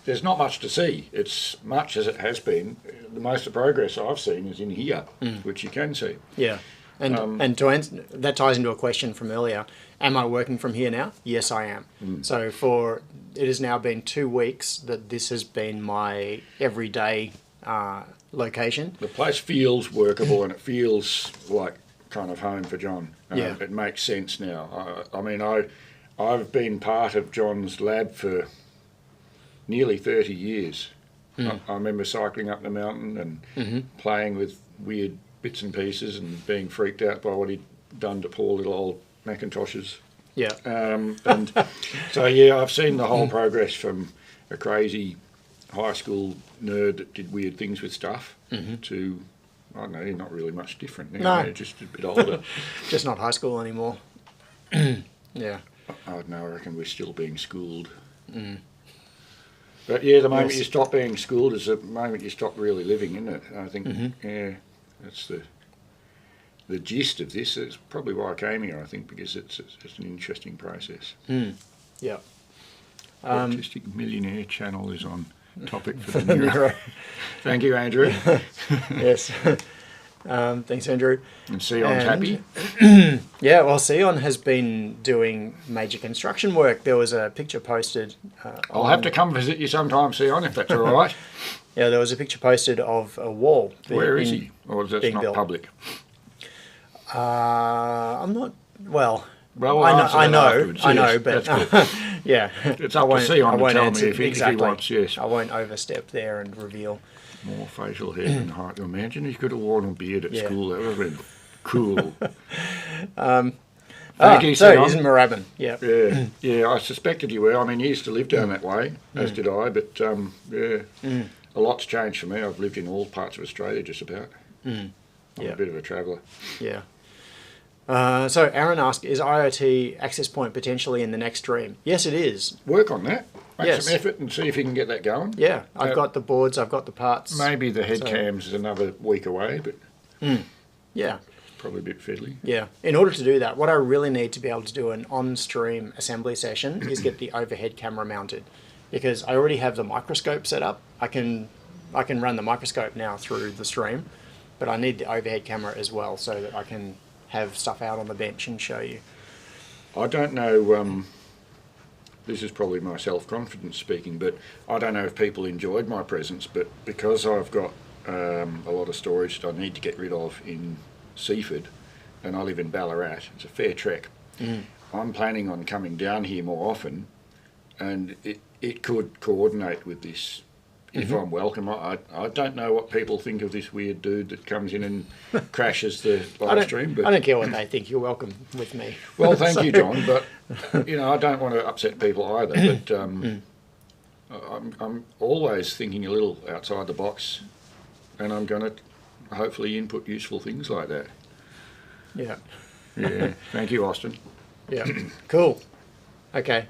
There's not much to see. It's much as it has been. The most of the progress I've seen is in here, which you can see. Yeah. And to answer, that ties into a question from earlier. Am I working from here now? Yes, I am. So it has now been 2 weeks that this has been my everyday location. The place feels workable and it feels like kind of home for John. Yeah. It makes sense now. I mean, I've been part of John's lab for nearly 30 years. I remember cycling up the mountain and playing with weird bits and pieces and being freaked out by what he'd done to poor little old Macintoshes. Yeah. And so, yeah, I've seen the whole progress from a crazy high school nerd that did weird things with stuff to, I don't know, you're not really much different now. No. You're just a bit older. Just not high school anymore. Yeah. I don't know, I reckon we're still being schooled. But yeah, the moment you stop being schooled is the moment you stop really living, isn't it? I think, yeah, that's the gist of this. It's probably why I came here, I think, because it's an interesting process. Yeah. Autistic Millionaire channel is on topic for the Neuro. Thank you, Andrew. Yes. Thanks, Andrew. And Sion's happy. Yeah, well, Sion has been doing major construction work. There was a picture posted. I'll have to come visit you sometime, Sion, if that's all right. Yeah, there was a picture posted of a wall. Where is he? Or is that not built. public? I'm not. Well, Well, I know, afterwards, yes, but that's good. yeah, It's up to Sion to tell me if he wants, yes. I won't overstep there and reveal. More facial hair than height. Imagine he could have worn a beard at school. That would have been cool. Thank you, so Sion. he's in Moorabbin. Yeah. Yeah, yeah. I suspected you were. I mean, you used to live down that way, as did I. But yeah, a lot's changed for me. I've lived in all parts of Australia, just about. I'm a bit of a traveller. Yeah. So Aaron asked, is IoT access point potentially in the next stream? Yes, it is. Work on that. Make Yes. some effort and see if you can get that going. Yeah, I've got the boards, I've got the parts. Maybe the head cams is another week away, but Yeah. probably a bit fiddly. Yeah. In order to do that, what I really need to be able to do an on-stream assembly session is get the overhead camera mounted, because I already have the microscope set up. I can run the microscope now through the stream, but I need the overhead camera as well so that I can have stuff out on the bench and show you. I don't know, this is probably my self-confidence speaking, but I don't know if people enjoyed my presence, but because I've got a lot of storage that I need to get rid of in Seaford, and I live in Ballarat, it's a fair trek. I'm planning on coming down here more often, and it could coordinate with this if I'm welcome. I don't know what people think of this weird dude that comes in and crashes the live stream. But I don't care what they think. You're welcome with me. well, thank you, John. But I don't want to upset people either. But I'm always thinking a little outside the box, and I'm going to hopefully input useful things like that. Yeah. Yeah. Thank you, Austin. Yeah. Cool. Okay.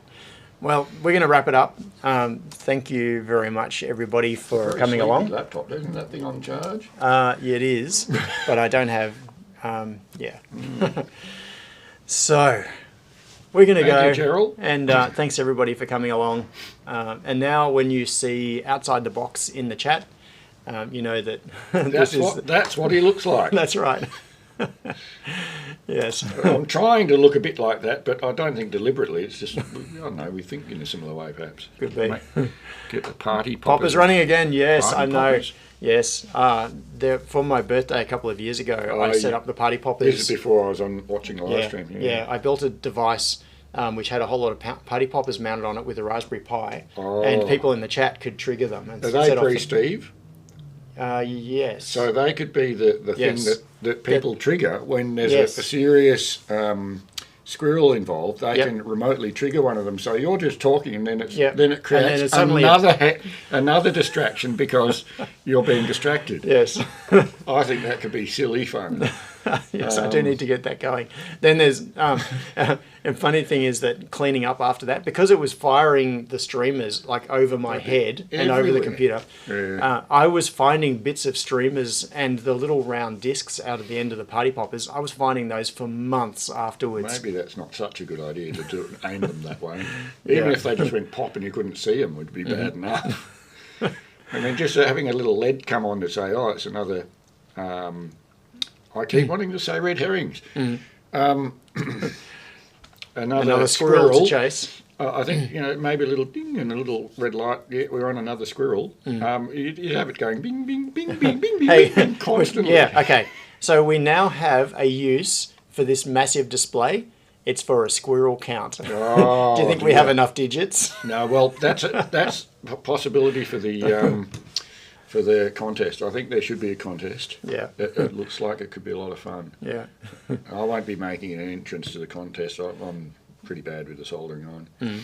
Well, we're going to wrap it up. Thank you very much, everybody, for Very coming sleepy along. Laptop, isn't that thing on charge? Yeah, it is, but I don't have. So we're going to go. Thank you, Gerald. And thanks everybody for coming along. And now, when you see outside the box in the chat, you know that That's what he looks like. That's right. Yes. I'm trying to look a bit like that, but I don't think deliberately. It's just, I don't know, we think in a similar way, perhaps. Could be. Get the party Poppers running again. Yes, Party I know. poppers. Yes. For my birthday a couple of years ago, I set up the party poppers. This is before I was on watching a live stream. Yeah, I built a device which had a whole lot of party poppers mounted on it with a Raspberry Pi, and people in the chat could trigger them. And Are they pre-Steve? Yes. So they could be the Yes. thing that people trigger when there's Yes. a serious squirrel involved. They Yep. can remotely trigger one of them. So you're just talking, and then it Yep. creates it suddenly- another distraction because you're being distracted. Yes. I think that could be silly fun. Yes, I do need to get that going. Then there's, and funny thing is that cleaning up after that, because it was firing the streamers like over my head and over the everywhere. computer, Yeah. I was finding bits of streamers and the little round discs out of the end of the party poppers. I was finding those for months afterwards. Maybe that's not such a good idea to do it and aim them that way. Even if they just went pop and you couldn't see them would be bad enough. And then just having a little lead come on to say, oh, it's another... I keep wanting to say red herrings. Another squirrel to chase. I think, maybe a little ding and a little red light. Yeah, we're on another squirrel. You have it going bing, bing, bing, bing, bing, bing, Hey, bing, constantly. Yeah, okay. So we now have a use for this massive display. It's for a squirrel count. Oh, Do you think we have enough digits? No, well, that's a possibility for the contest. I think there should be a contest. Yeah. It looks like it could be a lot of fun. Yeah. I won't be making an entrance to the contest. I'm pretty bad with the soldering iron.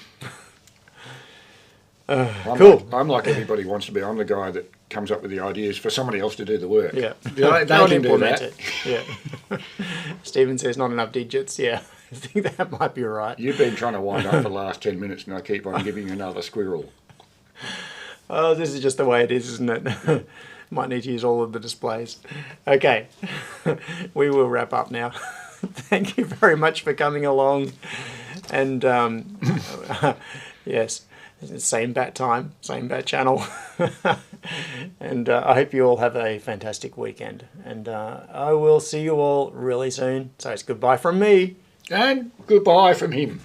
Cool. I'm like everybody wants to be. I'm the guy that comes up with the ideas for somebody else to do the work. Yeah. They Not can do implement that. it. Yeah. Stephen says not enough digits. Yeah. I think that might be right. You've been trying to wind up for the last 10 minutes and I keep on giving you another squirrel. Oh, this is just the way it is, isn't it? Might need to use all of the displays. Okay. We will wrap up now. Thank you very much for coming along. And yes, same bat time, same bat channel. And I hope you all have a fantastic weekend. And I will see you all really soon. So it's goodbye from me. And goodbye from him.